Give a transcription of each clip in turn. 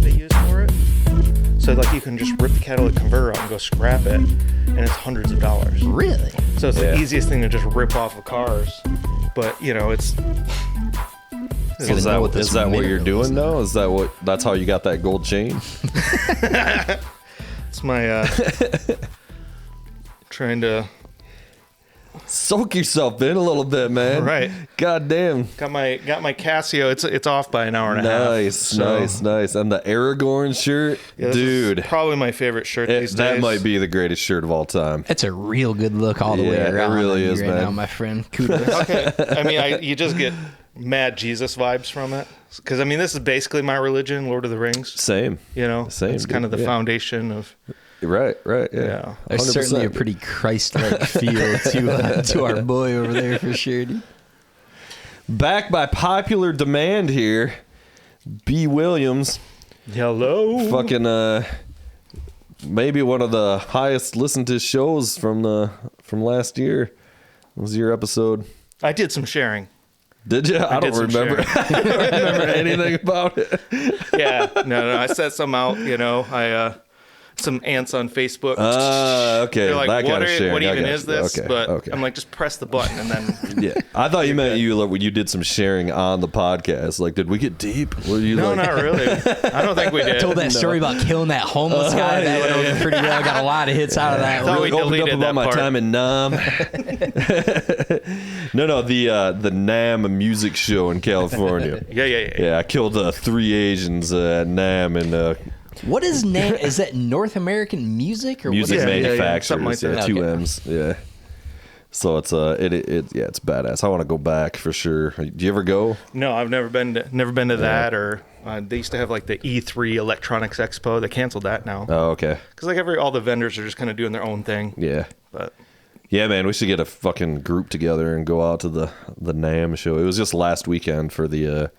They use for it. So like you can just rip the catalytic converter out and go scrap it, and it's hundreds of dollars. Really? So it's the easiest thing to just rip off of cars. But you know, it's. So is that what you're doing though? That's how you got that gold chain? It's my trying to soak yourself in a little bit, man. Right. God damn. Got my Casio. It's off by an hour and a half. Nice. And the Aragorn shirt, dude. Probably my favorite shirt these days. That might be the greatest shirt of all time. It's a real good look all the way around. It really is, man. Now, my friend. Kudos. Okay. I mean, you just get mad Jesus vibes from it. Because, I mean, this is basically my religion, Lord of the Rings. Same. You know? Same. It's kind of the foundation of... Right, yeah. There's 100%. Certainly a pretty Christ-like feel to our boy over there for sure, dude. Back by popular demand here, B. Williams. Hello. Fucking, maybe one of the highest listened to shows from last year. What was your episode? I did some sharing. Did you? I don't remember. I don't remember anything about it. Yeah, no. I set some out. You know, some ants on Facebook. Okay. They're like, that kind of sharing. What even is this? Okay. But I'm like, just press the button and then. Yeah, I thought you meant you did some sharing on the podcast. Like, did we get deep? Were you no, not really. I don't think we did. I told that story about killing that homeless guy. That went over pretty well. I got a lot of hits out of that. I thought we opened up deleted about my part. time in Nam. No, the Nam music show in California. Yeah. I killed 3 Asians at Nam and. What is NAM? Is that North American Music or music what is manufacturers? Something like that. 2 Okay. M's. Yeah. So it's it's badass. I want to go back for sure. Do you ever go? No, I've never been to that. Or they used to have like the E3 Electronics Expo. They canceled that now. Oh, okay. Because like all the vendors are just kind of doing their own thing. Yeah. But yeah, man, we should get a fucking group together and go out to the NAMM show. It was just last weekend for the.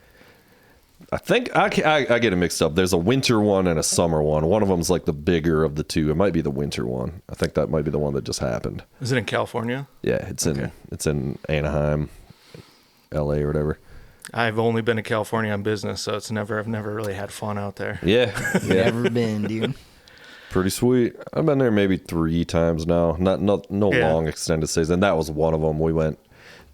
I think I get it mixed up. There's a winter one and a summer one. One of them's like the bigger of the two. It might be the winter one. I think that might be the one that just happened. Is it in California? Yeah, it's in Anaheim, LA or whatever. I've only been to California on business, so I've never really had fun out there. Yeah. Never been, dude. Pretty sweet. I've been there maybe 3 times now. No long extended stays, and that was one of them. We went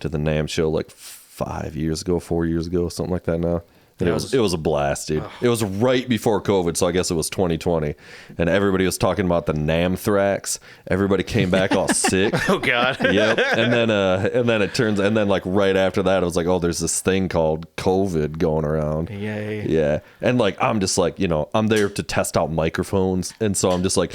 to the NAMM show like 4 years ago, something like that now. And it was a blast, dude. It was right before COVID, so I guess it was 2020. And everybody was talking about the Namthrax. Everybody came back all sick. Oh God. Yep. And then like right after that, it was like, oh, there's this thing called COVID going around. Yay. Yeah. And like I'm just like, you know, I'm there to test out microphones, and so I'm just like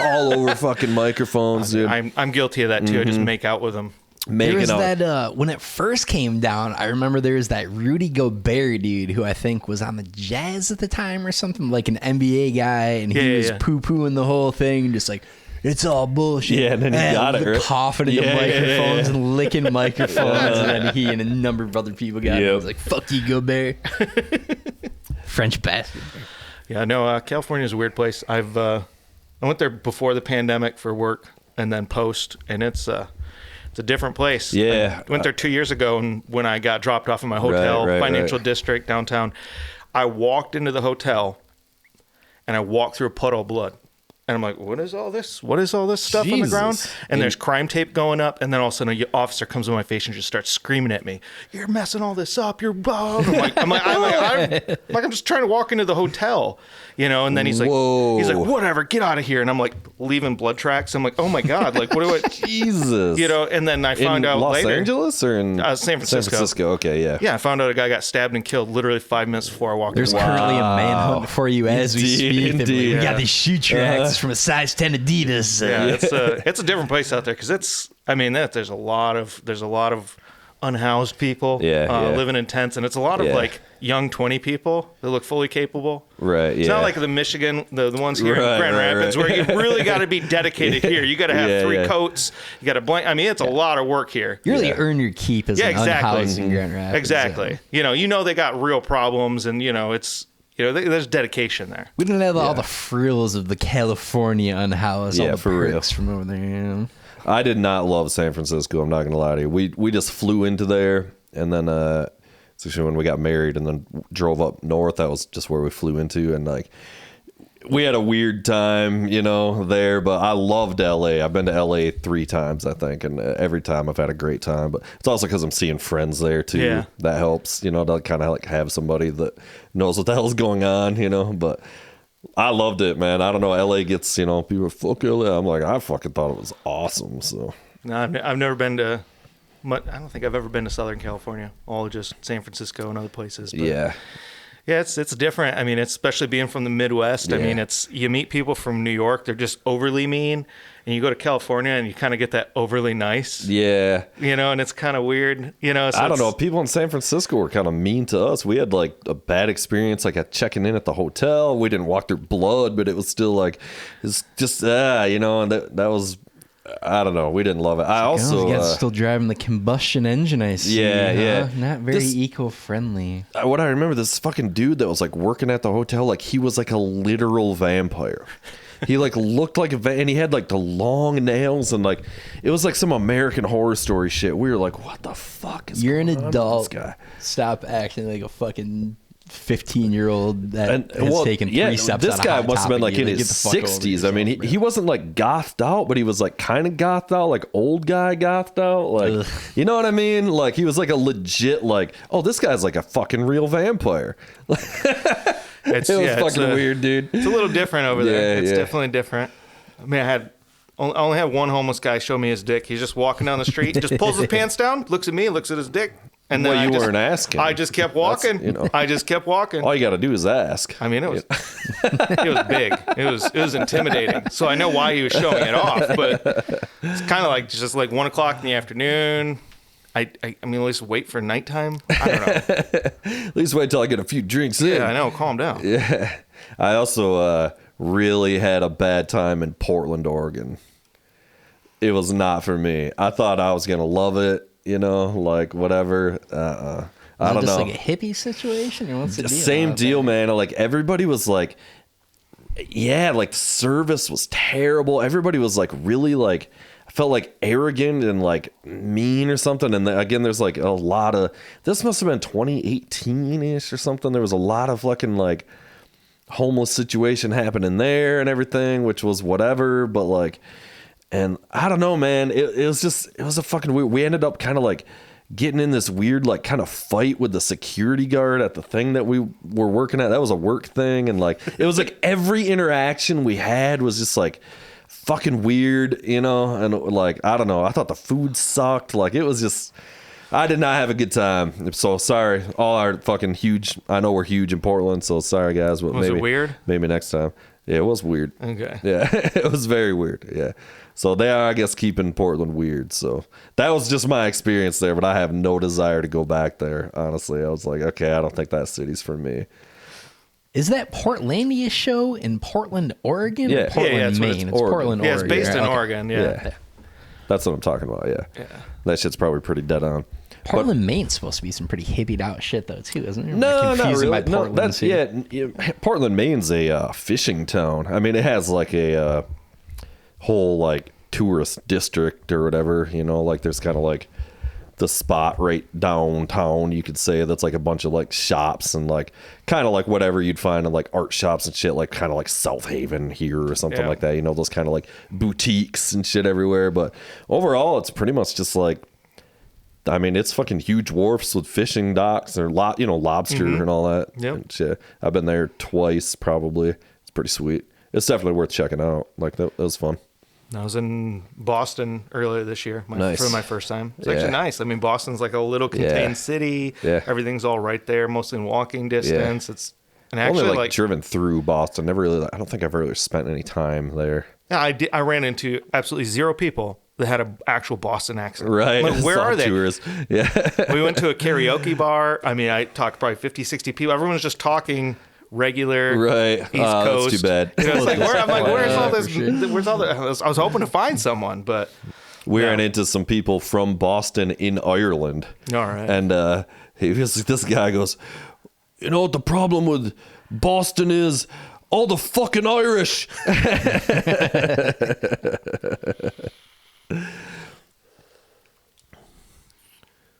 all over fucking microphones, dude. I'm guilty of that too. I just make out with them. There was that when it first came down, I remember there was that Rudy Gobert dude who I think was on the Jazz at the time or something, like an NBA guy, and he was poo-pooing the whole thing, just like, it's all bullshit. Yeah, and then he got it, right? Coughing into microphones and licking microphones, and then he and a number of other people got it. I was like, fuck you, Gobert. French bastard. Yeah, no, California's a weird place. I went there before the pandemic for work, and then post, and it's a different place. Yeah. I went there 2 years ago, and when I got dropped off in my hotel, financial district downtown, I walked into the hotel, and I walked through a puddle of blood. And I'm like, what is all this? What is all this stuff on the ground? And there's crime tape going up, and then all of a sudden an officer comes in my face and just starts screaming at me, "You're messing all this up. You're blah." I'm just trying to walk into the hotel, you know. And then he's like, whatever, get out of here. And I'm like leaving blood tracks. I'm like, oh my God, like what do I? Jesus, you know. And then I found out Los later, Angeles or in San Francisco. San Francisco. Okay, yeah. Yeah, I found out a guy got stabbed and killed literally 5 minutes before I walked in. There's currently a manhunt for you as we speak. Indeed. We got these shoe tracks from a size 10 Adidas. Yeah, it's a different place out there because there's a lot of unhoused people living in tents, and it's a lot of like young 20 people that look fully capable. Right. It's not like the Michigan, the ones here in Grand Rapids, where you really got to be dedicated here. You got to have 3 coats. You got to blank. I mean, it's a lot of work here. You really earn your keep as an unhoused in Grand Rapids. Exactly. You know they got real problems, and it's. There's dedication there. We don't have all the frills of the California unhoused. All the for real. from over there. I did not love San Francisco. I'm not gonna lie to you. We just flew into there, And then especially when we got married and then drove up north, that was just where we flew into. And like we had a weird time, you know, there, but I loved LA. I've been to LA 3 times, I think, and every time I've had a great time. But it's also because I'm seeing friends there too. Yeah. That helps, you know, to kind of like have somebody that knows what the hell's going on, you know. But I loved it, man. I don't know. LA gets, you know, people fuck LA. I'm like, I fucking thought it was awesome. So No, I've never been to. I don't think I've ever been to Southern California. All just San Francisco and other places. But yeah. Yeah, it's different. I mean, especially being from the Midwest. Yeah. I mean, you meet people from New York, they're just overly mean, and you go to California and you kind of get that overly nice. Yeah. You know, and it's kind of weird. You know, so I don't know. People in San Francisco were kind of mean to us. We had like a bad experience, like at checking in at the hotel. We didn't walk through blood, but it was still like, it's just, you know, and that was, I don't know. We didn't love it. I also you guys still driving the combustion engine. I see. Yeah, huh? yeah. Not very eco-friendly. What I remember, this fucking dude that was like working at the hotel, like he was like a literal vampire. He like looked like and he had like the long nails and like it was like some American Horror Story shit. We were like, what the fuck is You're going an on with adult. this guy? Stop acting like a fucking 15-year-old that has taken 3 steps. This on a guy hot must have been topic. like in Get his the fuck over 60s. I mean, yourself, he wasn't like gothed out, but he was like kind of gothed out, like old guy gothed out. Like, Ugh. you know what I mean? Like he was like a legit, like, oh, this guy's like a fucking real vampire. It was fucking weird, dude. It's a little different over there. Yeah, It's yeah. definitely different. I mean, I only had one homeless guy show me his dick. He's just walking down the street, just pulls his pants down, looks at me, looks at his dick. And then Well, you I just, weren't asking. I just kept walking. You know. I just kept walking. All you got to do is ask. I mean, it was it was big. It was intimidating. So I know why he was showing it off, but it's kind of like just like 1 o'clock in the afternoon. I mean, at least wait for nighttime. I don't know. At least wait till I get a few drinks in. Yeah, I know. Calm down. Yeah. I also really had a bad time in Portland, Oregon. It was not for me. I thought I was going to love it, you know, like whatever. I don't just know. like a hippie situation or what's the deal? Same deal, man. Like everybody was like, yeah, like the service was terrible. Everybody was like really like, I felt like arrogant and like mean or something. And then, again, there's like a lot of, this must have been 2018-ish or something. There was a lot of fucking like homeless situation happening there and everything, which was whatever. But like, and I don't know, man, it was a fucking weird, we ended up kind of like getting in this weird like kind of fight with the security guard at the thing that we were working at. That was a work thing. And like, it was like every interaction we had was just like fucking weird, you know? And like, I don't know. I thought the food sucked. Like it was just, I did not have a good time. So sorry. All our fucking huge, I know we're huge in Portland. So sorry guys. But Was it weird? Maybe next time. Yeah, it was weird. Okay. Yeah, it was very weird. Yeah. So they are, I guess, keeping Portland weird. So that was just my experience there, but I have no desire to go back there. Honestly, I was like, okay, I don't think that city's for me. Is that Portlandia show in Portland, Oregon? Yeah. Or Portland, Yeah, it's Maine. It's Oregon. Portland, Yeah, Oregon. it's based in right? Okay. Oregon. Yeah. That's what I'm talking about. Yeah. Yeah. That shit's probably pretty dead on. Portland, Maine's supposed to be some pretty hippied out shit though too, isn't it? No, not Confusing really. by No, Portland that's too. yeah. Portland, Maine's a fishing town. I mean, it has like a whole like tourist district or whatever. You know, like there's kind of like the spot right downtown, you could say, that's like a bunch of like shops and like kind of like whatever you'd find in like art shops and shit, like kind of like South Haven here or something like that. You know, those kind of like boutiques and shit everywhere. But overall, it's pretty much just like, I mean, it's fucking huge wharfs with fishing docks or lobster and all that. Yep. And shit. I've been there twice, probably. It's pretty sweet. It's definitely worth checking out. Like that was fun. I was in Boston earlier this year Nice. for my first time. It's Yeah. actually nice. I mean, Boston's like a little contained city. Yeah. Everything's all right there, mostly in walking distance. It's and I've actually only like driven through Boston. Never really. I don't think I've really spent any time there. yeah, I ran into absolutely zero people that had an actual Boston accent. Right. Like, where Saw are they? Tourists. Yeah. We went to a karaoke bar. I mean, I talked probably 50, 60 people. Everyone was just talking regular Right. East Oh, Coast. that's too bad. You know, it's like, I'm like, where's all for this? sure. Where's all the? I was hoping to find someone, but We no. ran into some people from Boston in Ireland. All right. And this guy goes, you know what the problem with Boston is? All the fucking Irish.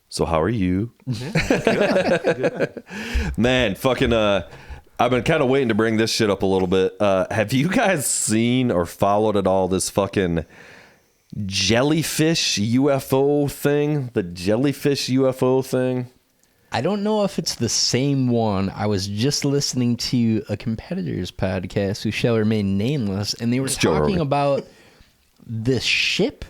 So how are you? Good. Man, fucking I've been kind of waiting to bring this shit up a little bit. Have you guys seen or followed at all this fucking Jellyfish UFO thing? The Jellyfish UFO thing? I don't know if it's the same one. I was just listening to a competitor's podcast who shall remain nameless, and they were talking about this ship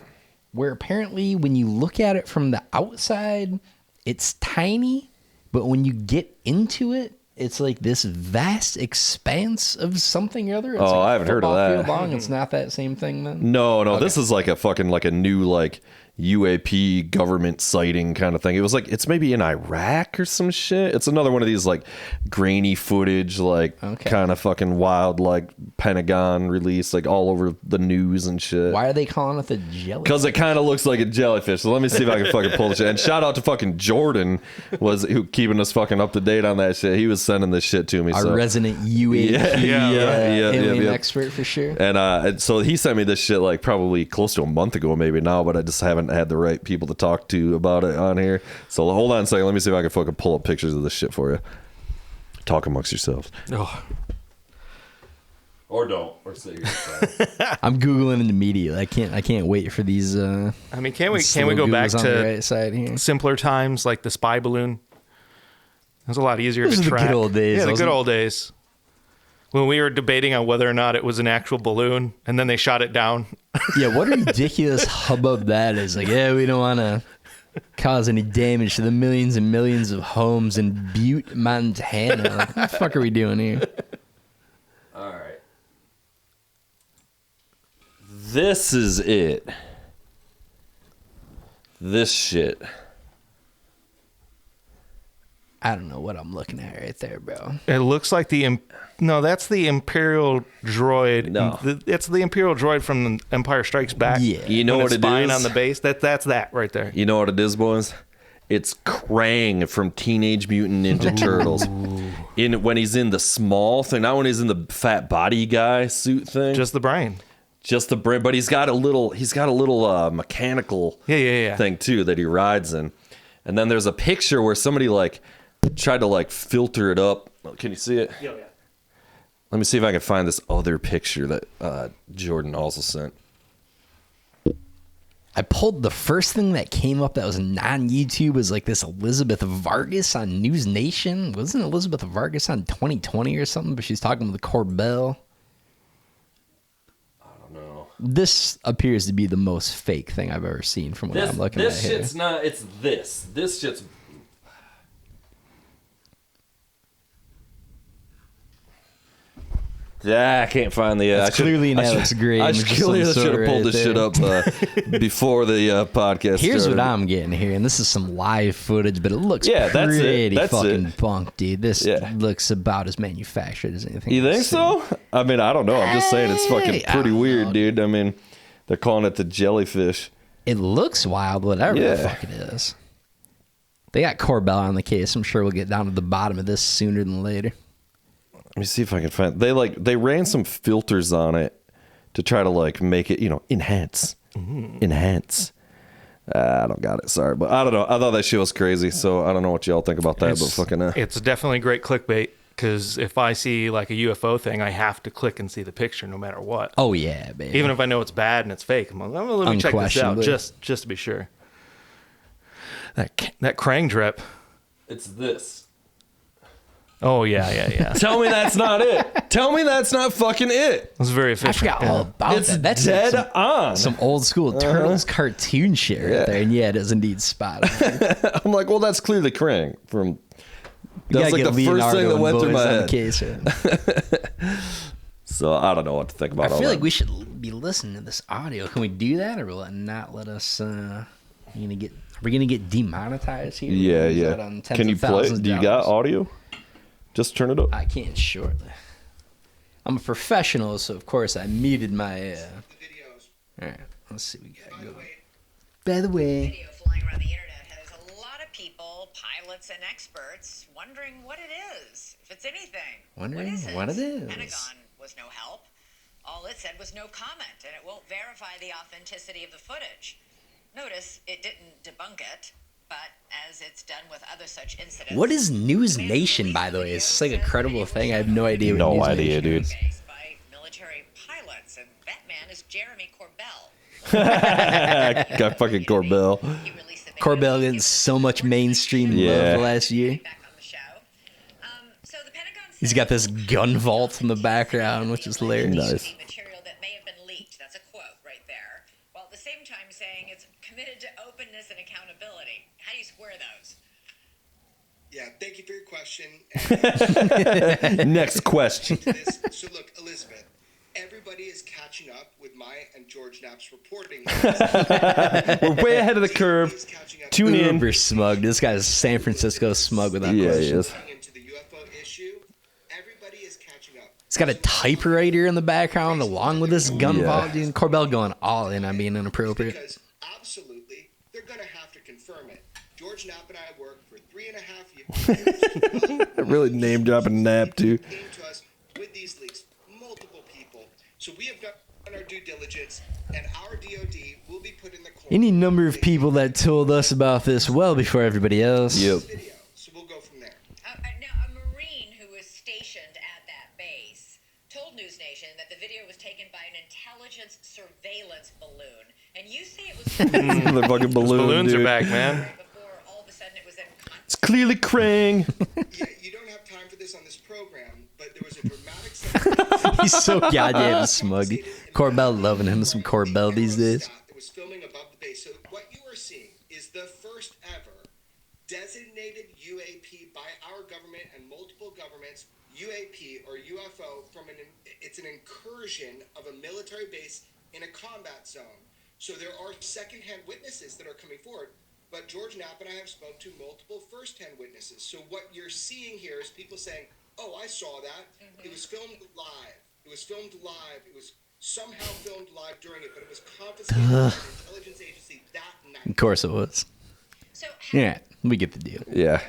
where apparently when you look at it from the outside, it's tiny, but when you get into it, it's like this vast expanse of something or other. It's I haven't heard of that. Field long. It's not that same thing then? No, okay. This is like a fucking like a new like UAP government sighting kind of thing. It was like, it's maybe in Iraq or some shit. It's another one of these like grainy footage, like kind of fucking wild, like Pentagon release, like all over the news and shit. Why are they calling it the jellyfish? Because it kind of looks like a jellyfish. So let me see if I can fucking pull this shit. And shout out to fucking Jordan, who keeping us fucking up to date on that shit. He was sending this shit to me. Our resident UAP alien expert for sure. And so he sent me this shit like probably close to a month ago, maybe now, but I just haven't had the right people to talk to about it on here. So hold on a second. Let me see if I can fucking pull up pictures of this shit for you. Talk amongst yourselves. Oh. Or don't. Or say I'm Googling it immediately. I can't wait for these. I mean, can't we go back to right side here? Simpler times like the spy balloon? It was a lot easier Those to are track. the good old days. Yeah, the good old days. When we were debating on whether or not it was an actual balloon, and then they shot it down. Yeah, what a ridiculous hubbub that is. Like, yeah, we don't want to cause any damage to the millions and millions of homes in Butte, Montana. Like, what the fuck are we doing here? All right. This is it. This shit. I don't know what I'm looking at right there, bro. It looks like that's the Imperial droid. No. It's the Imperial droid from Empire Strikes Back. Yeah. You know what it spying is? on the base. That's that right there. You know what it is, boys? It's Krang from Teenage Mutant Ninja Turtles. When he's in the small thing, not when he's in the fat body guy suit thing. Just the brain. Just the brain, but he's got a little mechanical thing too that he rides in. And then there's a picture where somebody like tried to like filter it up. Can you see it? Yeah. Let me see if I can find this other picture that Jordan also sent. I pulled the first thing that came up that was non-YouTube was like this Elizabeth Vargas on News Nation. Wasn't Elizabeth Vargas on 2020 or something? But she's talking with Corbell. I don't know. This appears to be the most fake thing I've ever seen from what I'm looking at here. This shit's not. It's this. This shit's. Yeah, I can't find the. It's clearly an Alex Gray. I should have pulled this shit up before the podcast. Here's started. what I'm getting here, and this is some live footage, but it looks that's pretty That's fucking bunk, dude. This looks about as manufactured as anything. You think so? I mean, I don't know. I'm just saying it's fucking pretty weird, dude. I mean, they're calling it the jellyfish. It looks wild, whatever the fuck it is. They got Corbell on the case. I'm sure we'll get down to the bottom of this sooner than later. Let me see if I can find. They ran some filters on it to try to like make it, enhance. Enhance. I don't got it. Sorry, but I don't know. I thought that shit was crazy. So I don't know what y'all think about that. But fucking, it's definitely great clickbait because if I see like a UFO thing, I have to click and see the picture no matter what. Oh yeah, baby. Even if I know it's bad and it's fake, I'm like, let me check this out just to be sure. That Krang drip. It's this. Oh, yeah. Tell me that's not it. Tell me that's not fucking it. It's very efficient. I forgot all about it's that. That's dead like on. some old school Turtles cartoon shit right there. And it is indeed spot on. I'm like, well, that's clearly Krang from. That's like the first thing that went through my head. Case, So I don't know what to think about all that. I feel like we should be listening to this audio. Can we do that, or will it not let us? Are we gonna get demonetized here? Yeah. Can you play? Do you got audio? Just turn it up. I can shortly. I'm a professional, so of course I muted my. All right, let's see what we got going. By the way, video flying around the internet has a lot of people, pilots and experts, wondering what it is, if it's anything. Wondering what it is. Pentagon was no help. All it said was no comment, and it won't verify the authenticity of the footage. Notice it didn't debunk it. but as it's done with other such incidents. What is News Nation, by the way? Is this like a credible thing? I have no idea. What No News idea, Nation dude. is. By military pilots, and that man is Jeremy Corbell. Got fucking Corbell. He released the video Corbell getting so much mainstream Yeah. love the last year. back on the show. So the Pentagon He's got this gun vault in the background, which is hilarious. Nice. material that may have been leaked. That's a quote right there. While at the same time saying it's committed to openness and accountability. How do you square those? Yeah, thank you for your question. Next question. So look, Elizabeth, everybody is catching up with my and George Knapp's reporting. We're way ahead of the curve. Tune in. Uber smug. This guy's San Francisco smug without Yeah, he question. is. Into the UFO issue, everybody is catching up. He's got a typewriter in the background along with this gun Yeah. vault. Dude, Corbell going all in on being inappropriate. Because absolutely, they're going to have to confirm it. George Knapp and I worked for 3.5 years. Really name dropping Knapp, too. Came to us with these leaks, multiple people. So we have done our due diligence, and our DOD will be put in the corner. Any number of people that told us about this well before everybody else. Yep. Video. So we'll go from there. Now, a Marine who was stationed at that base told News Nation that the video was taken by an intelligence surveillance balloon. And you say it was The fucking balloon, Balloons dude. are back, man. before all of a sudden it was in It's clearly Krang. Yeah, you don't have time for this on this program, but there was a dramatic sequence. He's so goddamn smug. Corbell loving him some Corbell these days. It was filming above the base. So what you are seeing is the first ever designated UAP by our government and multiple governments, UAP or UFO it's an incursion of a military base in a combat zone. So there are secondhand witnesses that are coming forward, but George Knapp and I have spoke to multiple firsthand witnesses. So what you're seeing here is people saying, "Oh, I saw that. It was filmed live. It was filmed live. It was somehow filmed live during it, but it was confiscated by an intelligence agency that night." Of course it was. So Yeah, we get the deal. Yeah.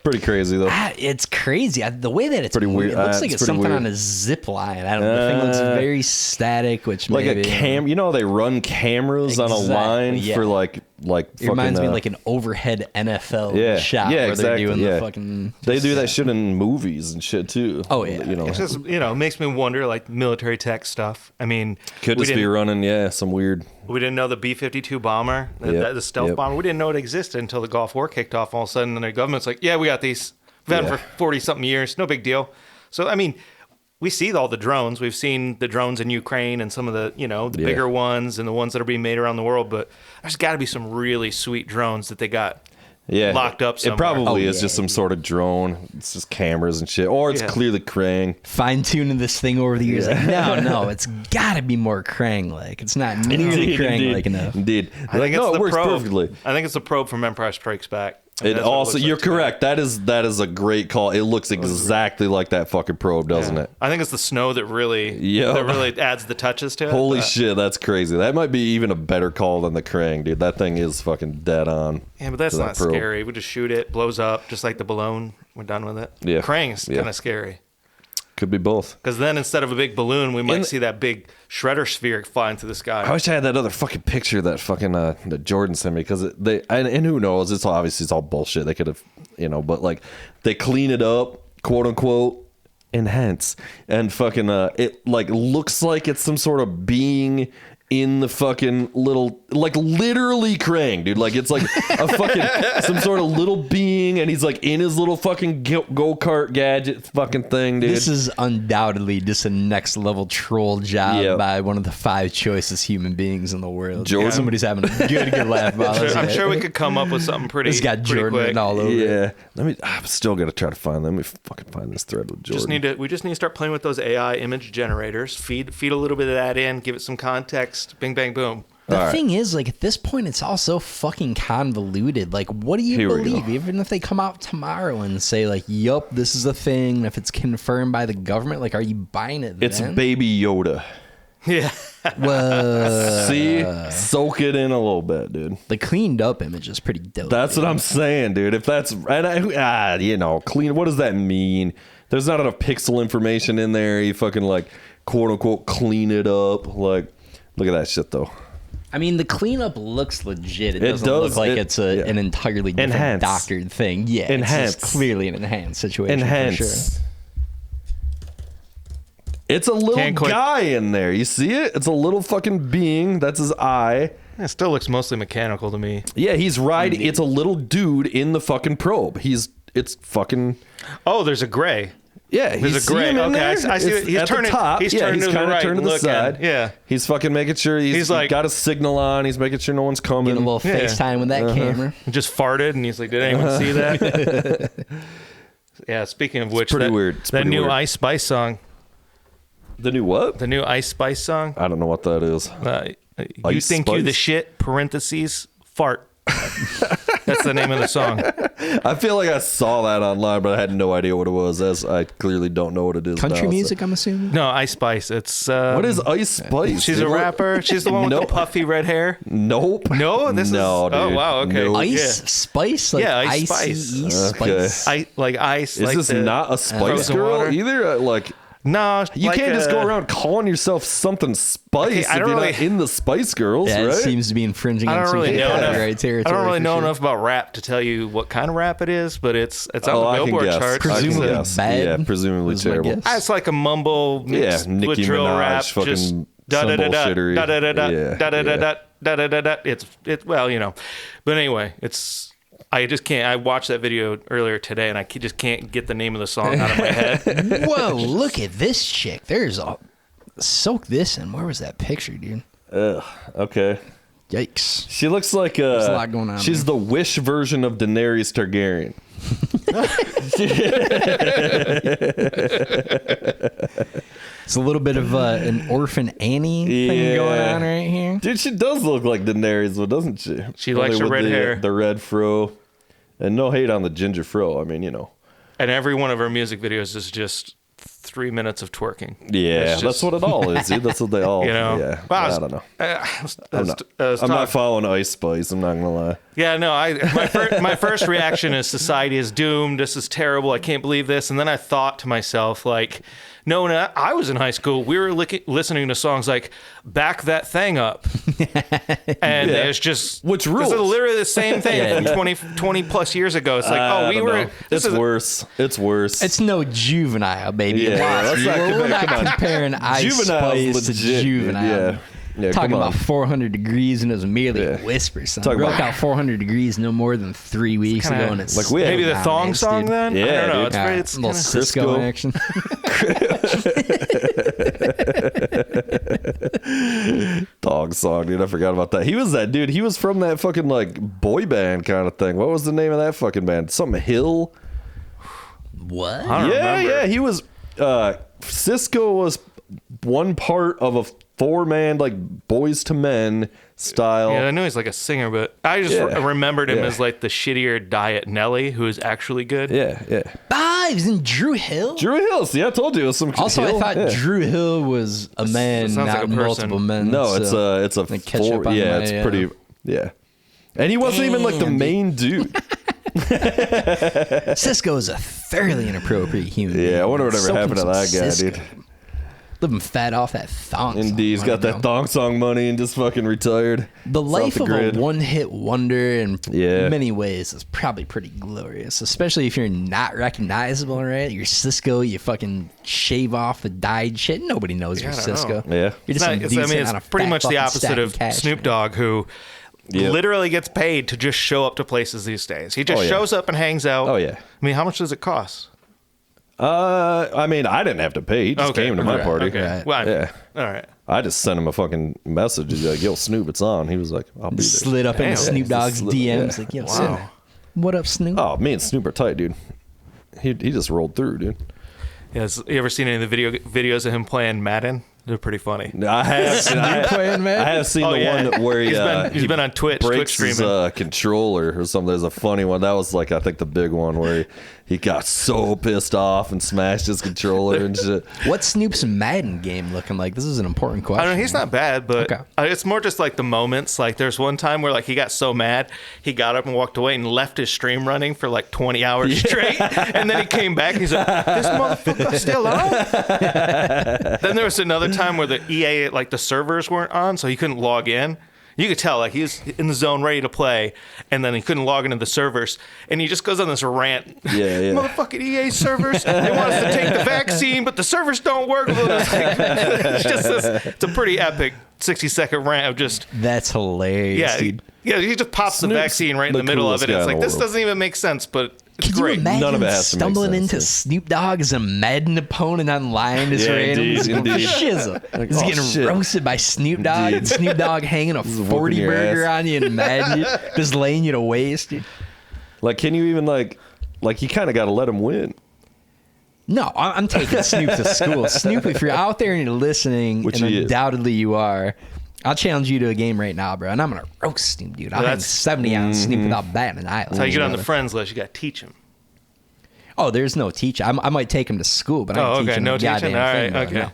Pretty crazy, though. It's crazy. The way that it's Pretty weird. It looks like It's it's pretty something weird. on a zip line. I don't know. The thing looks very static, which Like maybe, a cam. You know how they run cameras on a Exactly, line yeah. for like It reminds fucking, me of like an overhead NFL yeah, shot yeah, where they're exactly, doing yeah. the fucking. They do that shit in movies and shit too. Oh, yeah. You know, It's just, it makes me wonder, like military tech stuff. I mean, could we just be didn't- running, some weird. We didn't know the B-52 bomber, Yep, the stealth yep. bomber. We didn't know it existed until the Gulf War kicked off. All of a sudden, and the government's like, "Yeah, we got these. We've had them Yeah. for 40-something years. No big deal." So, I mean, we see all the drones. We've seen the drones in Ukraine and some of the, the Yeah. bigger ones and the ones that are being made around the world. But there's got to be some really sweet drones that they got Yeah, locked up somewhere. It probably Oh, is yeah, just some sort of drone. It's just cameras and shit, or it's Yeah. clearly Krang. Fine tuning this thing over the years. Like, no, it's got to be more Krang like. It's not nearly Krang like enough. Indeed. I think no, it's it the works probe. perfectly. I think it's the probe from Empire Strikes Back. I mean, It that's what also, looks you're like to me. correct. That is a great call. It looks exactly like that fucking probe, doesn't Yeah. it? I think it's the snow that really adds the touches to it. Holy but- shit, that's crazy. That might be even a better call than the Krang, dude. That thing is fucking dead on. Yeah, but that's to that not probe. scary. We just shoot it, blows up, just like the balloon. We're done with it. Yeah. Krang's Yeah. kind of scary. Could be both. Because then instead of a big balloon, we might And- see that big shredder sphere flying through the sky. I wish I had that other fucking picture that fucking that Jordan sent me, because and who knows, it's all bullshit. They could have, but like they clean it up, quote unquote, enhance, and fucking it like looks like it's some sort of being in the fucking little, like literally Krang, dude. Like it's like a fucking some sort of little being, and he's like in his little fucking go-kart gadget fucking thing, dude. This is undoubtedly just a next level troll job Yep. by one of the 5 choicest human beings in the world. Jordan. Somebody's having a good laugh about this. I'm sure we could come up with something pretty. It's got pretty Jordan quick. written all over it. Yeah, I'm still gonna try to find them. Let me fucking find this thread with Jordan. We just need to start playing with those AI image generators. Feed a little bit of that in. Give it some context. Bing bang boom. The All right. thing is, like, at this point, it's all so fucking convoluted. Like, what do you Here we believe? go. Even if they come out tomorrow and say, like, yup, this is a thing, and if it's confirmed by the government, like, are you buying it It's then? Baby Yoda. Yeah. Well, See, soak it in a little bit, dude. the cleaned up image is pretty dope. That's what I'm saying, dude. If that's clean. What does that mean? There's not enough pixel information in there. You fucking like quote unquote clean it up. Like, look at that shit though. I mean, the cleanup looks legit. It doesn't does. look like it's an entirely different Enhance. doctored thing. Yeah, Enhance. it's clearly an enhanced situation. Enhance. For sure. It's a little Can't quite- guy in there. You see it? It's a little fucking being. That's his eye. It still looks mostly mechanical to me. Yeah, he's riding. It's a little dude in the fucking probe. It's fucking. Oh, there's a gray. Yeah, There's he's a gray. in Okay, there. I see. It's He's at turning. the top. He's yeah, turning he's to the kind of right, turning to the looking. side. Yeah. He's fucking making sure he's like- got a signal on. He's making sure no one's coming. Getting a little Yeah. FaceTime with that camera. He just farted, and he's like, "Did anyone see that?" Yeah. Speaking of which, pretty that, weird. It's that pretty new weird. Ice Spice song. The new what? The new Ice Spice song. I don't know what that is. You Ice think you the Spice? shit? Parentheses fart. That's the name of the song. I feel like I saw that online, but I had no idea what it was. As I clearly don't know what it is. Country now, so- music, I'm assuming. No, Ice Spice. It's What is Ice Spice? She's dude? a What- rapper. She's the one with Nope. the puffy red hair. Nope. No, this no, is. Dude. Oh wow. Okay. Nope. Ice Yeah. Spice, like Yeah, Ice Ice Spice. Spice. Okay. Like ice. Is like this the not a Spice frozen Girl water. either? Like No, you like, can't just go around calling yourself something Spice Okay, I if don't you're not really- in the Spice Girls, Yeah, right? it seems to be infringing I on don't some really know copyright enough. territory. I don't really for know sure. enough about rap to tell you what kind of rap it is, but it's on the I can Billboard guess. charts. I can Presumably guess. bad, Yeah, presumably is my terrible. guess. It's like a mumble mixed Yeah, Nicki with drill Minaj, rap, fucking just some da da da da bullshittery. da da da da Yeah, da da da yeah. da da da da. It's well, you know, but anyway, it's. I just can't. I watched that video earlier today, and I just can't get the name of the song out of my head. Whoa, look at this chick. There's a soak this in. Where was that picture, dude? Ugh, okay. Yikes. She looks like a lot going on She's the Wish version of Daenerys Targaryen. It's a little bit of an Orphan Annie thing going on right here. Dude, she does look like Daenerys, though, doesn't she? She likes her with red hair. The red fro. And no hate on the ginger fro. I mean, you know. And every one of her music videos is just 3 minutes of twerking. Yeah, It's that's just- what it all is, dude. That's what they all, You know? yeah. Well, I don't know. I'm I'm not following Ice Spice. I'm not going to lie. Yeah, no. My first reaction is society is doomed. This is terrible. I can't believe this. And then I thought to myself, like, no, I was in high school. We were listening to songs like "Back That Thing Up," and Yeah. it's just Which This rules. is literally the same thing Yeah. from 20 plus years ago. It's like, I oh, we don't were. know. This It's is worse. It's worse. It's no Juvenile, baby. Yeah, let's not We're not come on. comparing Ice Juvenile's Spice to legit, dude. Juvenile. Yeah. Yeah, Talking come on. about 400 degrees and it was merely Yeah. a whisper. Son. Talking Broke about- out 400 degrees no more than 3 weeks kinda- ago, and it's Like we had- maybe the thong nice, song. dude. Then Yeah, I don't know. dude. It's Yeah, very. It's a little kinda, Cisco Crisco. action. Dog song, dude. I forgot about that. He was that dude. He was from that fucking like boy band kind of thing. What was the name of that fucking band? Something Hill. What? I don't Yeah, remember. yeah. He was. Cisco was one part of a 4-man like Boys to Men style. Yeah, I know he's like a singer, but I just Yeah. remembered him Yeah. as like the shittier Diet Nelly, who is actually good. Yeah, yeah. He was in Drew Hill. Drew Hill. See, I told you it was some. Also, Hill. I thought Yeah. Drew Hill was a man, sounds like not a person. multiple men. No, so it's a they catch four. up on Yeah, my, it's pretty. Yeah, and he wasn't even like the Damn, main dude. Cisco is a thoroughly inappropriate human. Yeah, I being. wonder whatever Soak happened to him that some guy, Cisco. dude. Living fat off that thong. Indeed, he's song, got I that know. thong song money and just fucking retired. The It's life off of the a grid. one-hit wonder in Yeah. many ways is probably pretty glorious, especially if you're not recognizable, right? You're Cisco, you fucking shave off the dyed shit. Nobody knows you're I don't know. Cisco. Yeah. You're It's just some not- dude I mean, sitting it's on a pretty fat much the fucking opposite stack of cash, Snoop man. Dogg, who Yep. literally gets paid to just show up to places these days. He just Oh, yeah. shows up and hangs out. Oh, yeah. I mean, how much does it cost? I mean, I didn't have to pay. He just came to my okay, party. Okay. Right. Well, I mean, Yeah. all right. I just sent him a fucking message. He's like, "Yo, Snoop, it's on." He was like, "I'll be there." Slid up into Damn. Snoop Dogg's Slid- DMs yeah. like, yo, Wow. son, what up, Snoop? Oh, me and Snoop are tight, dude. He just rolled through, dude. Has you ever seen any of the videos of him playing Madden? They're pretty funny. I have seen, playing, man? I have seen Oh, the yeah. one where He's been on Twitch breaks his streaming. controller or something. There's a funny one. That was like, I think, the big one where he got so pissed off and smashed his controller and shit. What's Snoop's Madden game looking like? This is an important question. I don't know, he's not bad, but Okay. it's more just like the moments. Like there's one time where like he got so mad, he got up and walked away and left his stream running for like 20 hours straight. And then he came back and he's like, this motherfucker's still on? Then there was another time where the EA, like the servers weren't on, so he couldn't log in. You could tell, like, he was in the zone ready to play, and then he couldn't log into the servers, and he just goes on this rant. Yeah. Motherfucking EA servers, they want us to take the vaccine, but the servers don't work. It's just this, it's a pretty epic 60-second rant of just... That's hilarious, dude. Yeah, he just pops the vaccine right in the middle of it. It's like, this doesn't even make sense, but it's Could great. you imagine None of it has to make stumbling sense, into Snoop Dogg as a Madden opponent online? Just randomly shizzle. He's getting roasted by Snoop Dogg, and Snoop Dogg hanging a 40 burger on you and Madden, just laying you to waste, dude. Like, can you even like you kind of got to let him win? No, I'm taking Snoop to school. Snoop, if you're out there and you're listening, Which and he is. undoubtedly you are, I'll challenge you to a game right now, bro, and I'm gonna roast Snoop, dude. I'll hang 70 on Snoop without batting an eye. That's how you get on the friends list. You got to teach him. Oh, there's no teacher. I might take him to school, but I ain't teach him no a goddamn teaching. All thing. right, bro. okay. No.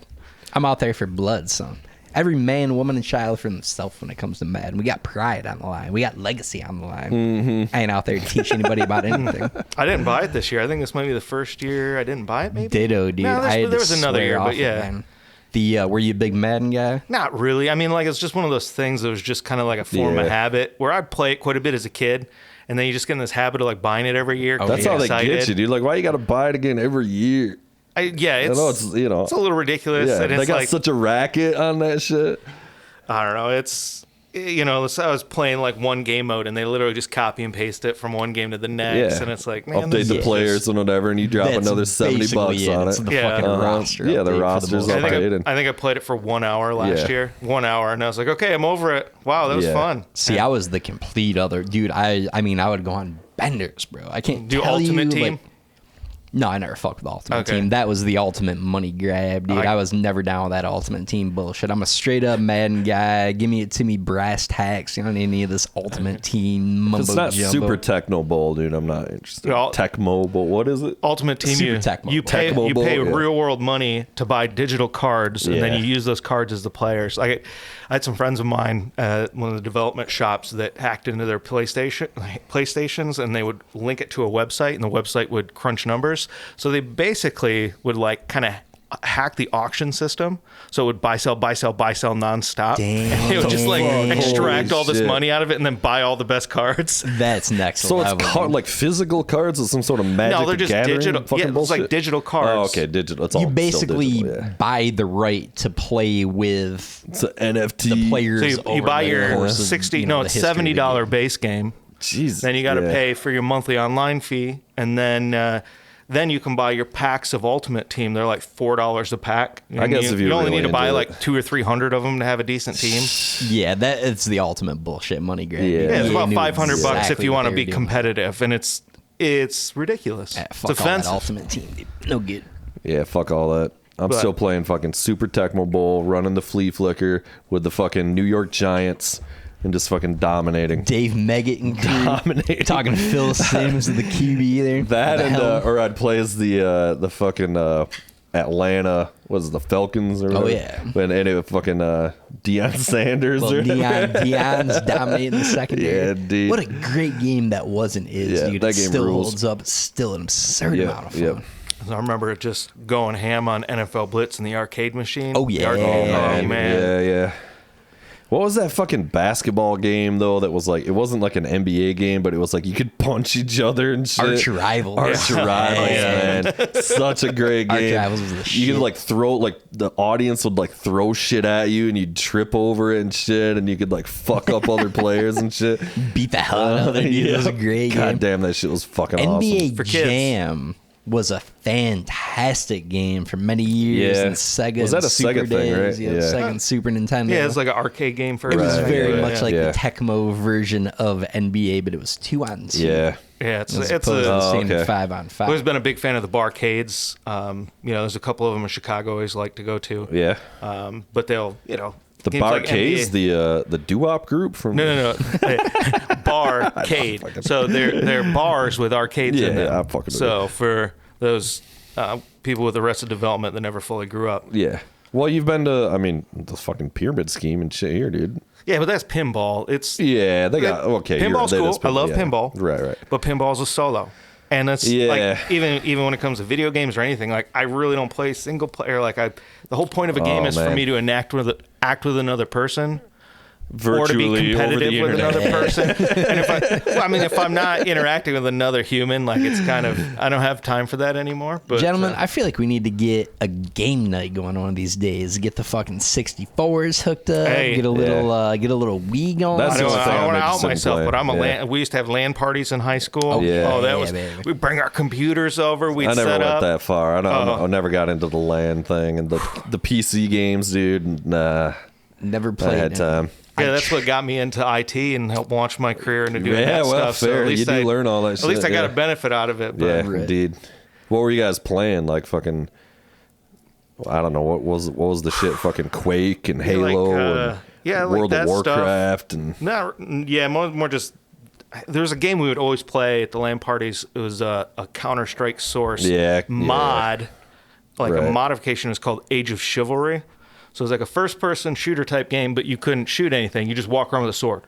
I'm out there for blood, son. Every man, woman, and child for themselves when it comes to Madden. We got pride on the line. We got legacy on the line. I ain't out there to teach anybody about anything. I didn't buy it this year. I think this might be the first year I didn't buy it, maybe? Ditto, dude. No, I had there to was another swear year, off but it, yeah. man. Were you a big Madden guy? Not really. I mean, like, it's just one of those things that was just kind of like a form of habit where I'd play it quite a bit as a kid, and then you just get in this habit of like buying it every year. That's how they get you, dude. Like, why you got to buy it again every year? It's it's a little ridiculous. Yeah, and it's they got like, such a racket on that shit. I don't know. It's, I was playing like one game mode, and they literally just copy and paste it from one game to the next, Yeah. and it's like, man, Update the players and whatever, and you drop That's another $70 basically on It's it. the Yeah. fucking roster. Yeah, the update for the roster's most up. part. I think I played it for 1 hour last Yeah. year. 1 hour, and I was like, okay, I'm over it. Wow, that was Yeah. fun. See, I was the complete other dude. I mean, I would go on benders, bro. I can't Do tell Ultimate you, Team? like- no, I never fucked with Ultimate Okay. Team. That was the ultimate money grab, dude. I was never down with that Ultimate Team bullshit. I'm a straight up Madden guy. Give me it to me brass tacks. You don't need any of this Ultimate Team mumbo It's not jumbo. Super Techno Bowl, dude. I'm not interested. Well, Tecmo Bowl. What is it? Ultimate Team, Super Tecmo. you pay Tecmo Bowl, yeah. real world money to buy digital cards, and then Yeah. you use those cards as the players. I had some friends of mine at one of the development shops that hacked into their PlayStations, and they would link it to a website, and the website would crunch numbers. So they basically would like kind of hack the auction system, so it would buy sell nonstop. Damn. And it would just like extract Holy all this shit. money out of it and then buy all the best cards. That's next So level. it's like physical cards with some sort of magic. No, they're just gathering digital. fucking Yeah, it's bullshit? like digital cards. Oh, okay, digital. It's all You still basically digital, yeah. buy the right to play with It's an NFT. the players. So you over buy the your course of, $60, you know, the it's history of the $70 game. base game. Jesus. Then you got to yeah. pay for your monthly online fee, and then you can buy your packs of Ultimate Team. They're like $4 a pack. I And guess you, if you're you only really need to buy into like it. 200 or 300 of them to have a decent team. Yeah, it's the ultimate bullshit money grab. Yeah. Yeah, it's EA about knew $500 bucks if exactly you what want to they be were doing. competitive, and it's ridiculous. Yeah, It's fuck all that offensive. Ultimate Team, dude. No good. Yeah, fuck all that. I'm But- still playing fucking Super Tecmo Bowl, running the flea flicker with the fucking New York Giants and just fucking dominating. Dave Meggett and crew. Dominating. Talking Phil Simms of the QB there. That The and helm. or I'd play as the fucking Atlanta, was it the Falcons or whatever? yeah. When any of fucking Deion Sanders or Well, whatever. Deion's dominating the secondary. Yeah, dude. What a great game that was and is, Yeah, dude. that It game still rules. holds up. It's still an absurd amount of fun. I remember just going ham on NFL Blitz and the arcade machine. Oh, The yeah. arcade- Oh, man. Yeah. What was that fucking basketball game though? That was like, it wasn't like an NBA game, but it was like you could punch each other and shit. Arch Rivals. Arch Rivals, man. Such a great Arch game. Rivals was the You shit. could like throw, like the audience would like throw shit at you and you'd trip over it and shit, and you could like fuck up other players and shit. Beat the hell out of them, dude. It was a great God game. damn, that shit was fucking NBA awesome. For kids. Jam was a fantastic game for many years. Yeah. And Sega Was that and a Super Sega thing, days. right? Yeah, Yeah. Sega and Super Nintendo. Yeah, it's like an arcade game for it was Right, very yeah, much like yeah. the Tecmo version of NBA, but it was 2-on-2. Yeah. Yeah, As it's opposed to a. standard okay. 5-on-5. I've always been a big fan of the barcades. There's a couple of them in Chicago I always like to go to. Yeah. But they'll, The games like Barcades, NBA the doo-wop group from No. Barcade. So they're bars with arcades in Yeah, them. I'm fucking with So for those people with Arrested Development that never fully grew up. Yeah. Well, you've been to, I mean, the fucking pyramid scheme and shit here, dude. Yeah, but that's pinball. It's Yeah, they got, okay. you're pinball's right, that cool. is I love yeah. pinball. Right. But pinball's a solo. And that's Yeah. like even when it comes to video games or anything, like I really don't play single player. Like the whole point of a game Oh, is for man. me to act with another person. or to be Virtually over the competitive with internet. another person. And if I'm not interacting with another human, like it's kind of, I don't have time for that anymore. But Gentlemen, I feel like we need to get a game night going on these days. Get the fucking 64s hooked up. Hey. Get a little Wii going. That's I the don't only thing want to I'm out interested in myself, playing. but I'm a Yeah. LAN. We used to have LAN parties in high school. Oh, yeah. Oh, that Yeah, was. baby. We bring our computers over. We'd I never set went up. that far. I never got into the LAN thing and the PC games, dude. Nah, Never I played had it. time. Yeah, that's what got me into IT and helped launch my career into doing Yeah, that well, stuff. fair. So at least You do learn all that At least shit, I got yeah. a benefit out of it. But Yeah, Right. indeed. What were you guys playing? Like fucking, I don't know. What was the shit? Fucking Quake and Halo and like World that of stuff. Warcraft and No, yeah, more just. There was a game we would always play at the LAN parties. It was a Counter-Strike Source mod. Like a Right. modification is called Age of Chivalry. So it was like a first-person shooter type game, but you couldn't shoot anything. You just walk around with a sword.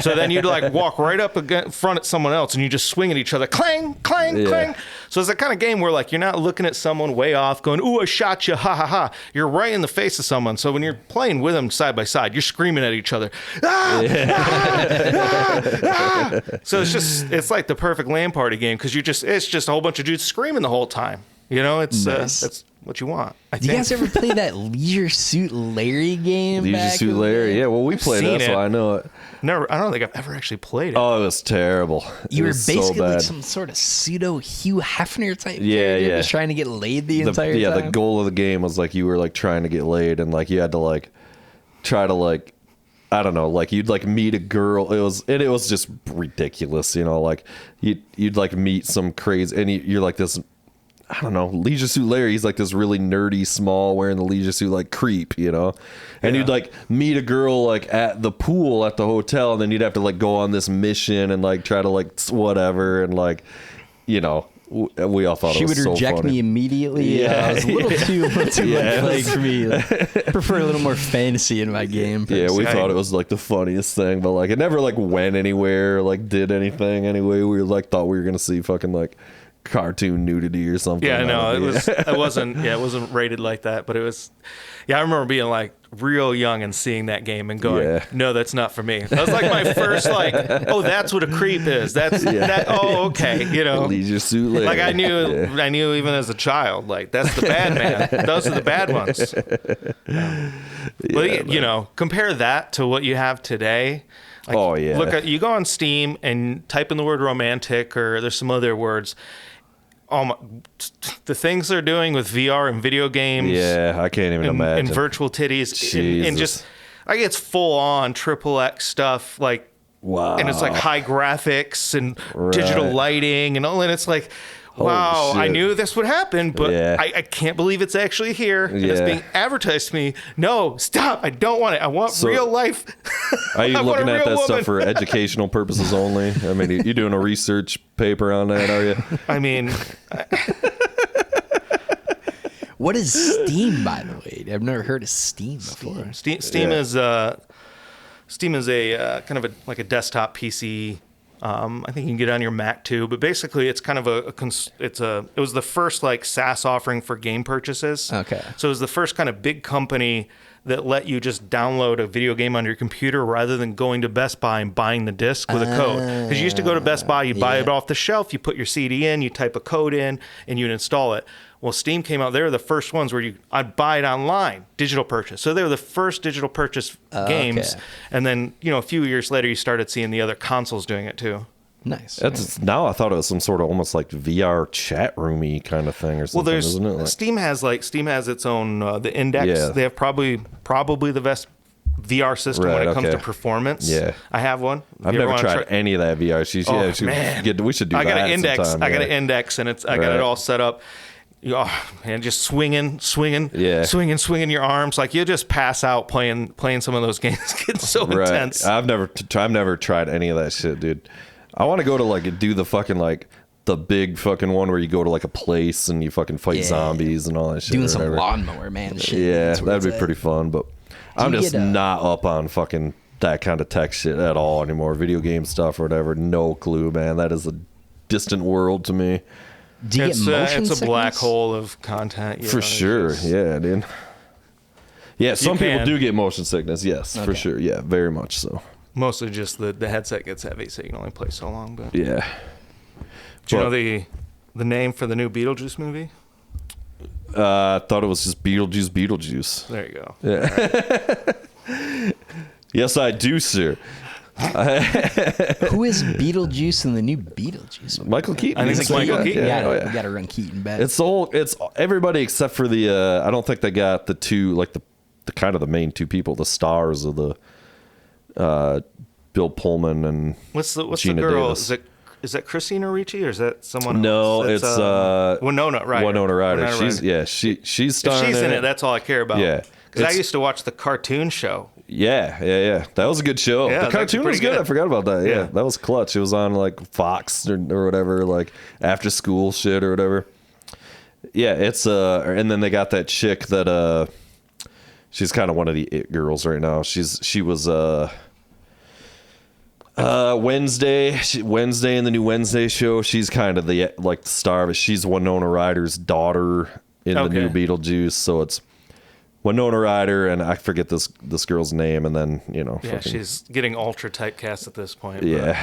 So then you'd like walk right up in front at someone else, and you just swing at each other, clang, clang, Yeah. clang. So it's the kind of game where like you're not looking at someone way off, going, "Ooh, I shot you, ha ha ha." You're right in the face of someone. So when you're playing with them side by side, you're screaming at each other. Ah, ah, ah. So it's like the perfect LAN party game because it's just a whole bunch of dudes screaming the whole time. You know, it's Nice. that's what you want. I Do you think. guys ever play that Leisure Suit Larry game? Leisure back Suit in the Larry. day? Yeah, well, we played seen that, so it. I know it. Never. I don't think I've ever actually played it. Oh, it was terrible. You It were was so basically like bad. some sort of pseudo Hugh Hefner type Yeah, character, yeah. just trying to get laid the entire time. The goal of the game was like you were like trying to get laid and like you had to like try to like I don't know, like you'd like meet a girl. It was just ridiculous, you know, like you'd like meet some crazy and you're like this I don't know, Leisure Suit Larry, he's like this really nerdy, small, wearing the leisure suit, like creep, you know? And you'd like meet a girl like at the pool at the hotel, and then you'd have to like go on this mission and like try to like whatever, and like, you know, we all thought She it was would so reject funny. me immediately. Yeah, It was a little too much Yeah. for me. I prefer a little more fantasy in my game. Yeah, we Yeah. thought it was like the funniest thing, but like it never like went anywhere, like did anything anyway. We like thought we were gonna see fucking like cartoon nudity or something. Yeah, no, That would be- it wasn't rated like that, but it was. Yeah, I remember being like real young and seeing that game and going, Yeah. no, that's not for me. That was like my first like, oh, that's what a creep is. That's that. Oh, okay, you know. Leisure Suit Larry. Like I knew Yeah. even as a child, like that's the bad man. Those are the bad ones. But you know, compare that to what you have today. Like, Oh, yeah. Look, you go on Steam and type in the word romantic, or there's some other words. Oh my, the things they're doing with VR and video games. Yeah, I can't even imagine. And virtual titties. And Jesus. just, like it's full on XXX stuff. Like, Wow. and it's like high graphics and digital Right. lighting and all. And it's like, wow, I shit. knew this would happen, but Yeah. I can't believe it's actually here. And it's Yeah. being advertised to me. No, stop. I don't want it. I want So- real life. Are you I want a looking at real that stuff woman. for educational purposes only? I mean, you doing a research paper on that, are you? I mean, What is Steam, by the way? I've never heard of Steam before. Steam Yeah. is Steam is a kind of like a desktop PC. I think you can get it on your Mac too, but basically it's kind of it was the first like SaaS offering for game purchases. Okay. So it was the first kind of big company that let you just download a video game on your computer rather than going to Best Buy and buying the disc with a code. Because you used to go to Best Buy, you'd buy it off the shelf, you put your CD in, you type a code in, and you'd install it. Well, Steam came out. They were the first ones where I'd buy it online, digital purchase. So they were the first digital purchase games. Okay. And then, a few years later, you started seeing the other consoles doing it too. Nice. That's now I thought it was some sort of almost like VR chat roomy kind of thing or Well, something, there's isn't it? Like, Steam has its own the Index. Yeah. They have probably the best VR system when Right, it comes okay. to performance. Yeah. I have one. If I've you ever never wanna tried any of that VR. man. We should do I that got an index. sometime, I got yeah. an index, and I got Right. it all set up. Oh man, just swinging, Yeah. swinging your arms like you'll just pass out playing some of those games. Get so Right. intense. I've never tried any of that shit, dude. I want to go to like do the fucking like the big fucking one where you go to like a place and you fucking fight Yeah. zombies and all that shit. Doing or some whatever. lawnmower man shit. Yeah, That's where that'd be it's at. pretty fun, but I'm you just get, not up on fucking that kind of tech shit at all anymore. Video game stuff or whatever. No clue, man. That is a distant world to me. Do you get motion it's a black sickness? hole of content. For sure. Yeah, dude. Yeah, some people can. do get motion sickness. Yes, for sure. Yeah, very much so. Mostly just the headset gets heavy, so you can only play so long. But Yeah. do you know the name for the new Beetlejuice movie? I thought it was just Beetlejuice. There you go. Yeah. Yes, I do, sir. Who is Beetlejuice in the new Beetlejuice movie? Michael Keaton. I think it's Michael Keaton. We gotta run Keaton back. It's everybody except for the. I don't think they got the two, like the kind of the main two people, the stars of the. Bill Pullman and What's the Gina girl? Davis. Is that Christina Ricci or is that someone No, else? it's Winona Ryder. Winona Ryder. She's starring. If she's in it, that's all I care about. Yeah. Because I used to watch the cartoon show. Yeah. That was a good show. Yeah, the cartoon was good. I forgot about that. Yeah, that was clutch. It was on like Fox or whatever, like after school shit or whatever. Yeah, it's and then they got that chick that she's kind of one of the it girls right now. She was Wednesday in the new Wednesday show. She's kind of the star of it. She's Winona Ryder's daughter in the new Beetlejuice. So it's Winona Ryder and I forget this girl's name, and then she's getting ultra typecast at this point. Yeah.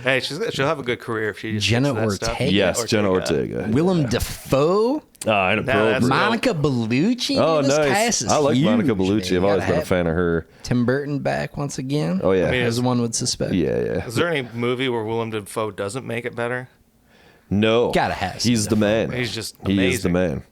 Hey, she'll have a good career if she just Jenna gets that Ortega. stuff. Yes, Jenna Ortega. Willem Dafoe. that's Monica Bellucci. Oh, This nice. cast is I like huge, Monica Bellucci. man. I've always Gotta been a have fan of her. Tim Burton back once again. Oh yeah. As one would suspect. Yeah. Is there any movie where Willem Dafoe doesn't make it better? No. Gotta have He's the man. He's just He is the amazing. man.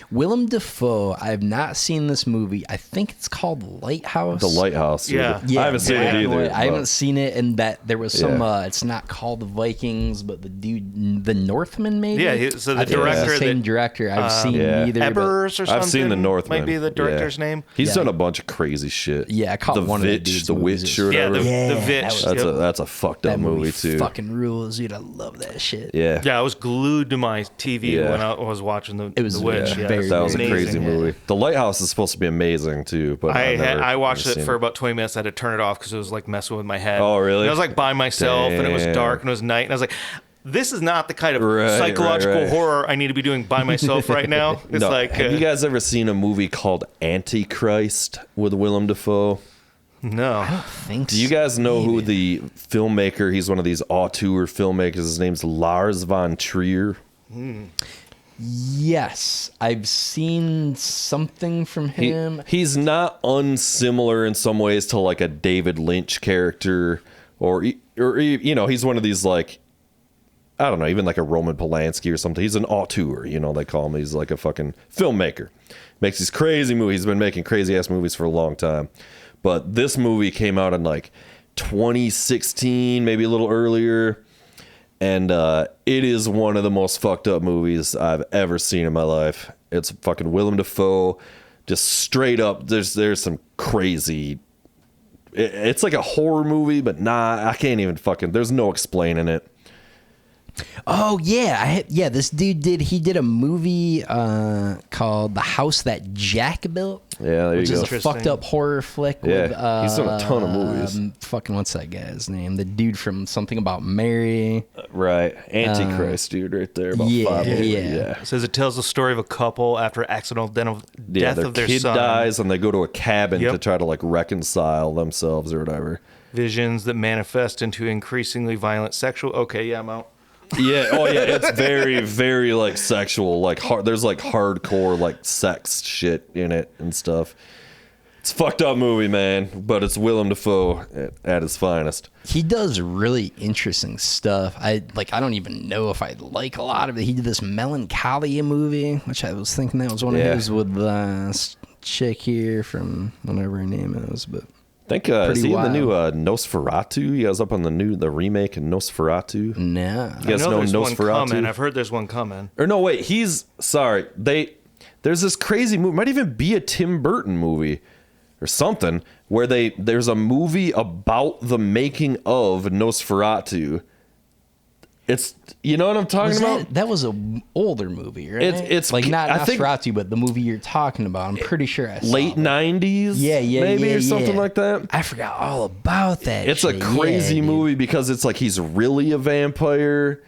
Willem Dafoe. I have not seen this movie. I think it's called Lighthouse. The Lighthouse. Yeah. I haven't seen it either. I haven't seen it, and that there was some. Yeah. It's not called the Vikings, but the dude, the Northman, maybe. Yeah, so the I think it's director the same that- director. I've seen Yeah. neither. but- Ebers or something. I've seen The Northman. Might be the director's name. He's Yeah. done a bunch of crazy shit. Yeah, I caught the one of the Witch, dude's the movies. Witch or Yeah, whatever. the that Vitch. was- That's Yep. that's a fucked up That movie too. Fucking rules, dude. I love that shit. Yeah. Yeah, I was glued to my TV Yeah. when I was watching the was Witch. very, Yeah, very That was a amazing. crazy movie. The Lighthouse is supposed to be amazing too, but I watched never it seen for about 20 minutes. I had to turn it off because it was like messing with my head. Oh, really? And I was like by myself, and it was Damn. dark, and it was night, and I was like, "This is not the kind of Right, psychological right. horror I need to be doing by myself right now." It's No, like, have you guys ever seen a movie called Antichrist with Willem Dafoe? no. Thanks. Do you guys know who the filmmaker? He's one of these auteur filmmakers. His name's Lars von Trier. Yes, I've seen something from him. He's not unsimilar in some ways to like a David Lynch character, or he's one of these like, I don't know, even like a Roman Polanski or something. He's an auteur, they call him. He's like a fucking filmmaker. Makes these crazy movies. He's been making crazy ass movies for a long time. But this movie came out in like 2016, maybe a little earlier. And it is one of the most fucked up movies I've ever seen in my life. It's fucking Willem Dafoe, just straight up. There's some crazy. It's like a horror movie, but I can't even fucking. There's no explaining it. Oh yeah, this dude did a movie called The House That Jack Built. Yeah, there which you is go. a fucked up horror flick. Yeah, with, he's done a ton of movies. Fucking what's that guy's name? The dude from Something About Mary. Right, Antichrist, dude, right there. About yeah, 5 movies. yeah. It says it tells the story of a couple after accidental death Their of their kid son. dies, and they go to a cabin Yep. to try to like reconcile themselves or whatever. Visions that manifest into increasingly violent sexual. Okay, yeah, I'm out. Yeah, oh yeah, it's very, very like sexual, like there's like hardcore like sex shit in it and stuff. It's a fucked up movie, man, but it's Willem Dafoe at his finest. He does really interesting stuff. I don't even know if I like a lot of it. He did this Melancholia movie, which I was thinking that was one of his with this chick here from whatever her name is, but I think is he wild. in the new Nosferatu? You guys up on the remake in Nosferatu? no. You guys I know know there's one Nosferatu? coming. I've heard there's one coming. Or no, wait, there's this crazy movie, might even be a Tim Burton movie or something, where there's a movie about the making of Nosferatu. It's, you know what I'm talking about? That was an older movie, right? It's like not I think Nosferatu, but the movie you're talking about. I'm pretty sure I saw late it. 90s, maybe, or something like that. I forgot all about that. It's shit. a crazy Yeah, dude. movie because it's like he's really a vampire,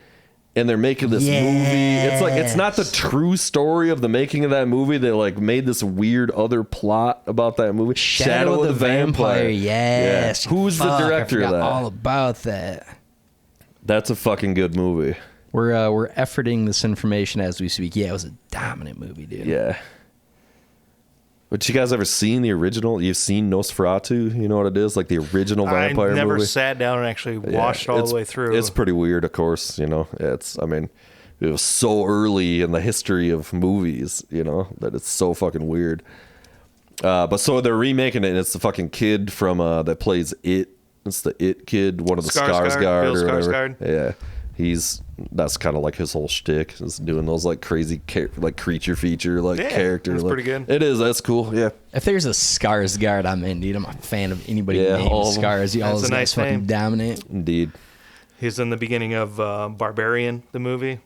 and they're making this movie. It's like, it's not the true story of the making of that movie. They like made this weird other plot about that movie. Shadow of the Vampire. Yes. Yeah. Who's the director of that? All about that. That's a fucking good movie. We're efforting this information as we speak. Yeah, it was a dominant movie, dude. Yeah. But you guys ever seen the original? You've seen Nosferatu? You know what it is? Like the original vampire movie? I never sat down and actually watched all the way through. It's pretty weird, of course, you know. I mean, it was so early in the history of movies, you know, that it's so fucking weird. But so they're remaking it, and it's the fucking kid from that plays It. It's the It kid, one of the Skarsgård Bill or whatever. Skarsgård. Yeah. That's kind of like his whole shtick, is doing those like crazy like creature feature character. That's like, pretty good. It is. That's cool. Yeah. If there's a Skarsgård, I'm in, dude. I'm a fan of anybody named Scars. All That's those a nice guys fucking name. dominate. Indeed. He's in the beginning of Barbarian, the movie.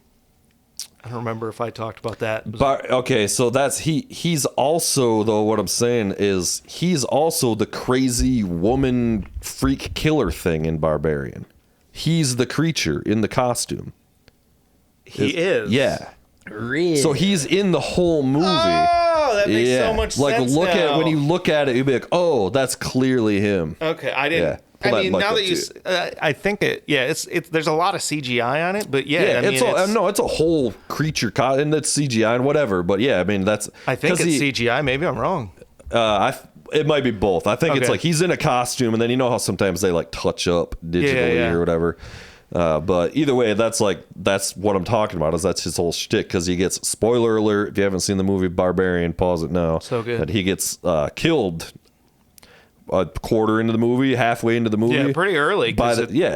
I don't remember if I talked about that. Okay, so that's he's also, though, what I'm saying is he's also the crazy woman freak killer thing in Barbarian. He's the creature in the costume. He is. Yeah. Really? So he's in the whole movie. Oh, that makes so much like, sense look now. at when you look at it, you'd be like, "Oh, that's clearly him." Okay, I didn't. Yeah. Pull I that mean, mic now up that you, to I think it. Yeah, it's. There's a lot of CGI on it, but Yeah, I mean, it's a whole creature, and it's CGI and whatever. But yeah, I mean, that's. I think it's CGI. Maybe I'm wrong. It might be both. I think it's Okay. like he's in a costume, and then you know how sometimes they like touch up digitally or whatever. But either way, that's what I'm talking about. Is that's his whole shtick, because he gets, spoiler alert if you haven't seen the movie Barbarian, pause it now. So good. That he gets killed a quarter into the movie, halfway into the movie. Yeah, pretty early.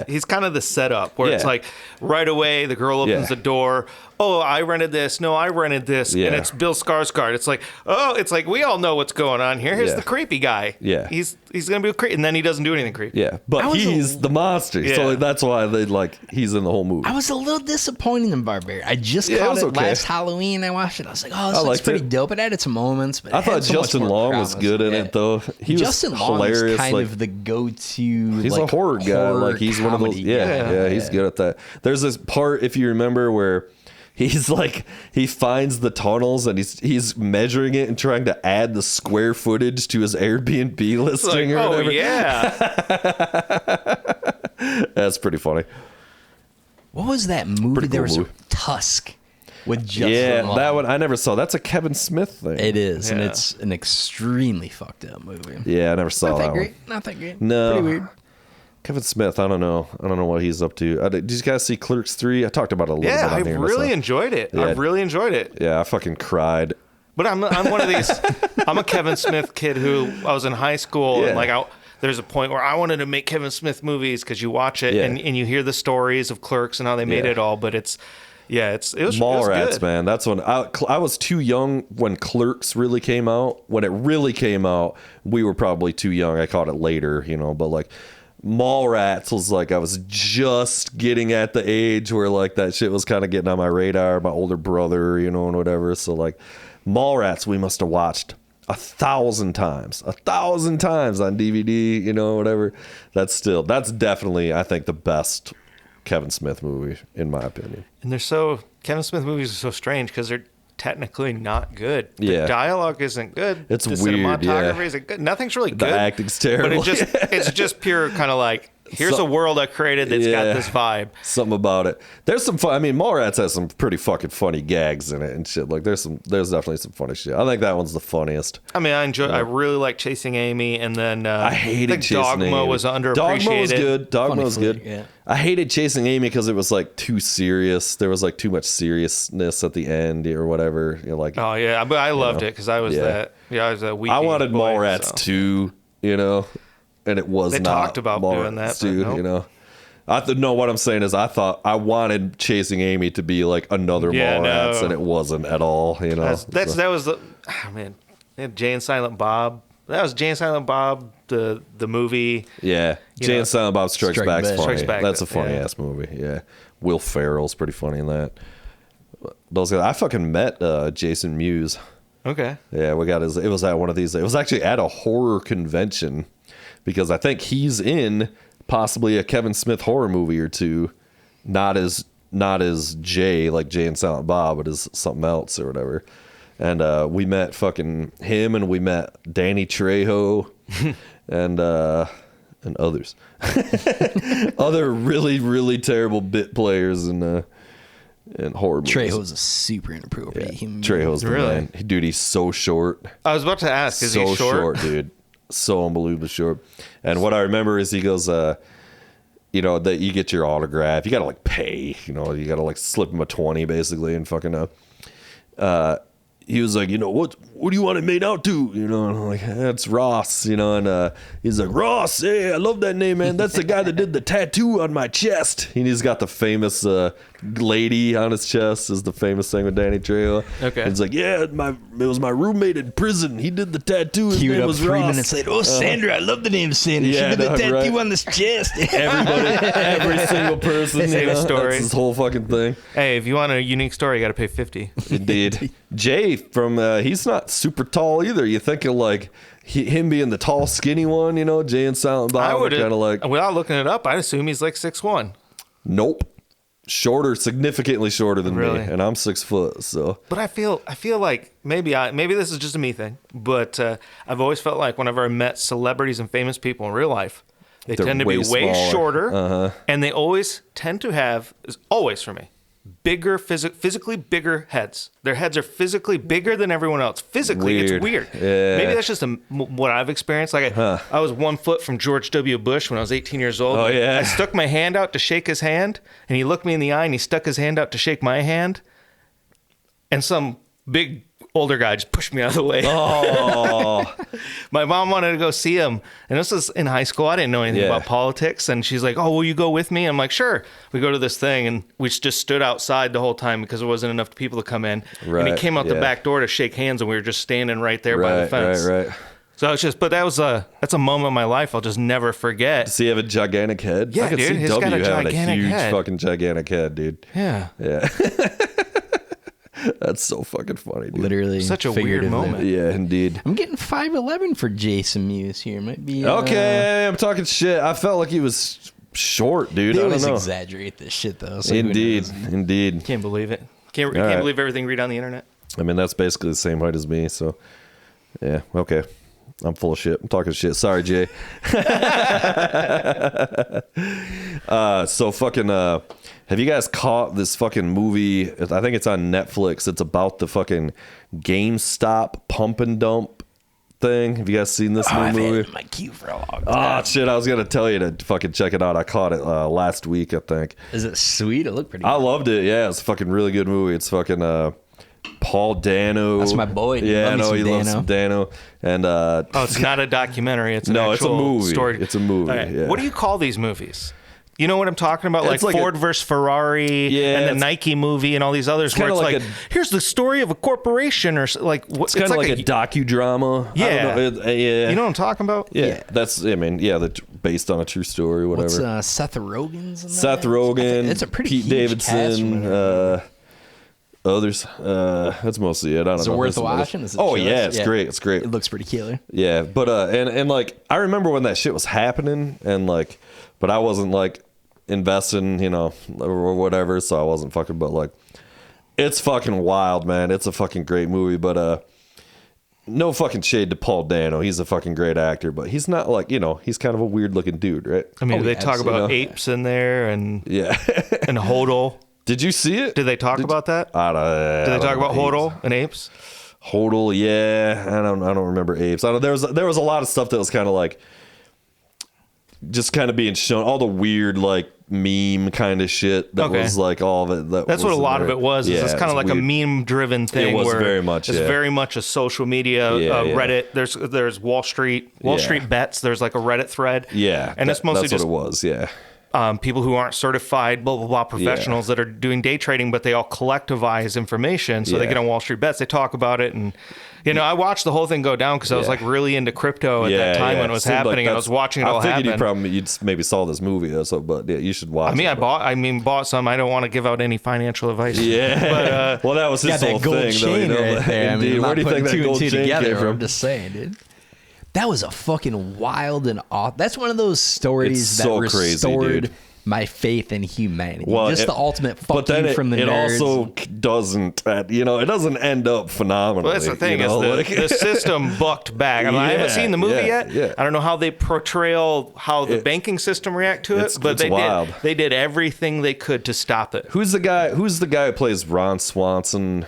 He's kind of the setup where it's like right away the girl opens the door. Oh, I rented this. No, I rented this. Yeah. And it's Bill Skarsgård. It's like, we all know what's going on here. Here's the creepy guy. Yeah. He's going to be creepy. And then he doesn't do anything creepy. Yeah, but he's the monster. Yeah. So that's why he's in the whole movie. I was a little disappointed in Barbarian. I just caught it last Halloween. I watched it. I was like, oh, this looks pretty dope. It had its moments. But I thought Justin Long was good in it, though. Justin Long is kind of the go-to. He's a horror guy. Like, he's one of those. Yeah, he's good at that. There's this part, if you remember, where he's like, he finds the tunnels and he's measuring it and trying to add the square footage to his Airbnb listing or whatever. Oh, yeah. That's pretty funny. What was that movie? Pretty There cool was movie. Tusk with Justin Long. That one I never saw. That's a Kevin Smith thing. It is, and it's an extremely fucked up movie. Yeah, I never saw Not that that great. one. Not that great. No. Pretty weird. Kevin Smith, I don't know what he's up to. Did you guys see Clerks 3? I talked about it a little bit on I here. really enjoyed it. Yeah. I really enjoyed it. Yeah, I fucking cried. But I'm one of these. I'm a Kevin Smith kid who I was in high school and there's a point where I wanted to make Kevin Smith movies because you watch it and you hear the stories of Clerks and how they made it all, but it was Mallrats, good. man. That's when I was too young when Clerks really came out. When it really came out, we were probably too young. I caught it later, but like Mallrats was like, I was just getting at the age where like that shit was kind of getting on my radar. My older brother, and whatever. So like Mallrats, we must have watched 1,000 times on DVD, whatever. That's definitely, I think, the best Kevin Smith movie, in my opinion. And Kevin Smith movies are so strange because they're technically not good. The Yeah. dialogue isn't good. It's the weird, cinematography isn't good. Nothing's really good. The acting's terrible. But it's just pure kind of like, here's a world I created that's got this vibe. Something about it. There's some fun. I mean, Mallrats has some pretty fucking funny gags in it and shit. Like there's definitely some funny shit. I think that one's the funniest. I mean, I really like Chasing Amy, and then I hated Chasing Dogma Amy. was underappreciated. Dogma was good. Dogma was good. Yeah. I hated Chasing Amy because it was like too serious. There was like too much seriousness at the end or whatever. Oh yeah, but I loved it because I was that. Yeah, I was a weepy I wanted boy, Mallrats too. And it was They not talked about Mallrats doing that, but 2, nope. No, what I'm saying is I wanted Chasing Amy to be like another Mallrats, and it wasn't at all. That was the man. They had Jay and Silent Bob. That was Jay and Silent Bob, the movie. Yeah, Jay and Silent Bob Strikes Back's funny. Strikes Back, That's a funny ass movie. Yeah, Will Ferrell's pretty funny in that. Those guys, I fucking met Jason Mewes. Okay. Yeah, we got it was at one of these. It was actually at a horror convention because I think he's in possibly a Kevin Smith horror movie or two. Not as not as Jay, like Jay and Silent Bob, but as something else or whatever. And we met fucking him, and we met Danny Trejo and others. Other really, really terrible bit players and horror movies. Trejo's a super inappropriate human being. Trejo's the man. Dude, he's so short. I was about to ask, is so he short? Dude. So unbelievably short. And what I remember is he goes, you know, that you get your autograph. You got to like pay, you know, you got to like slip him a 20 basically and fucking, he was like, you know, what do you want it made out to? You know, and I'm like, that's Ross, you know, and he's like, Ross, hey, I love that name, man. That's the guy that did the tattoo on my chest. And he's got the famous lady on his chest is the famous thing with Danny Trejo. Okay. And he's like, yeah, it was my roommate in prison. He did the tattoo. His Queued name up was 3 Ross. minutes later. Oh, Sandra, I love the name Sandra. Yeah, she did the tattoo right. on this chest. Everybody, every single person, Same you know, story. that's his whole fucking thing. Hey, if you want a unique story, you got to pay $50. Indeed. Jay from he's not super tall either. You think of like him being the tall, skinny one, you know, Jay and Silent Bob. I would kind of like, without looking it up, I'd assume he's like 6'1". nope, shorter, significantly shorter than Really? me, and I'm 6 foot. So, But I feel like maybe this is just a me thing, but I've always felt like whenever I met celebrities and famous people in real life, they They're tend to be way way smaller. shorter, and they always tend to have, is always for me, bigger physically bigger heads. Their heads are physically bigger than everyone else. Physically, Weird. it's weird. Yeah. Maybe that's just what I've experienced. Like I was 1 foot from George W. Bush when I was 18 years old. Oh, yeah. I stuck my hand out to shake his hand, and he looked me in the eye, and he stuck his hand out to shake my hand, and some big older guy just pushed me out of the way. oh, My mom wanted to go see him, and this was in high school. I didn't know anything Yeah. about politics, and she's like, "Oh, will you go with me?" I'm like, "Sure." We go to this thing, and we just stood outside the whole time because there wasn't enough people to come in. And he Right, came out the yeah. back door to shake hands, and we were just standing right there by the right, fence. right. So it's just, but that's a moment in my life I'll just never forget. Does he have a gigantic head? Yeah, I could dude, see he's W got a having a gigantic huge head. fucking gigantic head, dude. Yeah, Yeah. That's so fucking funny, dude. Literally. Such a weird figuratively. moment. Yeah, indeed. I'm getting 5'11" for Jason Mewes here. Might be Okay, I'm talking shit. I felt like he was short, dude. They I don't always know. exaggerate this shit though. So who Indeed, knows? indeed. can't believe it. Can't right. believe everything you read on the internet. I mean, that's basically the same height as me. So, yeah, okay. I'm full of shit. I'm talking shit. Sorry, Jay. So fucking. Have you guys caught this fucking movie? I think it's on Netflix. It's about the fucking GameStop pump and dump thing. Have you guys seen this new I've had it movie? in my queue for a long time. Oh shit! I was gonna tell you to fucking check it out. I caught it last week, I think. Is it sweet? It looked pretty I good. loved it. Yeah, it's a fucking really good movie. It's fucking Paul Dano. That's my boy, dude. Yeah, Love me no, some he loves Dano. some Dano. And Oh, it's not a documentary. It's an No, it's a actual movie. story. It's a movie, Okay, yeah. What do you call these movies? You know what I'm talking about? It's Like like Ford versus Ferrari Yeah, and the it's- Nike movie and all these others where kinda it's like like, here's the story of a corporation or like what it's kind of like a docudrama. Yeah. I don't know. Yeah. You know what I'm talking about? Yeah, that's. I mean, yeah, that's based on a true story, whatever. What's Seth Rogen's in that? Seth Rogen, It's a pretty Pete huge cast from Davidson, what I others. That's mostly it. I don't Is know. it if worth there's some others. watching? Is it Oh shows? yeah, it's great. It's great. It looks pretty killer. Yeah, but and like I remember when that shit was happening, and like, but I wasn't like investing, you know, or whatever, so I wasn't fucking. But like, it's fucking wild, man. It's a fucking great movie, but no fucking shade to Paul Dano. He's a fucking great actor, but he's not like, you know, he's kind of a weird looking dude, right? I mean, Oh, they yeah, talk about absolutely. apes in there and Yeah. hodl. Did you see it? Did they talk about that? I don't. Did they talk about hodl and apes? Hodl, yeah. I don't remember apes. I don't. There was a lot of stuff that was kind of like just kind of being shown. All the weird like meme kind of shit that Okay. was like all of it. That's what a lot of it was. Yeah, Is it's kind of like weird. a meme-driven thing. was where very much, It's yeah. very much a social media Yeah, yeah. Reddit. There's Wall Street Yeah. bets. There's like a Reddit thread. Yeah, and it's mostly that's just what it was. Yeah, people who aren't certified, blah, blah, blah, professionals that are doing day trading, but they all collectivize information. So they Yeah. get on Wall Street Bets. They talk about it. And, you know, I watched the whole thing go down because I was Yeah. like really into crypto at that time when it was Seemed like happening. And I that's- was watching it all I figured happen. you maybe saw this movie or so, but yeah, you should watch. I mean, it, bought some. I don't want to give out any financial advice. Yeah, well, that was his Got that whole gold thing, though. You chain know, right there. I mean, Indeed. I'm Where not do you think putting that two and gold two chain together. came I'm from? just saying, dude. That was a fucking wild and off. That's one of those stories It's that so crazy, restored dude. my faith in humanity. Well, just the ultimate fuck but then you from the it nerds. also doesn't, it doesn't end up phenomenally. Well, that's the thing is the system bucked back. I haven't Yeah, seen the movie yet. yeah. I don't know how they portray how the banking system react to it, but they did everything they could to stop it. Who's the guy who plays Ron Swanson?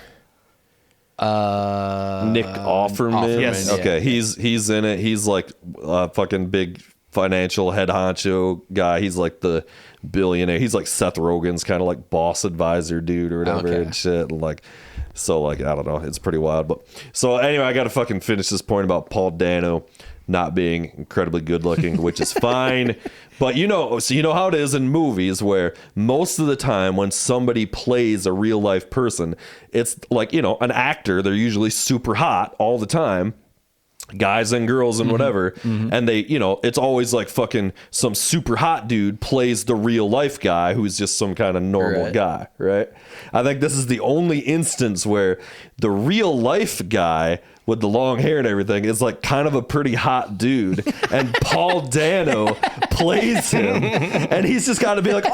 Nick Offerman. Yes. Okay, yeah. he's in it. He's like a fucking big financial head honcho guy. He's like the billionaire. He's like Seth Rogen's kind of like boss advisor dude or whatever and shit. And like, so like, I don't know. It's pretty wild. But so anyway, I got to fucking finish this point about Paul Dano not being incredibly good looking, which is fine. But you know how it is in movies where most of the time when somebody plays a real life person, it's like, an actor, they're usually super hot all the time. Guys and girls and whatever. And they, it's always like fucking some super hot dude plays the real life guy who's just some kind of normal guy, right? I think this is the only instance where the real life guy with the long hair and everything is like kind of a pretty hot dude, and Paul Dano plays him, and he's just got to be like, like,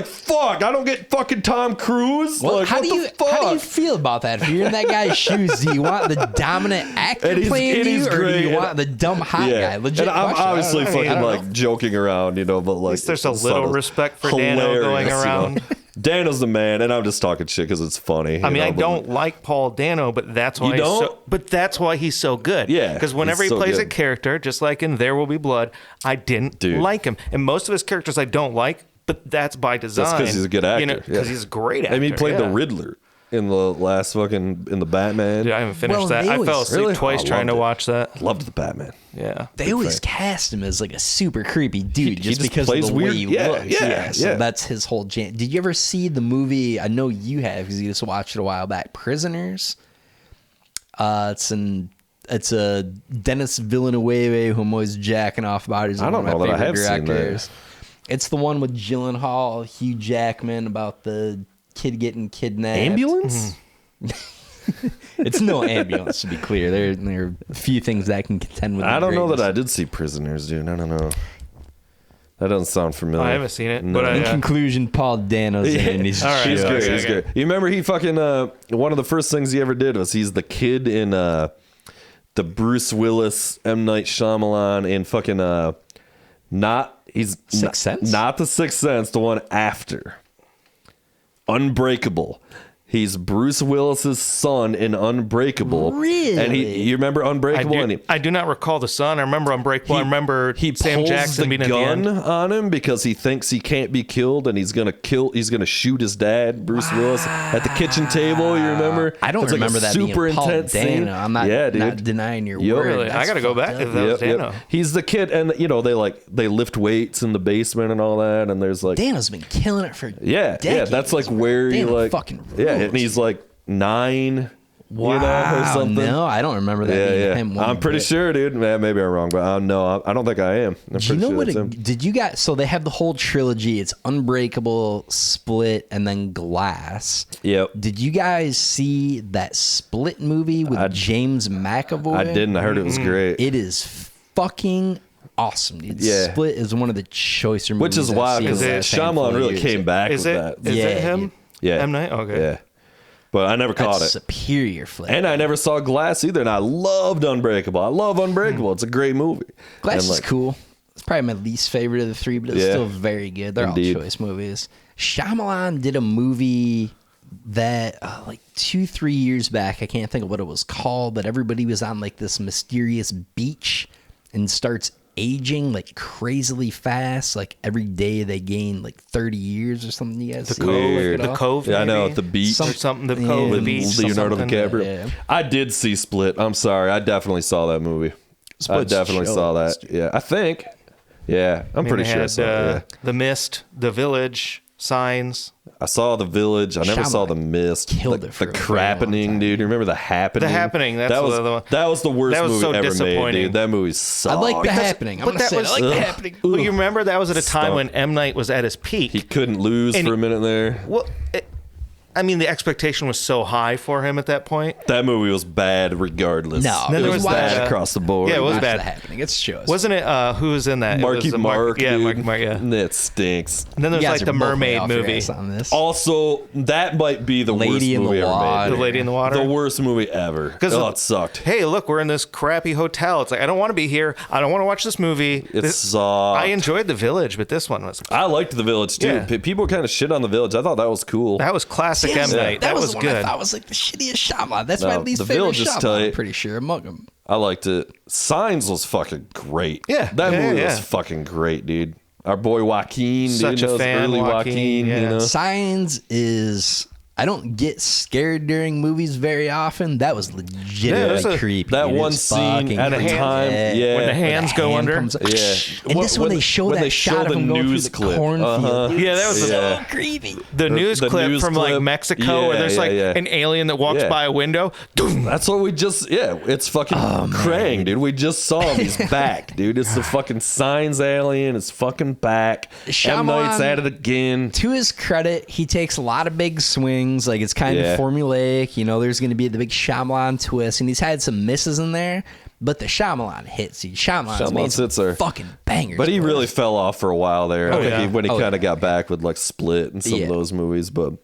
fuck, I don't get fucking Tom Cruise. Well, like, how do you feel about that? If you're in that guy's shoes, do you want the dominant actor playing you, or do you want the dumb hot guy? Legit and I'm question. obviously fucking like know. joking around, but like At least there's a little respect for Dano going around. Dano's the man, and I'm just talking shit because it's funny. I don't like Paul Dano, but that's why that's why he's so good. Yeah, because whenever he so plays good. a character, just like in There Will Be Blood, I didn't like him, and most of his characters I don't like, but that's by design. That's because he's a good actor. Because he's a great actor. He played the Riddler in the last in the Batman. Dude, I haven't finished that. I fell asleep twice trying to watch that. Loved the Batman. Yeah, they always cast him as like a super creepy dude He just just because plays of the way weird. he Yeah, looks. yeah, So yeah. that's his whole jam. Did you ever see the movie? I know you have because you just watched it a while back. Prisoners. It's a Dennis Villeneuve who I'm always jacking off about. He's one of my favorite directors. It's the one with Gyllenhaal, Hugh Jackman about the kid getting kidnapped. Ambulance? It's no ambulance, to be clear. There are a few things that can contend with. I don't know that I did see Prisoners, dude. I don't know. That doesn't sound familiar. I haven't seen it. No. But In conclusion, Paul Dano's in, and he's All right, He's good. okay, He's okay. good. You remember he fucking one of the first things he ever did was he's the kid in the Bruce Willis M. Night Shyamalan in fucking Sixth Sense? Not the Sixth Sense, the one after Unbreakable. He's Bruce Willis's son in Unbreakable. Really? And you remember Unbreakable? I do not recall the son. I remember Unbreakable. I remember he Sam pulls Jackson the being gun at the end. on him because he thinks he can't be killed, and he's gonna shoot his dad, Bruce Willis, at the kitchen table. You remember? I don't It's like a remember that super being Paul intense Dano. scene. I'm not, yeah, dude. not denying your Yep. word. Really? I That's got to go back fucked if up. that was Dano. He's the kid, and they lift weights in the basement and all that, and there's like Dano's been killing it for decades. that's like where he Dano like fucking and rules. he's like 9. Wow, or something. No, I don't remember that being him. one I'm pretty bit. sure, dude. Man, maybe I'm wrong, but no, I don't think I am. I'm Do you pretty know sure what? that's him. Did you guys? So they have the whole trilogy. It's Unbreakable, Split, and then Glass. Yep. Did you guys see that Split movie with James McAvoy? I didn't. I heard it was great. It is fucking awesome, dude. Yeah. Split is one of the choicer movies. Which is wild because Shyamalan really came back Is with it? that. Is Yeah, it him? dude. Yeah. M. Night? Okay. Yeah. But I never caught That's it. superior flick. And I never saw Glass either, and I loved Unbreakable. I love Unbreakable. It's a great movie. Glass And, is cool. It's probably my least favorite of the three, but it's Yeah. still very good. They're Indeed. all choice movies. Shyamalan did a movie that like 2-3 years back. I can't think of what it was called, but everybody was on like this mysterious beach and starts aging like crazily fast. Like every day they gain like 30 years or something. You guys see Weird. it The all? Cove. Yeah, I know, maybe? at the beach. Or something. The Yeah. Cove. with The beach. Leonardo something. DiCaprio. Yeah. I did see Split. I'm sorry. I definitely saw that movie. I Split's definitely chill. saw that. Yeah, I think. Yeah, I'm pretty They sure I had, saw it. Yeah. The Mist, The Village, Signs. I saw The Village. I never saw Shyamalan The Mist. killed the, it for the a very long Crappening, time. dude. You remember The Happening? The Happening, that's that was the one. That was the worst That was movie so ever made, disappointing. dude. That movie sucked. I like The Happening. I'm but gonna that say it. was- I like The Ugh. Happening. Well, you remember that was at a time Stunk. when M. Night was at his peak. He couldn't lose And for a minute there. Well, I mean, the expectation was so high for him at that point. That movie was bad regardless. No, Then it there was was bad that, across the board. yeah, it was Watch bad. The Happening. It's shows. Wasn't it? Who was in that? Marky it was Mark, yeah, dude. Marky Mark, yeah. That stinks. And then there's You like guys the are both way mermaid off your movie. ass on this. Also, that might be the Lady in worst the movie ever Water. made. The Lady in the Water. The worst movie ever. Oh, it sucked. Hey, look, we're in this crappy hotel. It's like, I don't want to be here. I don't want to watch this movie. It sucked. I enjoyed The Village, but this one was... I liked The Village, too. Yeah. People kind of shit on The Village. I thought that was cool. That was classic M. Night. That was the one I good. thought was like the shittiest Shyamalan. That's No, my least The favorite Village is Shyamalan. tight. I'm pretty sure among them. I liked it. Signs was fucking great. Yeah. That Yeah, movie yeah. was fucking great, dude. Our boy Joaquin, Such dude, a fan, early Joaquin, yeah. you know? Signs is... I don't get scared during movies very often. That was legitimately creepy. that dude. It one was scene fucking at a creepy. time, yeah. When the hands go under. comes up. Yeah. And this when they show that shot of him going through the cornfield. Dude, Yeah, that was so creepy. The news the clip news from like clip. Mexico where Yeah, there's yeah, like yeah. an alien that walks Yeah. by a window. Doom. That's what we just, it's fucking Krang, dude. We just saw him. He's back, dude. It's the fucking Signs alien. It's fucking back. M. Night's at it again. To his credit, he takes a lot of big swings. Like, it's kind Yeah. of formulaic. You know, there's going to be the big Shyamalan twist, and he's had some misses in there, but the Shyamalan hits. Shyamalan's made some hits are- fucking bangers. But he bro. really fell off for a while there. I think yeah. when he kind of got back with like Split and some Yeah. of those movies, but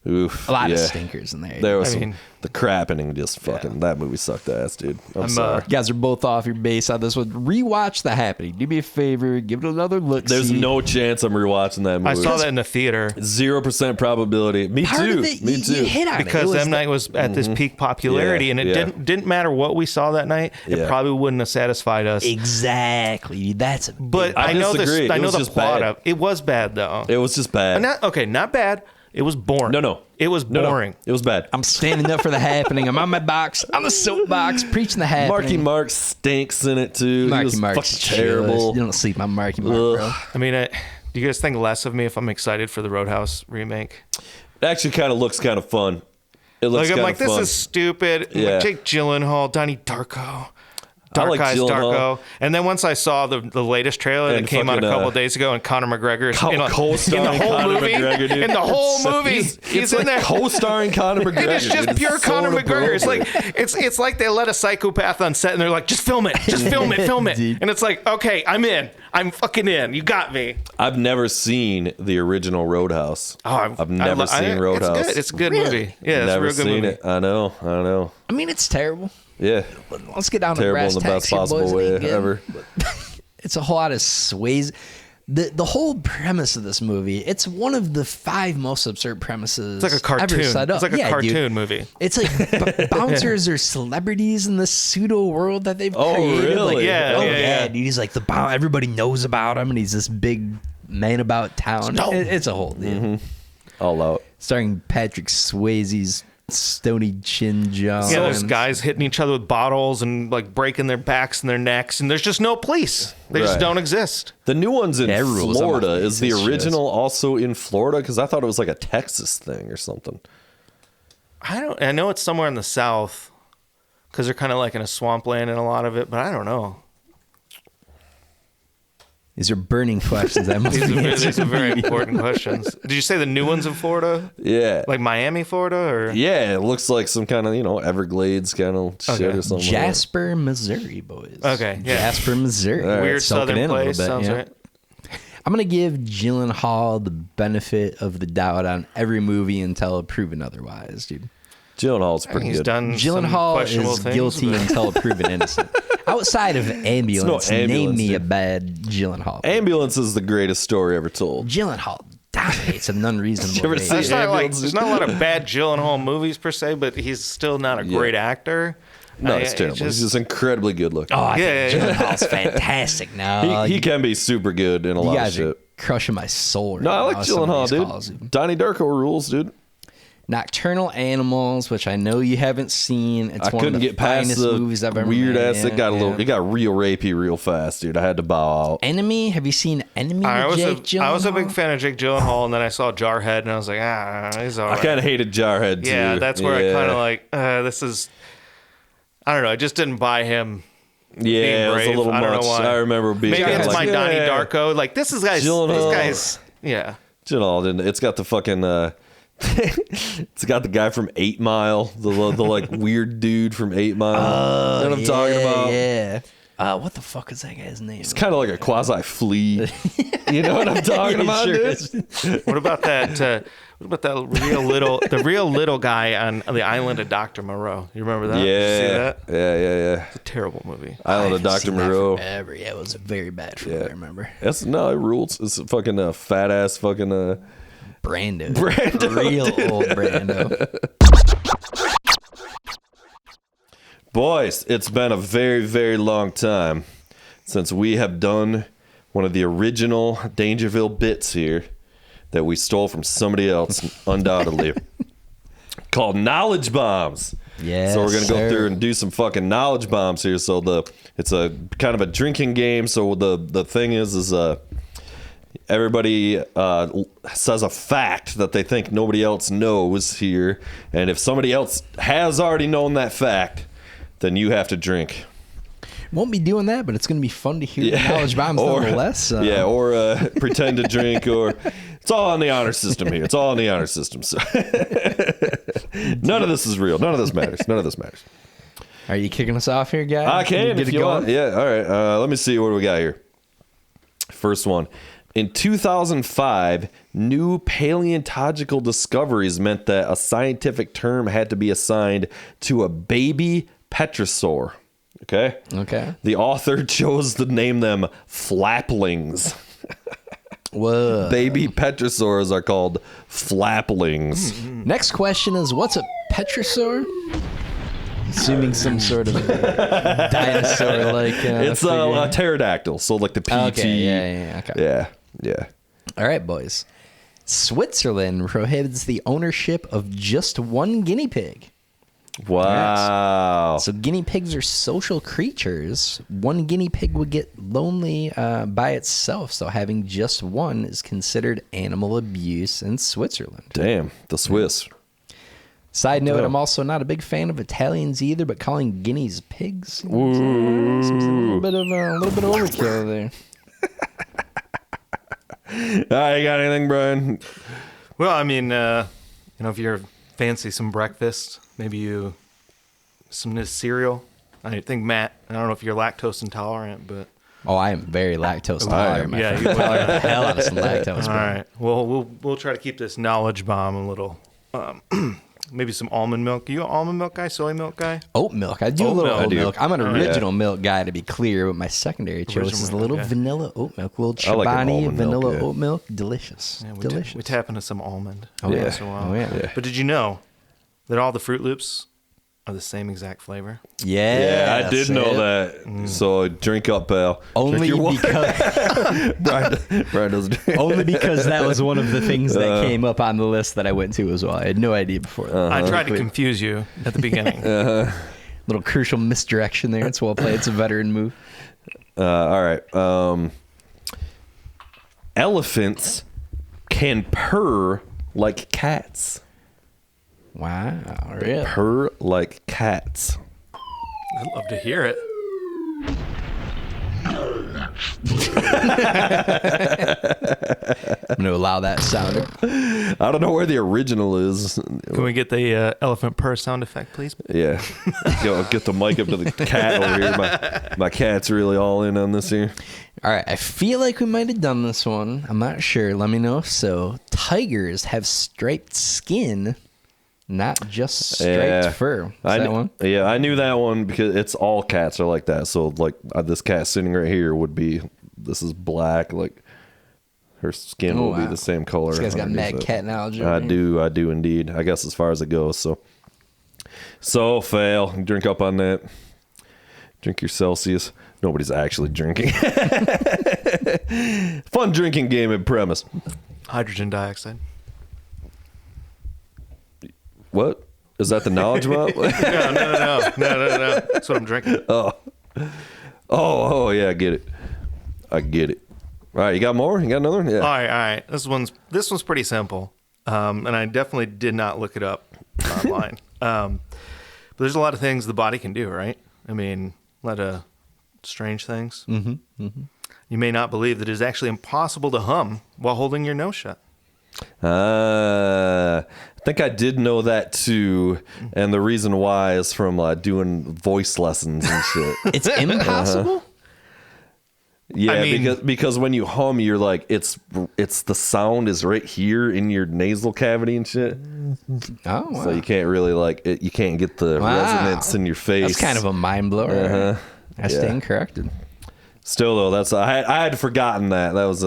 oof, a lot of yeah. stinkers in there. There was I some, mean- the crapping just fucking, that movie sucked ass, dude. I'm sorry. You guys are both off your base on this one. Rewatch The Happening. Do me a favor. Give it another look. There's no chance I'm rewatching that movie. I saw that in the theater 0% probability. Me Part too. of it, Me you too. hit on because it. It M. Night was at this peak popularity, Yeah, and it yeah. didn't matter what we saw that night. It Yeah. probably wouldn't have satified us. Exactly. That's a But I I know disagree. this. I It know was the just plot bad. of it was bad though. It was just bad. Not bad. It was boring. No. It was No, no. boring. It was bad. I'm standing up for The Happening. I'm on my box. I'm the soapbox preaching The Happening. Marky Mark stinks in it too. He Marky was Mark's fucking terrible. You don't sleep on Marky Mark, Ugh. bro. I mean, do you guys think less of me if I'm excited for the Roadhouse remake? It actually kind of looks kind of fun. It looks Like I'm kind like, of this fun. is stupid. Yeah. Jake Gyllenhaal, Donnie Darko. I Dark like Eyes Gyllenhaal. Darko. And then once I saw the latest trailer that And came out a fucking, couple days ago, and Conor McGregor is in the co-starring whole Conor movie, McGregor, dude. in the whole movie, He's he's in like there. co-starring Conor McGregor. It is just dude. pure It's so Conor McGregor. It's like inappropriate. it's like they let a psychopath on set and they're like, just film it, film it. Dude. And it's like, okay, I'm in. I'm fucking in. You got me. I've never seen the original Roadhouse. Oh, I've never seen Roadhouse. It's good. It's a good Really? movie. Yeah, never it's a real seen good movie. it. I know. I mean, it's terrible. Yeah, Let's get down to terrible brass in the best tacks here, possible boys. It way ain't good. ever. It's a whole lot of sways. The whole premise of this movie, it's one of the 5 most absurd premises It's like a cartoon. ever set up. It's like a Yeah, cartoon dude. movie. It's like bouncers are celebrities in this pseudo world that they've Oh, created. really? Like, Yeah, oh yeah, yeah, yeah. dude. He's like everybody knows about him, and he's this big man about town. It's a whole deal. All out. Starring Patrick Swayze's Stony Chin Jones. Yeah, there's guys hitting each other with bottles and like breaking their backs and their necks, and there's just no police. They just Right. don't exist. The new one's in Yeah, it rules. I'm Florida. off Is the these original also in Florida? Because I thought it was like a Texas thing or something. I know it's somewhere in the south because they're kind of like in a swampland in a lot of it, but I don't know. These are burning questions. That must be These are very answered. important questions. Did you say the new ones in Florida? Yeah. Like Miami, Florida, or Yeah, it looks like some kind of, Everglades kind of shit Okay. or something. Jasper, Missouri, boys. Okay, yeah. Jasper, Missouri. All right. weird Soak it southern in a little place? bit, Sounds yeah. right. I'm gonna give Gyllenhaal the benefit of the doubt on every movie until proven otherwise, dude. Gyllenhaal's pretty He's good. done some Gyllenhaal questionable is things, guilty but- until proven innocent. Outside of Ambulance, name Ambulance, me a dude. bad Gyllenhaal. Ambulance is the greatest story ever told. Gyllenhaal dominates an unreasonable ever rate. see There's not, Ambulance? there's not a lot of bad Gyllenhaal movies per se, but he's still not a great actor. No, it's terrible. He's just incredibly good looking. Oh, I Yeah, think yeah, Gyllenhaal's fantastic now. he can be super good in a You lot of guys are shit. crushing my soul right No, I now like with some of Gyllenhaal, these dude. calls. Donnie Darko rules, dude. Nocturnal Animals, which I know you haven't seen. It's I one couldn't of the get past finest the movies I've ever weird made. ass. It got Yeah. it got real rapey real fast, dude. I had to bow out. Enemy? Have you seen Enemy? I with was Jake I was a Gyllenhaal? big fan of Jake Gyllenhaal, and then I saw Jarhead, and I was like, he's all I right. kind of hated Jarhead too. Yeah, that's where I kind of like, this is. I don't know. I just didn't buy him. Yeah, it was a brave. little I don't know much. why. I remember being Maybe kinda it's like, my Donnie yeah. Darko. Like this is Gyllenhaal. These guys. Yeah. Gyllenhaal didn't. It's got the fucking It's got the guy from 8 Mile, the like weird dude from 8 Mile. You know what I'm talking about? Yeah. What the fuck is that guy's name? It's kind of like a quasi flea. You know what I'm talking about, sure dude? What about that? What about the real little guy on the island of Dr. Moreau? You remember that? Yeah. Did you see that? Yeah. It's a terrible movie. Island of Dr. Moreau. Yeah, it was very bad from what I remember. It rules. It's a fucking fat ass fucking Brando. Real dude. old Brando. Boys, it's been a very, very long time since we have done one of the original Dangerville bits here that we stole from somebody else, undoubtedly, called Knowledge Bombs. Yeah. So we're going to go through and do some fucking knowledge bombs here. So it's a kind of a drinking game. So the thing is everybody says a fact that they think nobody else knows here. And if somebody else has already known that fact, then you have to drink. Won't be doing that, but it's going to be fun to hear the knowledge bombs nonetheless. Yeah, or pretend to drink, or it's all on the honor system here. It's all on the honor system. So none of this is real. None of this matters. Are you kicking us off here, guys? I can if you want. Yeah, all right. Let me see what do we got here. First one. In 2005, new paleontological discoveries meant that a scientific term had to be assigned to a baby petrosaur. Okay. The author chose to name them flaplings. Whoa. Baby petrosaurs are called flaplings. Next question is, what's a petrosaur? Assuming some sort of dinosaur like It's a pterodactyl, so like the PT. Okay. Yeah. All right, boys. Switzerland prohibits the ownership of just one guinea pig. Wow. So guinea pigs are social creatures. One guinea pig would get lonely by itself, so having just one is considered animal abuse in Switzerland. Damn, the Swiss. Side note, I'm also not a big fan of Italians either, but calling guineas pigs seems a little bit of overkill there. You got anything, Brian? Well, I mean, if you're fancy some breakfast, maybe some cereal. I think Matt, I don't know if you're lactose intolerant, but Oh, I am very lactose intolerant. yeah, you tolerate the hell out of some lactose. All right. Well, we'll try to keep this knowledge bomb a little. Maybe some almond milk. You an almond milk guy? Soy milk guy? Oat milk. I do a little oat milk. I'm an original milk guy, to be clear, but my secondary choice is a little vanilla oat milk. A little Chobani vanilla oat milk. Delicious. Yeah, Delicious. We tap into some almond. Once in a while. But did you know that all the Fruit Loops are the same exact flavor? Yeah, I did know that. So drink up, pal. Only because Brian doesn't drink. only because that was one of the things that came up on the list that I went to as well. I had no idea before. I tried to confuse you at the beginning. Little crucial misdirection there. It's well played. It's a veteran move. All right. Elephants can purr like cats. Wow, really? Purr like cats. I'd love to hear it. I'm going to allow that sounder. I don't know where the original is. Can we get the elephant purr sound effect, please? Yeah. Get the mic up to the cat over here. My cat's really all in on this here. All right, I feel like we might have done this one. I'm not sure. Let me know if so. Tigers have striped skin, not just striped fur. That one? Yeah, I knew that one because it's all cats are like that. So like this cat sitting right here this is black, like her skin will be the same color. This guy's got mad cat knowledge. I do indeed. I guess as far as it goes. So fail. Drink up on that. Drink your Celsius. Nobody's actually drinking. Fun drinking game and premise. Hydrogen dioxide. What? Is that the knowledge bomb? No. That's what I'm drinking. Oh, yeah, I get it. All right, you got more? You got another one? Yeah. All right. This one's pretty simple, and I definitely did not look it up online. But there's a lot of things the body can do, right? I mean, a lot of strange things. Mm-hmm. You may not believe that it is actually impossible to hum while holding your nose shut. I think I did know that too, and the reason why is from doing voice lessons and shit. It's impossible. Yeah, I mean, because when you hum, you're like it's the sound is right here in your nasal cavity and shit. Oh, wow. So you can't really you can't get the resonance in your face. That's kind of a mind blower. I stand corrected. Still though, I had forgotten that. That was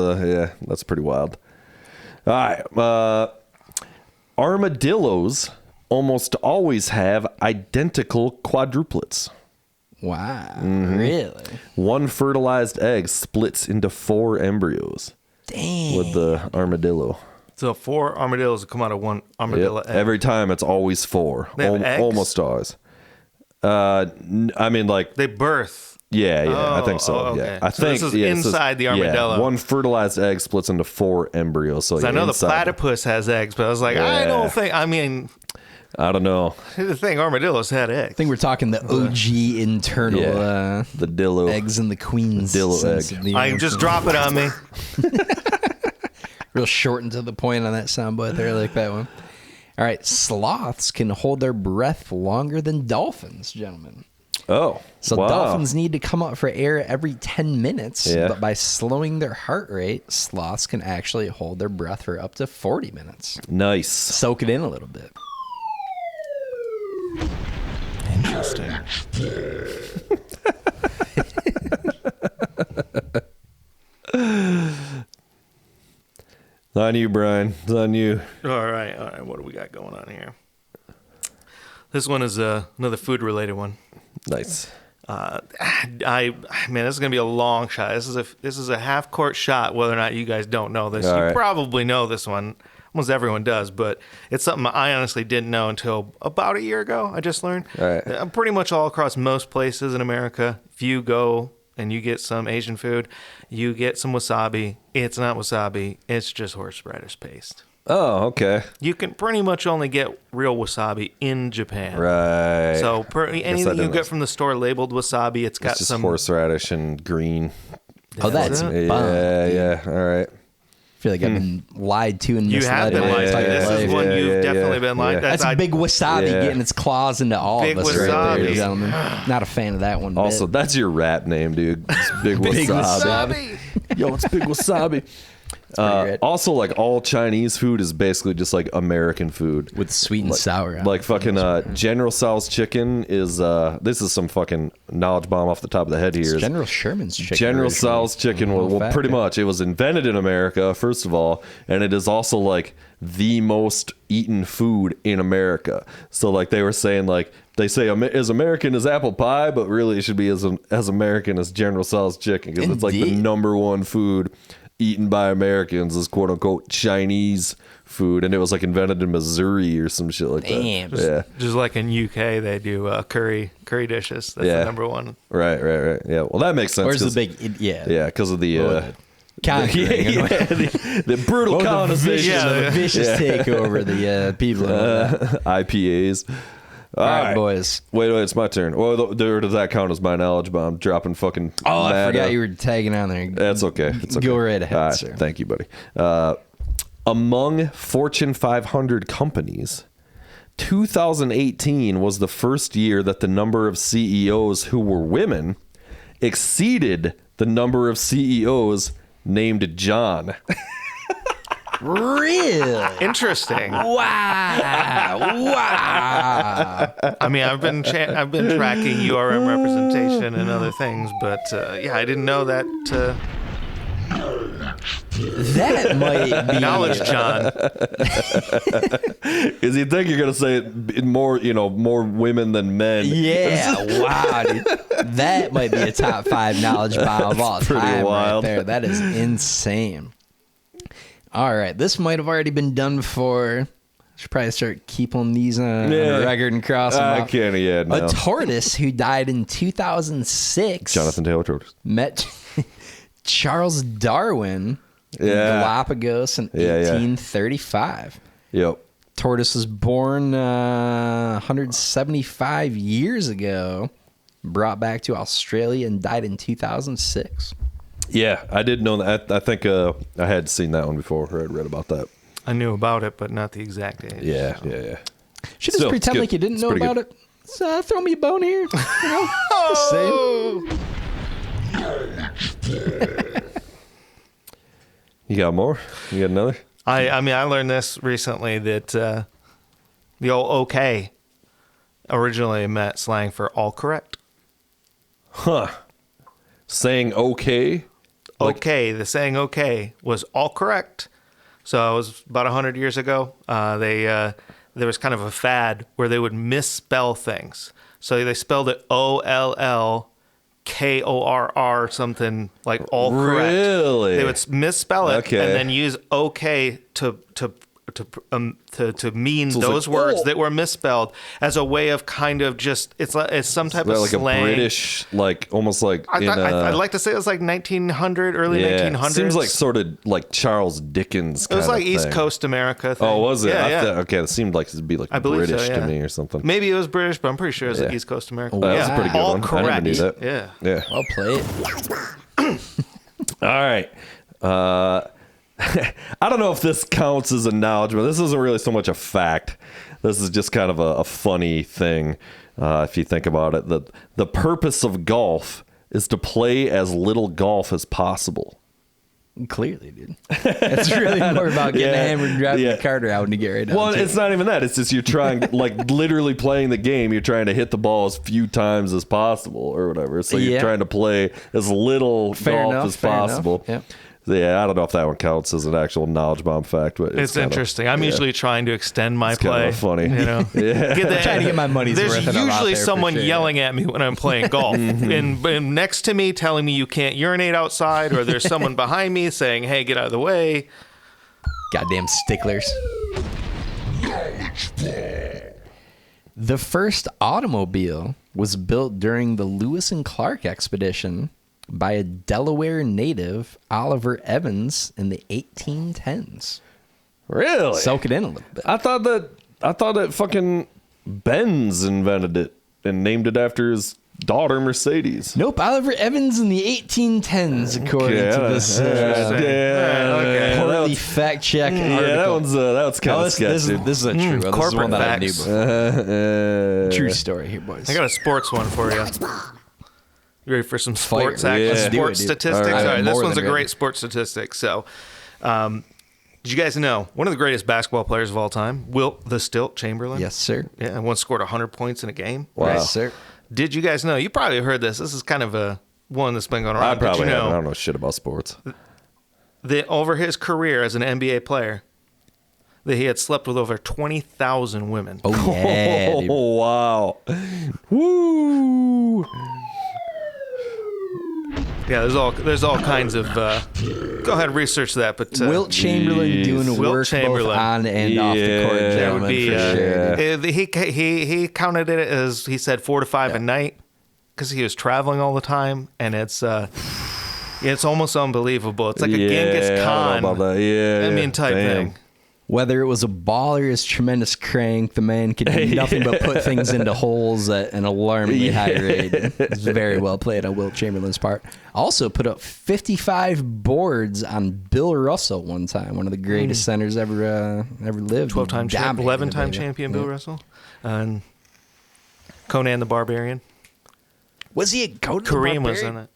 that's pretty wild. All right, armadillos almost always have identical quadruplets. Wow, really? One fertilized egg splits into 4 embryos. Dang. With the armadillo. So 4 armadillos come out of one armadillo egg. Every time it's always 4. They have eggs? Almost always. I mean, like They birth. Yeah, I think so. okay. Yeah, I So think this is inside the armadillo. Yeah, one fertilized egg splits into 4 embryos. So I know inside, the platypus has eggs, but I was like, I don't think. I mean, I don't know. the thing armadillos had eggs. I think we're talking the OG internal the dillo eggs and the queen's dillo sense egg. of the I just drop it on me. Real short and to the point on that soundbite there. I like that one. All right, sloths can hold their breath longer than dolphins, gentlemen. Oh, So wow. dolphins need to come up for air every 10 minutes, Yeah. but by slowing their heart rate, sloths can actually hold their breath for up to 40 minutes. Nice. Soak it in a little bit. Interesting. It's on you, Brian. It's on you. All right. What do we got going on here? This one is another food-related one. Nice. Man, this is gonna be a long shot. This is a half-court shot. Whether or not you guys don't know this, All you right. probably know this one. Almost everyone does, but it's something I honestly didn't know until about a year ago. I just learned. All right. I'm pretty much all across most places in America. If you go and you get some Asian food, you get some wasabi. It's not wasabi. It's just horseradish paste. Oh, okay. You can pretty much only get real wasabi in Japan. Right. So anything you didn't- get from the store labeled wasabi, it's got It's just some horseradish and green. Oh, that's it? fun. Yeah. All right. I feel like I've been lied to and You misled. have been my lied to. entire This is life. one you've yeah, definitely yeah, been lied. yeah. That's a big wasabi Yeah. getting its claws into all Big of us right there, wasabi. gentlemen. Not a fan of that one. Also, bit. that's your rap name, dude. It's Big Big Wasabi. Yo, it's Big Wasabi. pretty good. Also, like all Chinese food is basically just like American food. with sweet and sour. on Like it. fucking General Tso's chicken is this is some fucking knowledge bomb off the top of the head here. It's General Sherman's chicken. General originally. Tso's chicken, well, Fat pretty guy. much. It was invented in America, first of all, and it is also like the most eaten food in America. So like they were saying, like they say as American as apple pie, but really it should be as American as General Tso's chicken because it's like the Indeed. #1 food eaten by Americans is quote unquote Chinese food, and it was like invented in Missouri or some shit like Damn. that. Yeah. Just like in UK, they do curry dishes. That's Yeah. the #1. Right. Yeah. Well, that makes sense. Where's the 'cause- big? Yeah. Yeah, because of the Conquering. the brutal Oh, the colonization vicious, of the vicious takeover the people. IPAs. All right, boys. Wait, it's my turn. Well, does that count as my knowledge bomb? Dropping fucking. Oh, I mad, forgot you were tagging on there. That's okay. It's okay. Go right ahead, All right, sir. Thank you, buddy. Among Fortune 500 companies, 2018 was the first year that the number of CEOs who were women exceeded the number of CEOs named John. Really? Interesting. Wow! Wow! I mean, I've been tracking URM representation and other things, but yeah, I didn't know that. That might be Knowledge, John. Is you think you're gonna say it more, more women than men? Yeah, wow, dude. That might be a top 5 knowledge bomb of all pretty time wild. right there. That is insane. All right, this might have already been done before. Should probably start keeping these on the record and crossing them I out. can't. Yeah, no. A tortoise who died in 2006 Jonathan Taylor Tortoise. met Charles Darwin in Yeah. Galapagos in Yeah, yeah. 1835. Yep. Tortoise was born 175 years ago, brought back to Australia, and died in 2006. Yeah, I did know that. I think I had seen that one before. Or I'd read about that. I knew about it, but not the exact age. Yeah, so. yeah. Should just pretend like you didn't know about it. So, throw me a bone here. You know? Just saying. You got more? You got another? I mean, I learned this recently that the old okay originally meant slang for all correct. Huh. Saying okay? Okay, the saying okay was all correct. So it was about 100 years ago. There was kind of a fad where they would misspell things. So they spelled it OLLKORR, something like all correct. Really? They would misspell it Okay. and then use okay to mean those like, words oh. that were misspelled as a way of kind of just it's some type of like slang. a British, like almost like I'd like to say it was like 1900, early 1900s. Seems like sort of like Charles Dickens. It was like thing. East Coast America thing. Oh, was it? Yeah, Okay, it seemed like it'd be like I believe British so, to yeah. me or something. Maybe it was British, but I'm pretty sure it was like East Coast America. That was a pretty good all one. correct. I never knew that. Yeah. Yeah. I'll play it. All right. I don't know if this counts as a knowledge, but this isn't really so much a fact. This is just kind of a funny thing, if you think about it. The purpose of golf is to play as little golf as possible. Clearly, dude. It's really more about getting hammered and driving the cart out to get right down. Well, to it's not even that. It's just you're trying, like literally playing the game. You're trying to hit the ball as few times as possible or whatever. So you're trying to play as little golf as possible. Yep. So yeah, I don't know if that one counts as an actual knowledge bomb fact, but It's interesting. I'm usually trying to extend my play. Kind of funny. You know, I'm trying to get my money's There's worth. And I'm out usually there for someone sure. yelling at me when I'm playing golf, and next to me telling me you can't urinate outside, or there's someone behind me saying, "Hey, get out of the way." Goddamn sticklers. The first automobile was built during the Lewis and Clark expedition by a Delaware native, Oliver Evans, in the 1810s. Really? Soak it in a little bit. I thought that fucking Benz invented it and named it after his daughter Mercedes. Nope, Oliver Evans in the 1810s, according to this poorly fact-checked article. That was kind of sketchy. This is a true one. This is corporate one that I knew facts. before. True story here, boys. I got a sports one for you. You ready for some sports Fire. action, Yeah. sports Do it, dude. statistics? All right. All right, this More one's a than great ready. sports statistic. So, did you guys know one of the greatest basketball players of all time, Wilt the Stilt Chamberlain? Yes, sir. Yeah, once scored 100 points in a game. Wow. Yes, sir. Did you guys know? You probably heard this. This is kind of a one that's been going around. I probably Did you haven't. I know don't know shit about sports. that over his career as an NBA player, that he had slept with over 20,000 women? Oh, yeah, dude. Oh, wow. Woo. Yeah, there's all kinds of. Go ahead and research that. But Wilt Chamberlain doing Wilt work both Chamberlain. on and off the court, Yeah. that would gentlemen, be. for sure. He counted it as he said 4 to 5 a night because he was traveling all the time, and it's almost unbelievable. It's like a Genghis I Khan. don't know about that. Yeah. I mean, type Damn. thing. Whether it was a ball or his tremendous crank, the man could do nothing but put things into holes at an alarmingly high rate. It's very well played on Wilt Chamberlain's part. Also put up 55 boards on Bill Russell one time, one of the greatest centers ever lived. 12-time champion, 11-time champion Bill Yeah. Russell, and Conan the Barbarian. Was he a goat? Kareem was in it.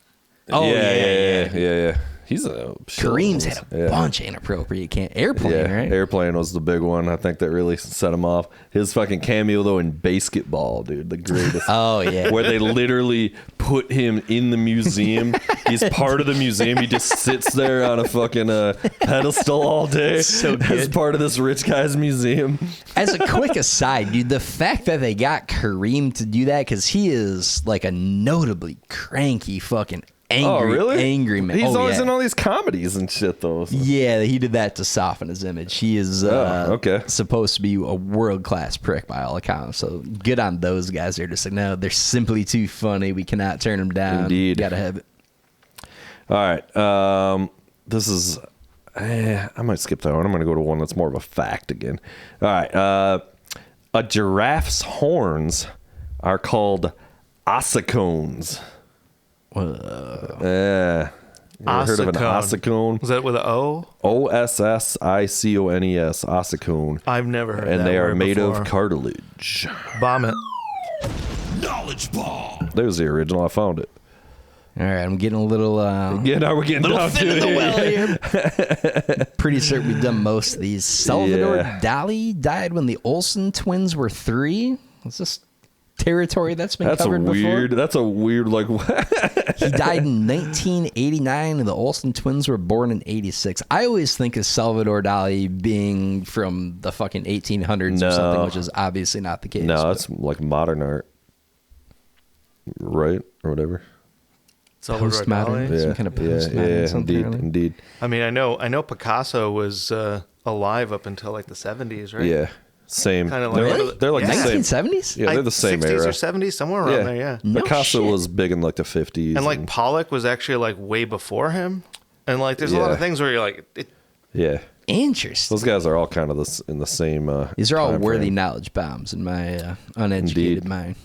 Oh, yeah. He's a Kareem's had a bunch of inappropriate airplane, right? Airplane was the big one. I think that really set him off. His fucking cameo though in Basketball, dude, the greatest. Oh yeah, where they literally put him in the museum. He's part of the museum. He just sits there on a fucking pedestal all day So good. as part of this rich guy's museum. As a quick aside, dude, the fact that they got Kareem to do that, because he is like a notably cranky fucking angry man. He's always yeah. in all these comedies and shit though. So. Yeah, he did that to soften his image. He is okay. supposed to be a world-class prick by all accounts. So good on those guys. They're just like, no, they're simply too funny. We cannot turn them down. Indeed. Gotta have it. All right. This is... I might skip that one. I'm going to go to one that's more of a fact again. All right. A giraffe's horns are called ossicones. Yeah. You ever heard of an ossicone? Was that with an O? Ossicones, ossicone. I've never heard that. And they are word made before. of cartilage. Bomb it. Knowledge bomb. There's the original. I found it. All right, I'm getting a little. Yeah, now we're getting down to in the it. well here. Pretty certain we've done most of these. Salvador Dali died when the Olsen twins were 3. Is this territory that's been covered before? That's a weird, like, what? He died in 1989, and the Olsen twins were born in 86. I always think of Salvador Dali being from the fucking 1800s or something, which is obviously not the case. No, it's like modern art. Right? Or whatever. Postmodern, Yeah, some kind of postmodern something. indeed. I mean, I know Picasso was alive up until like the 70s, right? Yeah, same. Kinda like- they're, Really? they're like the same. 1970s? Yeah, they're the same 60s era. or 70s, somewhere around there, yeah. No Picasso shit. was big in like the 50s. And like Pollock was actually like way before him. And like there's a lot of things where you're like, yeah, Interesting. those guys are all kind of in the same. These are all time worthy frame. knowledge bombs in my uneducated Indeed. mind.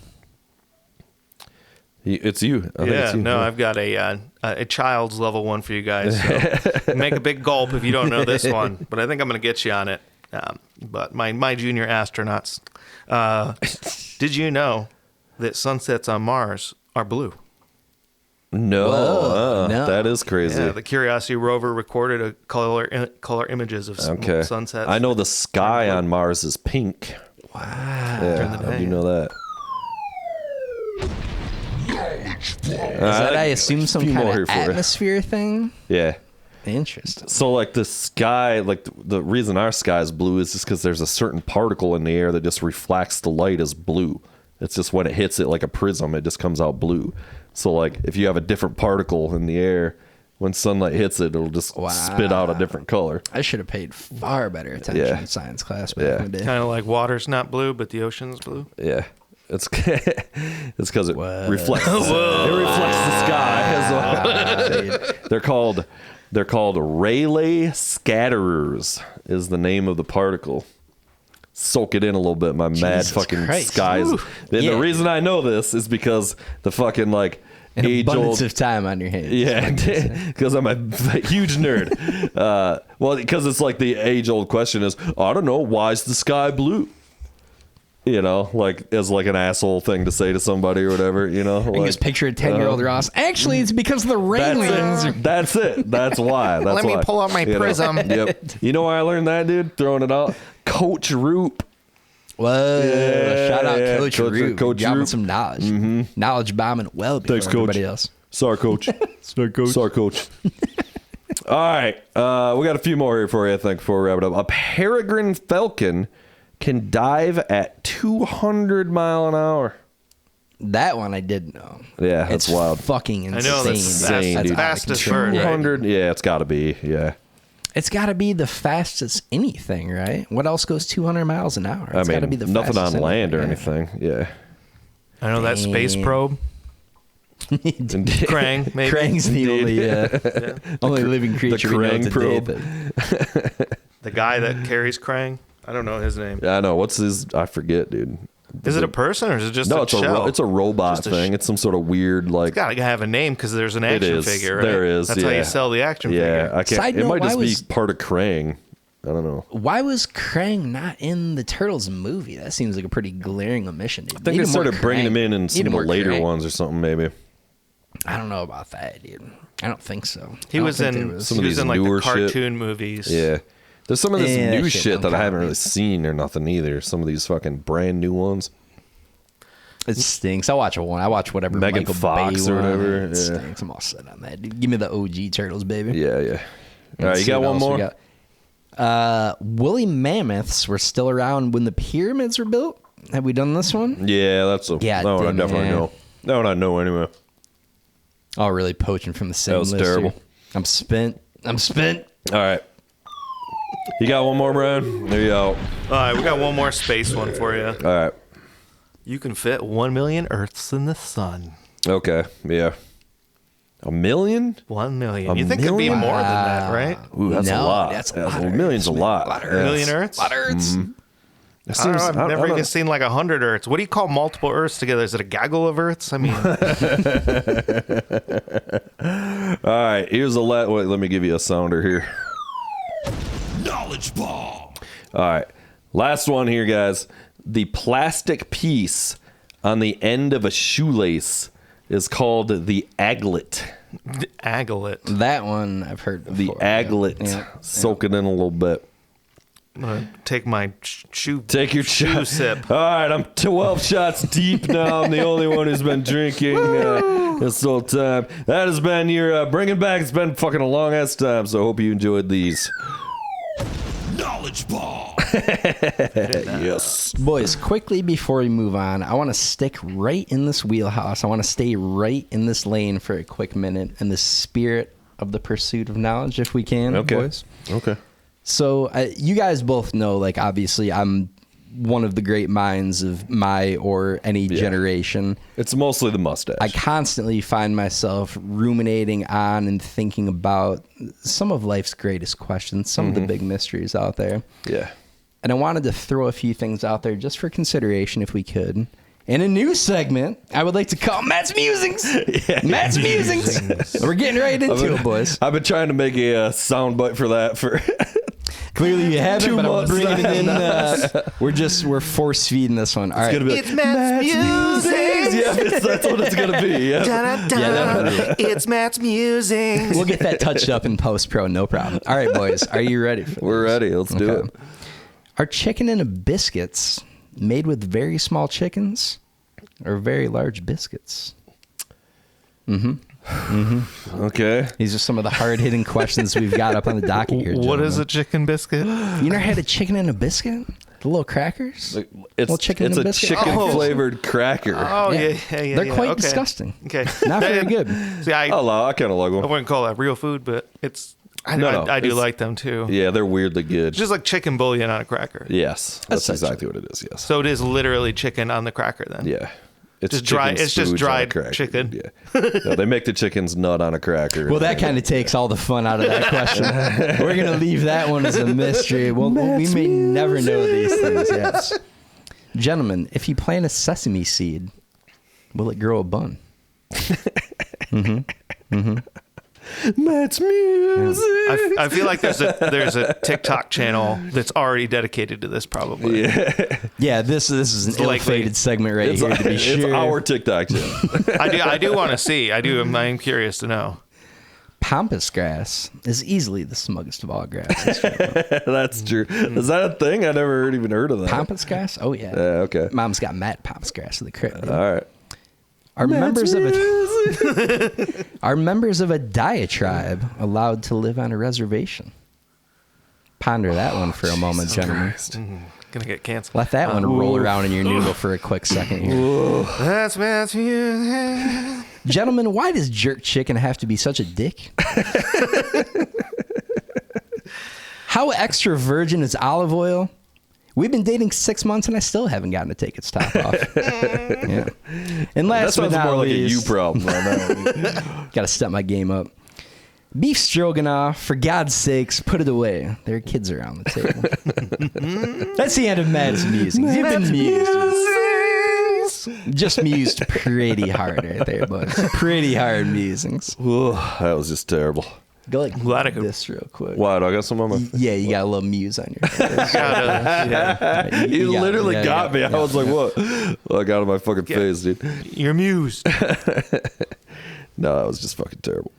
It's you. I think it's you. I've got a child's level one for you guys. So make a big gulp if you don't know this one, but I think I'm going to get you on it. But my junior astronauts, did you know that sunsets on Mars are blue? No, Whoa, no. That is crazy. Yeah, the Curiosity rover recorded a color images of sunsets. I know the sky on Mars is pink. Wow. Yeah, I do know that. Is that, I assume, some kind of atmosphere thing? Yeah. Interesting. So, like, the sky, like, the reason our sky is blue is just because there's a certain particle in the air that just reflects the light as blue. It's just when it hits it like a prism, it just comes out blue. So, like, if you have a different particle in the air, when sunlight hits it, it'll just spit out a different color. I should have paid far better attention in science class back in the day. Kind of like water's not blue, but the ocean's blue. Yeah. It's because it reflects. It reflects the sky as well. They're called Rayleigh scatterers. Is the name of the particle. Soak it in a little bit, my mad fucking Christ. skies. And the reason I know this is because the fucking like An abundance age-old of time on your hands. Yeah, because I'm a huge nerd. Well, because it's like the age-old question is, I don't know, why is the sky blue? You know, like as like an asshole thing to say to somebody or whatever. You know, You just picture a 10-year-old Ross. Actually, it's because the railings. That's it. That's why. That's Let me why. pull out my prism. Yep. You know why I learned that, dude? Throwing it out. Coach Roop. Whoa! Shout out Coach Roop. Coach Dropping Roop. some knowledge. Knowledge bombing well before Thanks, Coach. everybody else. Sorry, Coach. Sorry, Coach. All right. We got a few more here for you, I think, before we wrap it up. A peregrine falcon can dive at 200 mile an hour. That one I did know. Yeah, that's it's wild. Fucking insane. I know that's insane, that's dude. fastest bird. Right? 200. Yeah, it's got to be. Yeah. It's got to be the fastest anything, right? What else goes 200 miles an hour? It's got to be the nothing on fastest land or anything, anything. Yeah. I know that space probe. Krang, maybe. Krang's the only living creature we know Krang today. probe. The guy that carries Krang. I don't know his name. Yeah, I know. What's his? I forget, dude. Is it a person or is it just No, a it's shell? it's a robot Just a thing. It's some sort of weird like. It's got to have a name because there's an action is. figure, right? There is, That's how yeah. you sell the action Yeah, figure. I can't. Side It note, might just why be was- part of Krang. I don't know. Why was Krang not in the Turtles movie? That seems like a pretty glaring omission. Dude. I think they started bringing him in some of the later ones or something, maybe. I don't know about that, dude. I don't think so. He was in Some of he was these in like the newer shit. cartoon movies. Yeah. There's some of this Yeah, new shit shit don't that I count, haven't really dude. seen or nothing either. Some of these fucking brand new ones. It stinks. I watch one. I watch whatever Megan Michael Fox Bay or one. whatever, It yeah. stinks. I'm all set on that, dude. Give me the OG Turtles, baby. Yeah, yeah. All Let's right, you see got what one else we more? got. Woolly mammoths were still around when the pyramids were built. Have we done this one? Yeah, that's a. Yeah, that one I damn, definitely yeah. know. That one I know anyway. Oh, really poaching from the same was list terrible. here. I'm spent. All right. You got one more, Brian? There you go. All right, we got one more space one for you. All right. You can fit 1 million Earths in the sun. Okay. Yeah. 1 million? 1 million. A You think it'd be million? more than that, right? Ooh, that's a No, lot. that's a Yeah, lot a of million's a Earths, lot. man. A lot of Yeah. Million Earths? A lot of Earths. That I don't know. seems- I've never I even don't- seen like 100 Earths. What do you call multiple Earths together? Is it a gaggle of Earths? I mean, All right, here's a wait, let me give you a sounder here. Knowledge bomb. All right, last one here, guys. The plastic piece on the end of a shoelace is called the aglet. The aglet. That one I've heard before. The aglet. Yeah. Soak it in a little bit. I'm gonna take my shoe. Take your shoe sip. All right, I'm 12 shots deep now. I'm the only one who's been drinking this whole time. That has been your bringing back. It's been fucking a long ass time, so I hope you enjoyed these. Knowledge bomb. Yes. Boys, quickly before we move on, I want to stick right in this wheelhouse. I want to stay right in this lane for a quick minute in the spirit of the pursuit of knowledge, if we can, Okay. boys. Okay. So you guys both know, like, obviously I'm one of the great minds of my or any generation. It's mostly the mustache. I constantly find myself ruminating on and thinking about some of life's greatest questions, some of the big mysteries out there. Yeah. And I wanted to throw a few things out there just for consideration, if we could. In a new segment, I would like to call Matt's Musings. Matt's Musings. We're getting right into it, boys. I've been trying to make a sound bite for that for Clearly you haven't, 2 but I'm months bringing it in. now. We're force feeding this one. All right. It's Matt's Musings. Yeah, that's what it's gonna be. Yeah. Yeah, It's Matt's Musings. we'll get that touched up in post-pro, no problem. All right, boys. Are you ready for this? We're ready. Let's do Okay. it. Are chicken and biscuits made with very small chickens or very large biscuits? Okay. These are some of the hard-hitting questions we've got up on the docket here. What is gentlemen. a chicken biscuit? You never had a chicken and a biscuit? The little crackers? It's Well, chicken it's and a biscuit. chicken Oh. flavored cracker. Oh yeah. They're quite okay. disgusting. Okay. Not very good. See, I I kind of like them. wouldn't call that real food, but it's. I No, do it's- like them too. Yeah, they're weirdly good. It's just like chicken bouillon on a cracker. Yes, that's Essentially. exactly what it is. Yes. So it is literally chicken on the cracker then. Yeah. It's Just dry- chicken it's just spooge on a dried cracker. chicken. Yeah. No, they make the chickens nut on a cracker. Well, that kind of takes all the fun out of that question. We're going to leave that one as a mystery. We may never know these things. Yes. Gentlemen, if you plant a sesame seed, will it grow a bun? Matt's music. I feel like there's a TikTok channel that's already dedicated to this probably. Yeah, this is an likely. ill-fated segment right It's, here, to be it's sure. our TikTok channel. I do want to see. I'm curious to know. Pampas grass is easily the smuggest of all grasses. gentlemen. That's true. Is that a thing? I never even heard of that. Pampas grass? Oh, yeah. Okay. Mom's got mad pampas grass in the crib. dude. All right. Are members of a diatribe allowed to live on a reservation? Ponder that one for a moment, gentlemen. Gonna get canceled. Let that one roll around in your noodle for a quick second here. That's Matt's music. Gentlemen, why does jerk chicken have to be such a dick? How extra virgin is olive oil? We've been dating 6 months and I still haven't gotten to take its top off. Yeah. And That last but sounds not more like a you least, problem. I got to step my game up. Beef stroganoff, for God's sakes, put it away. There are kids around the table. That's the end of Matt's musings. You've been mused. Just mused pretty hard right there, bud. Pretty hard musings. know. That was just terrible. Go like Glad I could- this real quick. Why? Do I got some on my face? Yeah, you got a little muse on your face. Gotta- You got- literally yeah, got me. yeah, I was like, what? Well, I got on my fucking face, dude. You're amused. No, that was just fucking terrible.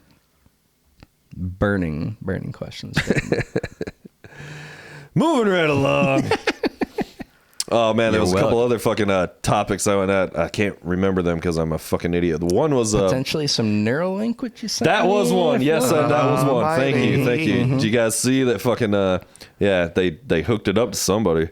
Burning questions. Moving right along. Oh man, there You're was a couple welcome. other fucking topics I went at. I can't remember them because I'm a fucking idiot. The one was Potentially some Neuralink, would you say? that was one. Yes, that was one. Thank you. Mm-hmm. Did you guys see that fucking? Yeah, they hooked it up to somebody.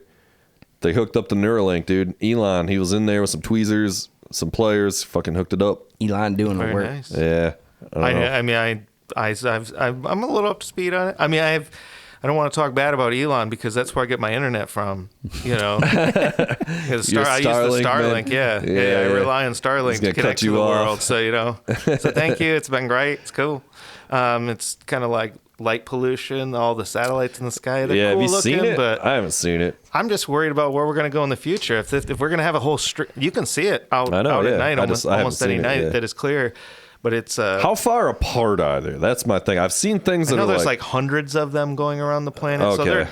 They hooked up the Neuralink, dude. Elon, he was in there with some tweezers, some players. Fucking hooked it up. Elon doing the Very work. nice. Yeah. I mean, I'm a little up to speed on it. I mean, I don't want to talk bad about Elon because that's where I get my internet from. You know, 'Cause I use the Starlink, Starlink. man. Yeah, Yeah, I yeah. rely on He's Starlink gonna to connect cut to you the off. world. So so thank you. It's been great. It's cool. It's kind of like light pollution. All the satellites in the sky. They're Yeah, cool have you looking, seen it? but I haven't seen it. I'm just worried about where we're going to go in the future. If we're going to have a whole street, you can see it out I know, at yeah. night, I almost haven't any seen it, night yeah. that is clear. But it's how far apart are they? That's my thing. I've seen things that I know are there's like hundreds of them going around the planet. Okay.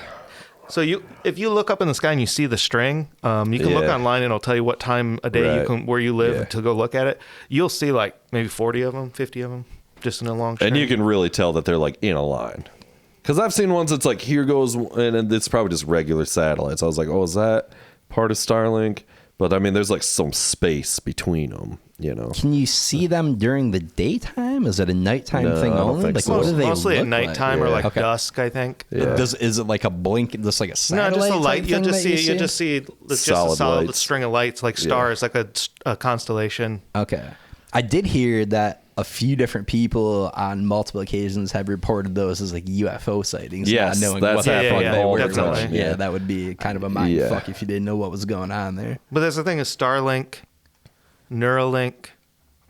So if you look up in the sky and you see the string, you can look online and it'll tell you what time of day where you live to go look at it. You'll see like maybe 40 of them, 50 of them, just in a long string. And you can really tell that they're like in a line. Because I've seen ones that's like, here goes, and it's probably just regular satellites. I was like, oh, is that part of Starlink? But I mean, there's like some space between them, you know. Can you see them during the daytime? Is it a nighttime thing only? Like, so. what do they Mostly look at nighttime or like dusk, I think. Yeah. Is it like a blink, just like a satellite? No, just a light. You'll You'll just see it's just a solid lights. string of lights, like stars, like a constellation. Okay. I did hear that a few different people on multiple occasions have reported those as like UFO sightings. Yes, not knowing that's what the fuck happened they all were. the time. Yeah, that would be kind of a mind fuck if you didn't know what was going on there. But that's the thing is Starlink, Neuralink,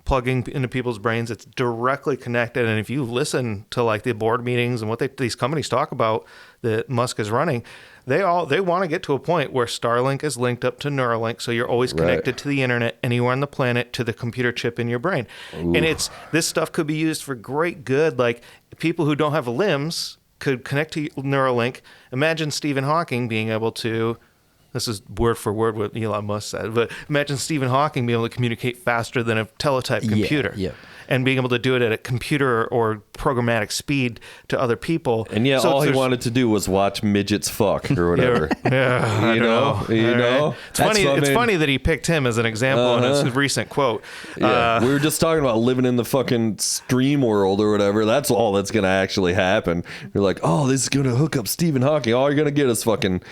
plugging into people's brains, it's directly connected. And if you listen to like the board meetings and what these companies talk about that Musk is running, they want to get to a point where Starlink is linked up to Neuralink, so you're always connected to the internet anywhere on the planet to the computer chip in your brain. Ooh. And this stuff could be used for great good. Like people who don't have limbs could connect to Neuralink. Imagine Stephen Hawking being able to. This is word for word what Elon Musk said, but imagine Stephen Hawking being able to communicate faster than a teletype computer. Yeah. And being able to do it at a computer or programmatic speed to other people. And yeah, all he wanted to do was watch midgets fuck or whatever. Yeah, you know. It's funny. It's funny that he picked him as an example in his recent quote. Yeah, we were just talking about living in the fucking stream world or whatever. That's all that's gonna actually happen. You're like, oh, this is gonna hook up Stephen Hawking. All you're gonna get is fucking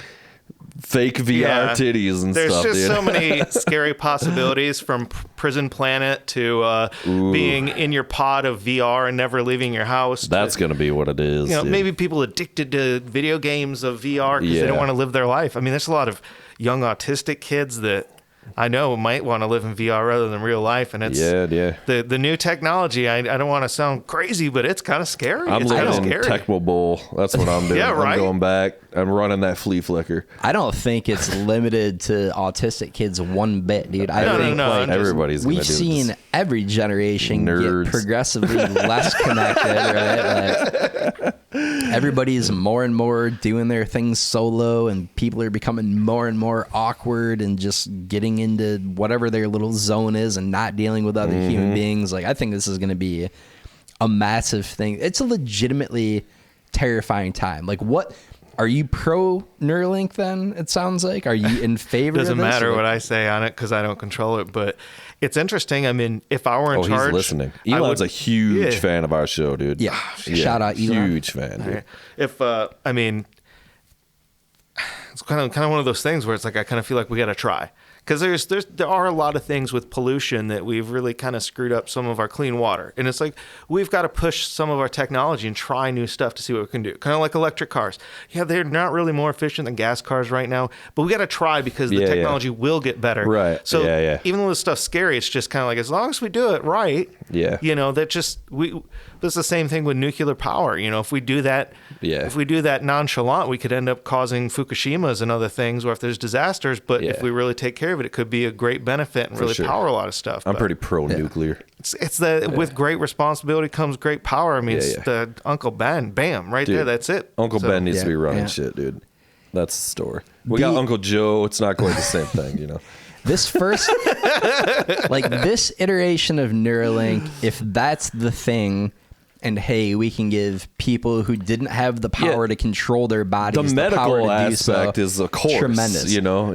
fake VR titties and There's stuff. There's just dude. so many scary possibilities from Prison Planet to being in your pod of VR and never leaving your house. That's going to be what it is. You know, maybe people addicted to video games of VR because they don't want to live their life. I mean, there's a lot of young autistic kids that I know might want to live in VR rather than real life, and it's the new technology. I don't want to sound crazy, but it's kind of scary. I'm living in Tecmo Bowl. That's what I'm doing. Yeah, right? I'm going back. I'm running that flea flicker. I don't think it's limited to autistic kids one bit, dude. I think like everybody's. We've seen every generation get progressively less connected, right? Like everybody's more and more doing their things solo, and people are becoming more and more awkward and just getting into whatever their little zone is and not dealing with other human beings. Like I think this is going to be a massive thing. It's a legitimately terrifying time. Like what? Are you pro Neuralink then, it sounds like? Are you in favor of this? Doesn't matter what I say on it because I don't control it, but it's interesting. I mean, if I were in charge... he's listening. Elon's a huge fan of our show, dude. Yeah. Shout out Elon. Huge fan, dude. If, I mean, it's kind of one of those things where it's like I kind of feel like we got to try. Because there are a lot of things with pollution that we've really kind of screwed up some of our clean water. And it's like we've got to push some of our technology and try new stuff to see what we can do. Kind of like electric cars. Yeah, they're not really more efficient than gas cars right now, but we got to try because the technology will get better. Right. So even though this stuff's scary, it's just kind of like as long as we do it right, you know, that just it's the same thing with nuclear power. You know, if we do that nonchalant, we could end up causing Fukushimas and other things, or if there's disasters. But if we really take care of it could be a great benefit and really power a lot of stuff. I'm pretty pro nuclear. It's with great responsibility comes great power. I mean, it's the Uncle Ben, bam, right there. That's it. Uncle Ben needs to be running shit, dude. That's the story. We got Uncle Joe. It's not quite the same thing, you know. This first, like this iteration of Neuralink, if that's the thing, and hey, we can give people who didn't have the power to control their bodies the medical power to aspect do so, is, of course, tremendous. You know,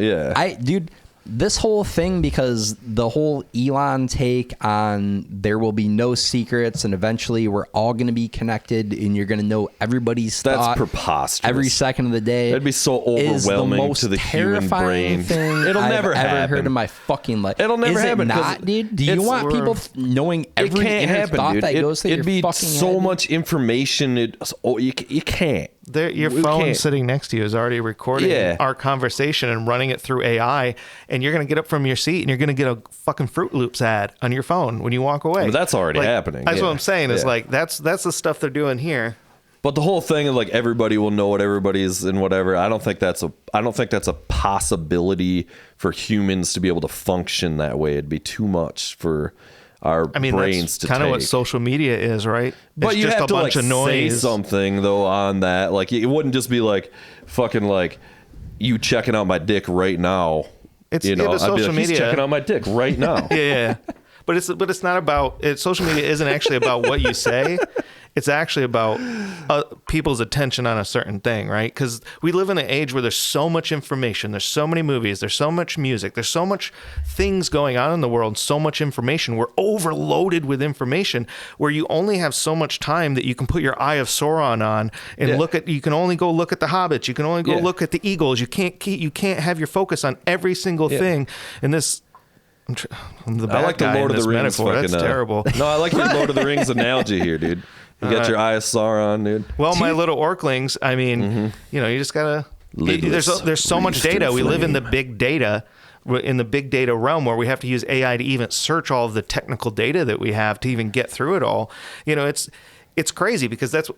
dude. This whole thing, because the whole Elon take on there will be no secrets and eventually we're all going to be connected and you're going to know everybody's thought. That's preposterous. Every second of the day. That'd be so overwhelming to the human brain. It'll never happen. I've ever heard in my fucking life. It'll never happen. Is it not, dude? Do you want people knowing every inner thought that goes through your fucking head? It'd be so much information. You can't. Your phone sitting next to you is already recording our conversation and running it through AI, and you're going to get up from your seat and you're going to get a fucking Fruit Loops ad on your phone when you walk away. But that's already happening. That's what I'm saying is like that's the stuff they're doing here. But the whole thing of like everybody will know what everybody's and whatever. I don't think that's a possibility for humans to be able to function that way. It'd be too much for our brains that's to kind of what take. social media is, right? But it's you just have a to bunch like of noise. say something though on that. Like it wouldn't just be like fucking like you checking out my dick right now. It's you know, but I'd social be like, media. he's checking out my dick right now. Yeah. But it's not about it. Social media isn't actually about what you say. It's actually about people's attention on a certain thing, right? Because we live in an age where there's so much information, there's so many movies, there's so much music, there's so much things going on in the world, so much information. We're overloaded with information where you only have so much time that you can put your Eye of Sauron on and look at. You can only go look at the Hobbits. You can only go look at the Eagles. You can't have your focus on every single thing. And this. I'm the bad I like the guy Lord in of the this Rings. metaphor. Fucking, That's terrible. No, I like your Lord of the Rings analogy here, dude. You got your Eye of Sauron, dude. Well, my little orklings, I mean, you know, you just gotta. There's so much data. We live in the big data, realm where we have to use AI to even search all of the technical data that we have to even get through it all. You know, it's crazy because that's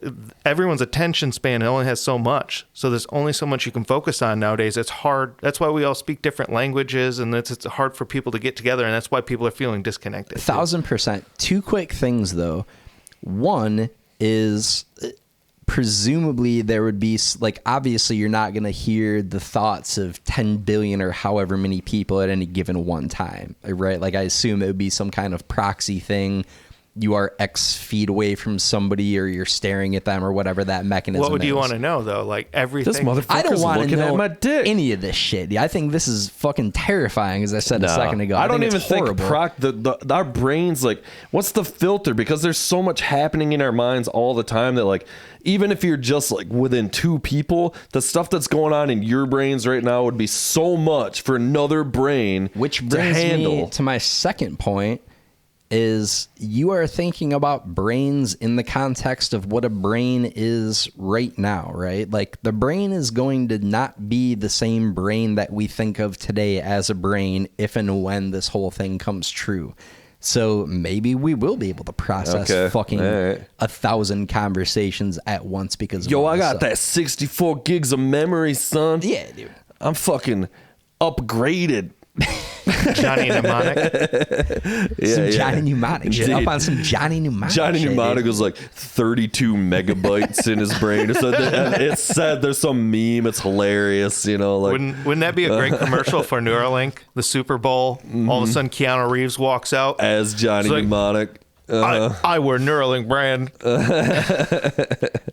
everyone's attention span only has so much. So there's only so much you can focus on nowadays. It's hard. That's why we all speak different languages, and it's hard for people to get together, and that's why people are feeling disconnected. 1,000%. Two quick things though. One is presumably there would be like, obviously you're not going to hear the thoughts of 10 billion or however many people at any given one time, right? Like I assume it would be some kind of proxy thing. You are X feet away from somebody or you're staring at them or whatever that mechanism is. What would you want to know though? Like everything. This motherfucker's I don't want to looking know at my dick. any of this shit. I think this is fucking terrifying, as I said a second ago. I don't think even it's think horrible. our brains, like, what's the filter? Because there's so much happening in our minds all the time that, like, even if you're just like within two people, the stuff that's going on in your brains right now would be so much for another brain Which to brings handle. me to my second point. Is you are thinking about brains in the context of what a brain is right now, right? Like the brain is going to not be the same brain that we think of today as a brain if and when this whole thing comes true. So maybe we will be able to process fucking 1,000 conversations at once because of Yo, all I this got stuff. that 64 gigs of memory, son. Yeah, dude. I'm fucking upgraded. Johnny Mnemonic. Some Johnny Mnemonic. Get up Dude. on some Johnny Mnemonic. Johnny shit, Mnemonic dude. was like 32 megabytes in his brain. So it's said there's some meme. It's hilarious, you know. Like Wouldn't that be a great commercial for Neuralink? The Super Bowl. All of a sudden, Keanu Reeves walks out. as Johnny It's like, Mnemonic. I wear Neuralink brand.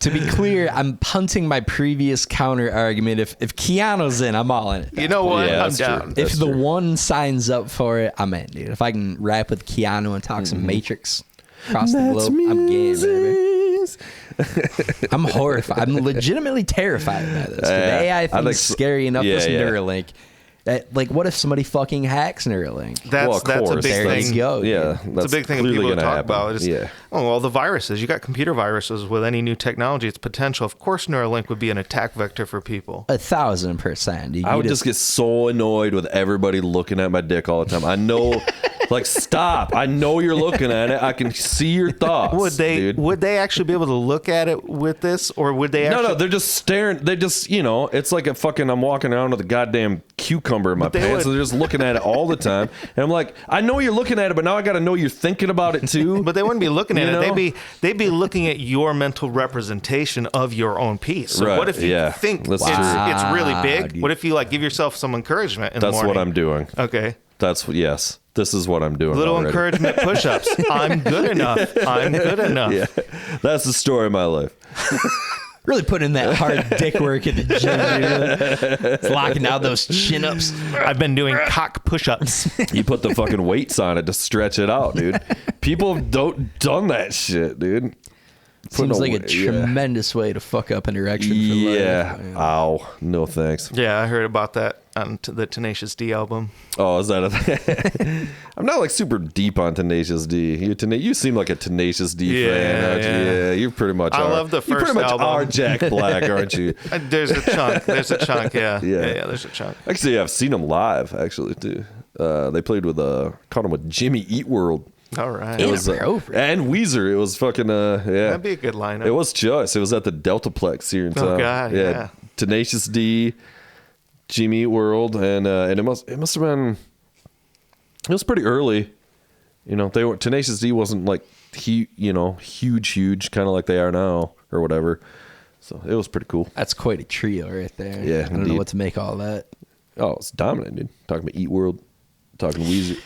To be clear, I'm punting my previous counter argument. If Keanu's in, I'm all in it. You know what? Yeah, I'm that's down. true. If That's the true. one signs up for it, I'm in, dude. If I can rap with Keanu and talk some Matrix across the globe, I'm game, baby. I'm horrified. I'm legitimately terrified by this. The AI thing's think so. scary enough Yeah, with yeah. Neuralink. Like, what if somebody fucking hacks Neuralink? That's Well, of a course. big There thing. you go. Yeah, dude. It's a big thing that people gonna talk happen. about. It's, Yeah. Oh, well, the viruses. You got computer viruses with any new technology. It's potential. Of course, Neuralink would be an attack vector for people. 1,000%. Dude. I would just get so annoyed with everybody looking at my dick all the time. I know, like, stop. I know you're looking at it. I can see your thoughts. Would they? Dude. Would they actually be able to look at it with this, or would they? Actually, No, they're just staring. They just, you know, it's like a fucking, I'm walking around with a goddamn cucumber in my they pants. would- So they're just looking at it all the time. And I'm like, I know you're looking at it, but now I got to know you're thinking about it too. But they wouldn't be looking at You it. know? They'd be looking at your mental representation of your own piece. So Right, what if you yeah. think That's it's true. really Wow, big? dude. What if you like give yourself some encouragement in the That's morning? what I'm doing. Okay. That's what, yes. This is what I'm doing. Little already. encouragement push-ups. I'm good enough. I'm good enough. Yeah. That's the story of my life. really putting in that hard dick work at the gym, dude. It's locking out those chin-ups. I've been doing cock push-ups. You put the fucking weights on it to stretch it out, dude. People have done that shit, dude. Seems like a yeah. tremendous way to fuck up an erection for Yeah. life. Ow. No thanks. Yeah, I heard about that on the Tenacious D album. Oh, is that a thing? I'm not like super deep on Tenacious D. You seem like a Tenacious D fan, aren't you? Yeah. Yeah, you pretty much I are. love the You first pretty much album. are Jack Black, aren't you? There's a chunk. There's a chunk, yeah. Yeah. There's a chunk. Actually, I've seen them live, actually, too. They played with, caught them with Jimmy Eat World. All right. It was, Inappropriate. and Weezer. It was fucking, yeah. That'd be a good lineup. It was choice. It was at the Deltaplex here in town. Oh, God, yeah. Tenacious D, Jimmy Eat World, and it must have been. It was pretty early You know, they were Tenacious D wasn't like huge, kind of like they are now or whatever. So it was pretty cool. That's quite a trio right there. Yeah, I don't know what to make all that. Oh, it's dominant, dude. Talking about Eat World, talking Weezer,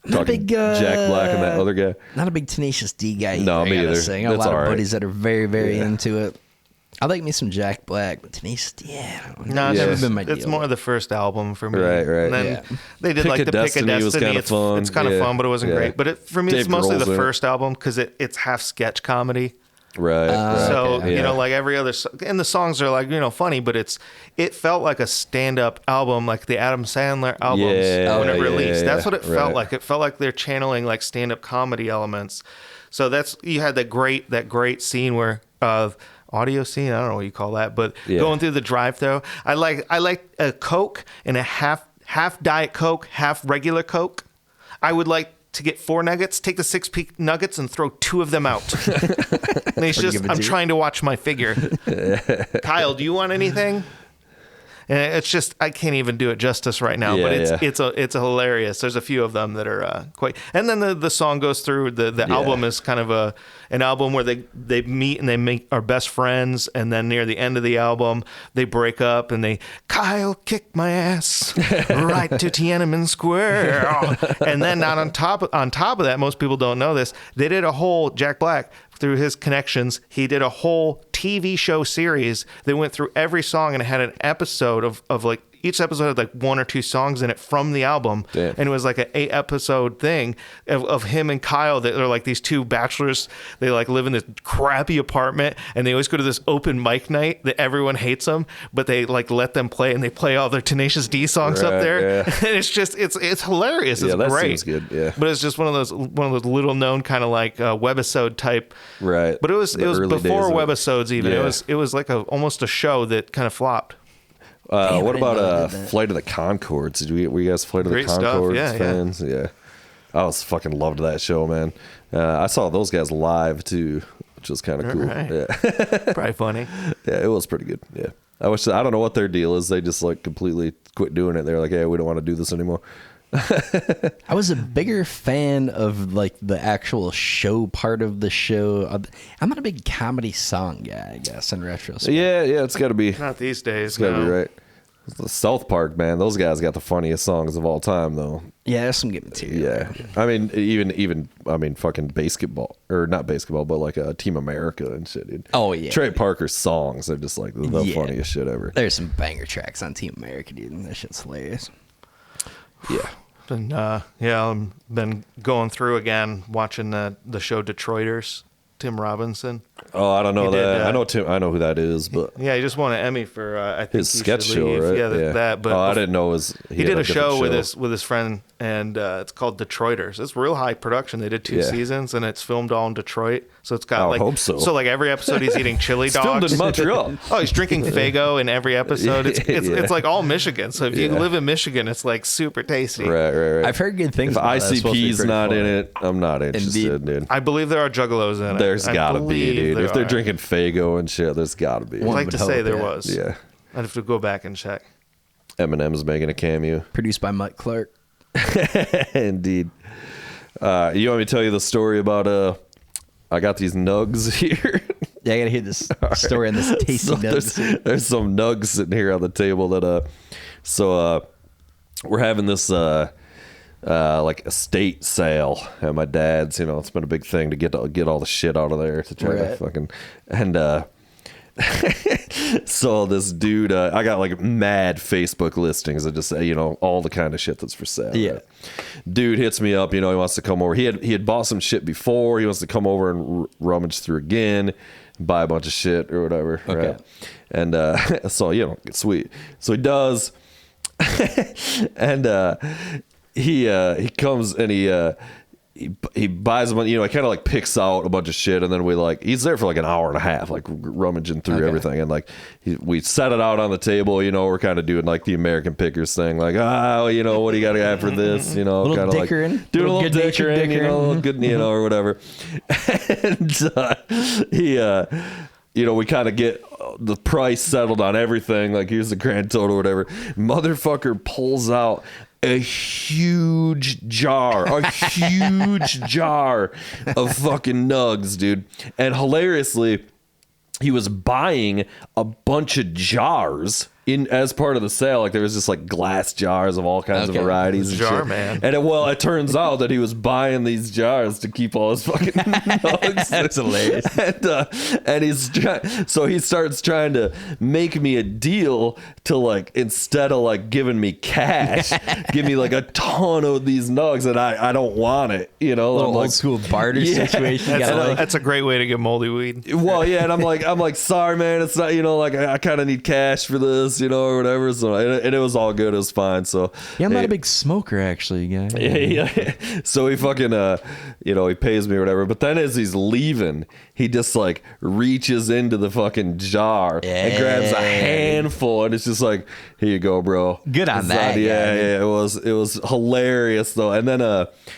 Not talking a big, Jack Black and that other guy. Not a big Tenacious D guy. No, me either. I got a That's lot all of right. buddies that are very, very into it. I like me some Jack Black, but Tenacious D, I don't know. No, It's Yeah. never been my it's deal. more the first album for me. Right, right. And then Yeah. they did Pick like of the Pick of Destiny was Destiny. kinda fun. It's kind of Yeah. fun, but it wasn't Yeah. great. But for me, it's Dave mostly Grohl's the in it. first album because it's half sketch comedy. Right. right. So okay. you know, like every other, and the songs are like funny, but it felt like a stand-up album, like the Adam Sandler albums Yeah, when it yeah, released. yeah, That's what it felt right. like. It felt like they're channeling like stand-up comedy elements. So you had that great scene where audio scene. I don't know what you call that, but Yeah. going through the drive-thru, I like a Coke and a half Diet Coke, half regular Coke. I would like to get 4 nuggets, take the 6 nuggets and throw 2 of them out. And it's just, I'm trying to watch my figure. Kyle, do you want anything? And it's just, I can't even do it justice right now, but it's hilarious. There's a few of them that are quite, and then the song goes through, the album is kind of an album where they meet and they are best friends, and then near the end of the album, they break up and Kyle kicked my ass right to Tiananmen Square. And then on top of that, most people don't know this, they did a whole, Jack Black, through his connections, he did a whole TV show series that went through every song, and it had an episode of like, each episode had like 1 or 2 songs in it from the album. Damn. And it was like an 8-episode thing of him and Kyle, that are like these 2 bachelors. They like live in this crappy apartment, and they always go to this open mic night that everyone hates them, but they like let them play, and they play all their Tenacious D songs up Right, there. yeah. And it's just, it's hilarious. It's Yeah, that great. seems good, yeah. But it's just one of those little known kind of like webisode type. Right. But it was The early before days of it. webisodes even. Yeah. It was like almost a show that kind of flopped. Damn, I What didn't know about they did that. Flight of the Conchords? Were you guys Flight of Great the stuff, Conchords yeah, yeah. fans? Yeah. I was fucking loved that show, man. I saw those guys live too, which was kind of cool. Right. Yeah. Probably funny. Yeah, it was pretty good. Yeah. I don't know what their deal is. They just like completely quit doing it. They're like, hey, we don't want to do this anymore. I was a bigger fan of like the actual show part of the show. I'm not a big comedy song guy, I guess, in retrospect. Yeah, it's got to be. Not these days. It's got to no. be right. The South Park, man. Those guys got the funniest songs of all time, though. Yeah, there's some good material. Yeah, I mean, even fucking basketball, or not basketball, but like Team America and shit, dude. Oh, yeah. Trey Parker's songs are just like the Yeah. funniest shit ever. There's some banger tracks on Team America, dude. That shit's hilarious. Yeah, I've been going through again, watching the show Detroiters. Tim Robinson. Oh, I don't know He did, that. I know Tim. I know who that is, but Yeah, he just won an Emmy for I think his He sketch Should show, Leave. right? Yeah, that. But I didn't know it was. he did had a different show with his friend, and it's called Detroiters. It's real high production. They did 2 Yeah. seasons, and it's filmed all in Detroit. So it's got I like hope so. like every episode he's eating chili It's filmed dogs. in Montreal. Oh, he's drinking Faygo in every episode. It's like all Michigan. So if you Yeah. live in Michigan, it's like super tasty. Right. I've heard good things If about it. It's supposed to be ICP's pretty not fun. in it, I'm not interested, Indeed. dude. I believe there are juggalos in it. There's I gotta be, believe dude. there If they're are. drinking Faygo and shit, there's gotta be. I'd One like would to say hope, there yeah. was. Yeah. I'd have to go back and check. Eminem's making a cameo. Produced by Mutt Clark. Indeed. You want me to tell you the story about I got these nugs here? Yeah, I gotta hear this story on this tasty So nugs. there's some nugs sitting here on the table that we're having this like estate sale at my dad's. It's been a big thing to get all the shit out of there to try to Right. fucking and so this dude, I got like mad Facebook listings that just say, all the kind of shit that's for sale. Yeah. Right? Dude hits me up, he wants to come over. He had bought some shit before. He wants to come over and rummage through again, buy a bunch of shit or whatever. Okay. Right? And so, sweet. So he does. And he comes and he buys a bunch, he kind of like picks out a bunch of shit, and then he's there for like an hour and a half, like rummaging through everything, and like we set it out on the table, we're kind of doing like the American Pickers thing, like what do you got to have for this, kind of like dickering. doing a little Little good-natured dickering, a little good, or whatever. And we kind of get the price settled on everything. Like, here's the grand total or whatever. Motherfucker pulls out a huge jar of fucking nugs, dude. And hilariously, he was buying a bunch of jars in as part of the sale. Like there was just like glass jars of all kinds of varieties. Jar and shit. man. And it turns out that he was buying these jars to keep all his fucking nugs. That's hilarious. And he starts trying to make me a deal to like, instead of like giving me cash, give me like a ton of these nugs, and I don't want it, you know. A little like, old school barter situation. That's a great way to get moldy weed. Well, yeah, and I'm like, sorry, man, it's not, you know, like I kind of need cash for this, you know, or whatever. So, and it was all good, it was fine. So, yeah, I'm not a big smoker, actually, guy. Yeah. So he fucking, you know, he pays me or whatever. But then as he's leaving, he just like reaches into the fucking jar and grabs a handful, and it's just like, here you go, bro. Good on that. Yeah, it was hilarious though. And then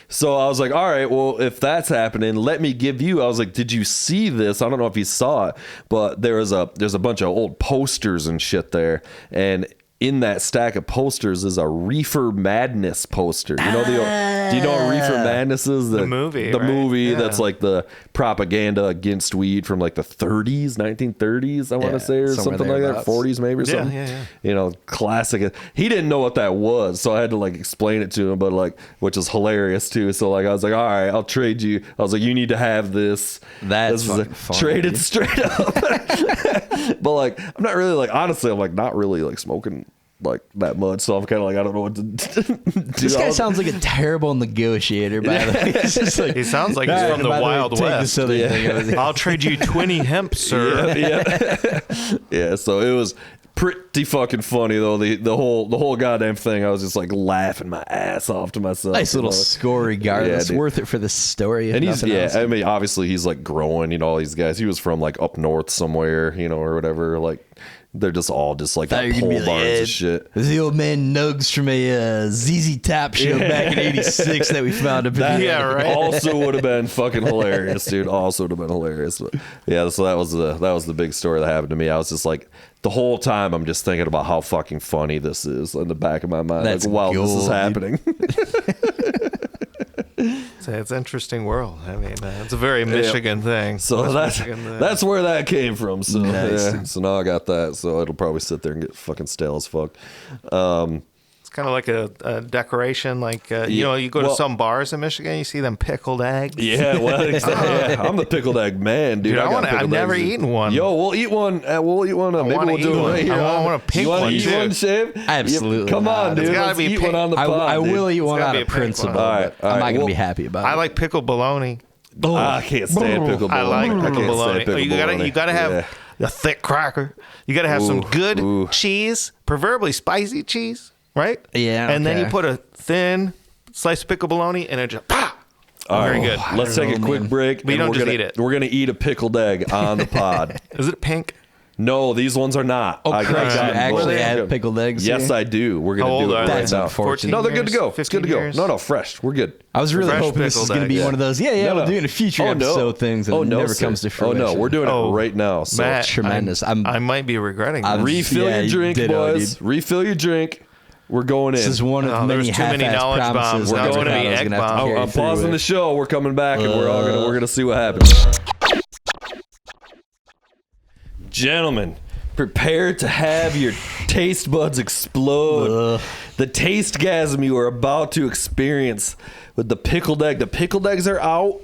so I was like, all right, well, if that's happening, let me give you. I was like, did you see this? I don't know if you saw it, but there's a bunch of old posters and shit there, and in that stack of posters is a Reefer Madness poster. You know do you know what Reefer Madness is? The movie, The right? movie that's like the propaganda against weed from like the 1930s, I want to say, or something like that. 40s maybe or something. Yeah. You know, classic. He didn't know what that was, so I had to like explain it to him, but like, which is hilarious too. So like, I was like, all right, I'll trade you. I was like, you need to have this. That's this fucking fun. Traded straight up. But like, I'm not really like, honestly, I'm like not really like smoking like that much, so I'm kind of like, I don't know what to do. This guy sounds like a terrible negotiator, by the way. It's just like, He sounds like he's from the Wild West. I'll trade you 20 hemp, sir. Yeah. So it was pretty fucking funny though. The whole goddamn thing. I was just like laughing my ass off to myself. nice little score regardless. Yeah, worth it for the story. And he's else. I mean, obviously he's like growing. You know, all these guys. He was from like up north somewhere, you know, or whatever. Like they're just all just like Thought you were pole gonna be barns like, and shit. This is the old man Nugs from a ZZ Top show back in '86 that we found a That Yeah, right. also would have been fucking hilarious, dude. Also would have been hilarious. But yeah, so that was the big story that happened to me. I was just like, the whole time I'm just thinking about how fucking funny this is in the back of my mind. That's like, wow, this is gold, happening. It's an interesting world. I mean, it's a very Michigan thing. So that's where that came from. So Nice. yeah, so now I got that. So it'll probably sit there and get fucking stale as fuck. It's kind of like a decoration. Like, you know, you go to some bars in Michigan, you see them pickled eggs. Yeah, well, yeah, I'm the pickled egg man, dude. Dude, got I've pickled never eggs. eaten one. Yo, we'll eat one. We'll eat one. Maybe wanna we'll do eat it one. right here. I want a pink you wanna one, eat too. one, Shave? Absolutely Come on, not. dude. It's gotta Let's be eat pink. one on the I pod. will dude. eat one gotta out be of a pink principle. one. All right, but I'm not gonna well, be happy about I it. like pickled bologna. I can't stand pickled I bologna. like pickled can't bologna. stand pickled You gotta have a thick cracker. You gotta have some good cheese, preferably spicy cheese, right? Yeah, And then okay. you put a thin slice of pickled bologna, and it just All very right, good. Let's don't take a know, quick man. break. But you and don't we're just gonna, eat it. We're gonna eat a pickled egg on the pod. Is it pink? No, these ones are not. Oh, I Christ, you got actually both. have pickled eggs Yes, here? I do. We're How gonna old do it are right they? That's now. unfortunate. No, they're good to go. 15 It's good to go. years? No, fresh. We're good. I was really Fresh hoping this was pickled going to be eggs. one of those. Yeah, No, we'll no. do in a future episode things, and it never sir. comes to Oh fruition. no, we're doing it right now. So Matt, tremendous. I might be regretting I'm- this. refill Yeah, your you drink, ditto, boys. dude. Refill your drink. We're going in. This is one of Oh, many there's too many half-assed knowledge promises. bombs. Now it's Dr. gonna be Otto's egg gonna have to bomb. carry I'm through pausing with. the show. We're coming back, and we're gonna see what happens. Gentlemen, prepare to have your taste buds explode. The taste-gasm you are about to experience with the pickled egg. The pickled eggs are out.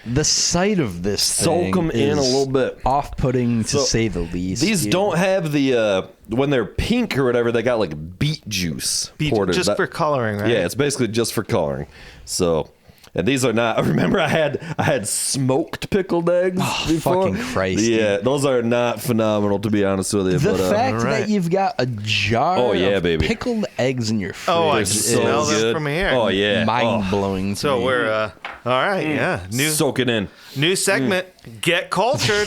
The sight of this Soak thing them in a is little bit. off-putting to So, say the least. These dude. don't have the when they're pink or whatever. They got like beet juice poured in. Just for coloring, right? Yeah, it's basically just for coloring. So, and these are not. Remember, I had smoked pickled eggs before. fucking Christ, Yeah, dude. those are not phenomenal to be honest with you. The but, fact Alright. that you've got a jar Oh, yeah, of baby. pickled eggs in your fridge Oh, I can is smell so them good from here. Oh yeah, mind-blowing to So me. we're all right. Yeah, Soak it in. new segment. Get cultured.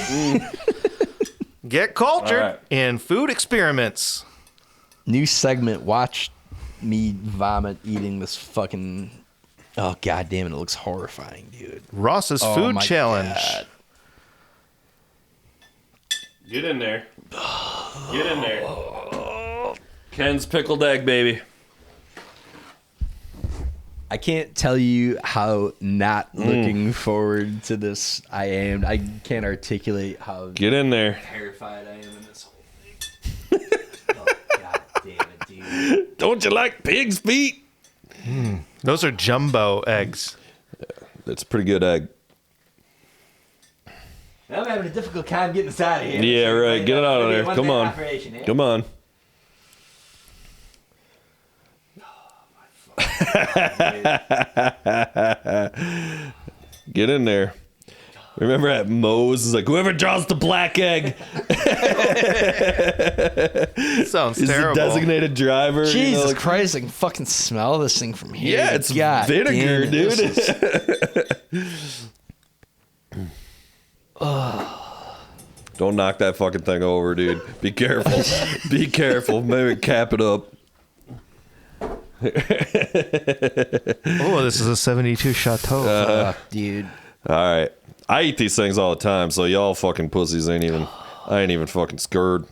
Get cultured All right. in food experiments. New segment, watch me vomit eating this fucking... Oh, god damn it, it looks horrifying, dude. Ross's Oh, food my challenge. God. Get in there. Get in there. Ken's pickled egg, baby. I can't tell you how not looking forward to this I am. I can't articulate how Get in there. terrified I am in this whole thing. Oh, God damn it, dude. Don't you like pig's feet? Those are jumbo eggs. That's a pretty good egg. I'm having a difficult time getting this out of here. Yeah, right. Get it out of there. Come on. Come on. Get in there. Remember at Moe's, is like, whoever draws the black egg Sounds is terrible. the designated driver. Jesus like, Christ, I can fucking smell this thing from here. yeah, it's God vinegar, damn it, dude. this Don't knock that fucking thing over, dude. Be careful. Be careful. Maybe cap it up. Oh, this is a 72 Chateau. fuck, dude. All right. I eat these things all the time, so y'all fucking pussies I ain't even fucking scared.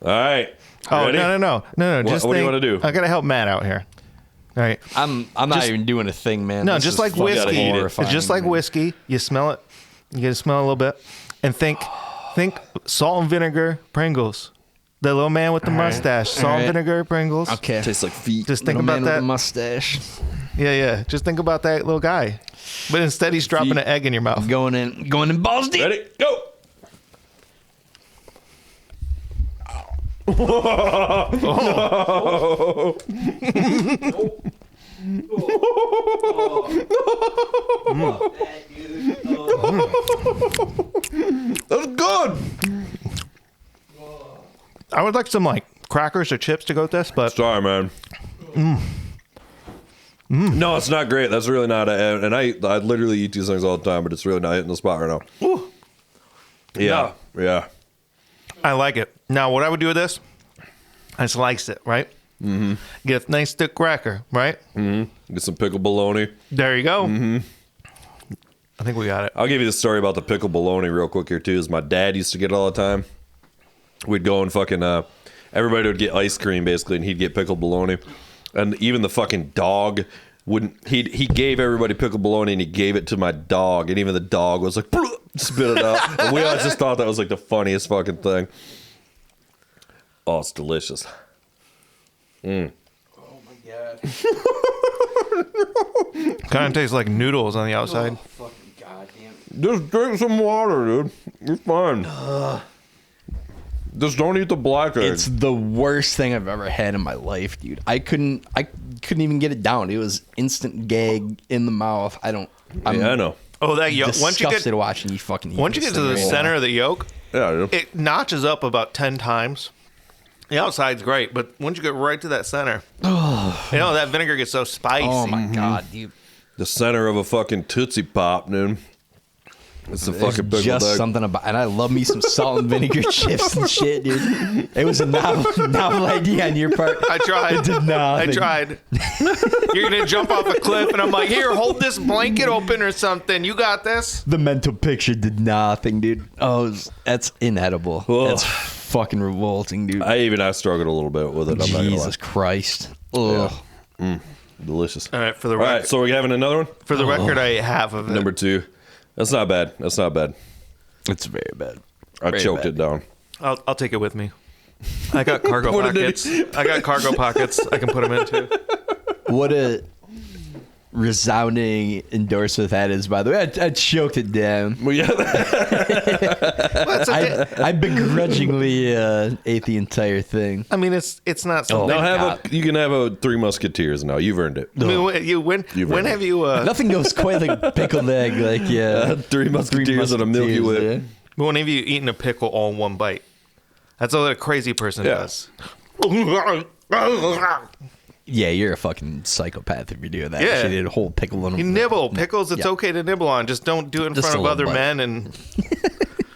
All right. Oh, Ready? no. Just what do you think- wanna do? I gotta help Matt out here. All right. I'm not Just- even doing a thing, man. No, This just is like fucking whiskey. horrifying It's just like to me. whiskey. You smell it. You get to smell it a little bit, and think salt and vinegar Pringles. The little man with the mustache. Salt and right. vinegar Pringles. Okay. Tastes like feet. Just think Little about man with that. a mustache. Yeah. Just think about that little guy. But instead, he's dropping an egg in your mouth. Going in balls deep. Ready? Go. That's good. I would like some like crackers or chips to go with this, but Sorry, man. No, it's not great. That's really not. And I literally eat these things all the time, but it's really not hitting the spot right now. Ooh. Yeah, yeah. I like it. Now, what I would do with this, I slice it, right? Mm-hmm. Get a nice thick cracker, right? Mm-hmm. Get some pickled bologna. There you go. Mm-hmm. I think we got it. I'll give you the story about the pickled bologna real quick here too. Is my dad used to get it all the time. We'd go and fucking everybody would get ice cream basically, and he'd get pickled bologna, and even the fucking dog wouldn't. He gave everybody pickled bologna, and he gave it to my dog, and even the dog was like spit it out. And we always just thought that was like the funniest fucking thing. Oh, it's delicious. Oh my god. Kind of tastes like noodles on the outside. Fucking goddamn. Just drink some water, dude. You're fine. Just don't eat the black egg. It's the worst thing I've ever had in my life, dude. I couldn't even get it down. It was instant gag in the mouth. I'm I know. Oh, that yolk. disgusted watching you fucking eat Once you this get to the thing. center of the yolk, Yeah, dude. it notches up about 10 times. The outside's great, but once you get right to that center, that vinegar gets so spicy. Oh my god, dude. The center of a fucking Tootsie Pop, dude. It's the fucking pickled Just egg. something about, and I love me some salt and vinegar chips and shit, dude. It was a novel idea on your part. I tried. It did nothing. I tried. You're going to jump off a cliff, and I'm like, here, hold this blanket open or something. You got this. The mental picture did nothing, dude. Oh, that's inedible. Ugh. That's fucking revolting, dude. I struggled a little bit with it. I'm not gonna lie. Jesus Christ. Ugh. Delicious. All right, for the All right, record, so we're having another one. for the record, I ate half of it. Number 2. That's not bad. That's not bad. It's very bad. I Very choked bad. it down. I'll take it with me. I got cargo What did pockets. I got cargo pockets. I can put them into. What a resounding endorsement that is, by the way. I choked it down. Well, yeah. I begrudgingly ate the entire thing. I mean, it's not something. Now you can have a 3 Musketeers now. You've earned it. I mean, when have you? Nothing goes quite like pickled egg. Like, yeah. 3 Musketeers and a Milky Way. yeah. When have you eaten a pickle all in one bite? That's all that a crazy person Yeah. does. Yeah, you're a fucking psychopath if you do that. Yeah. She did a whole pickle in You nibble pickles. It's Yeah. okay to nibble on. Just don't do it in Just front a of little other bite. men and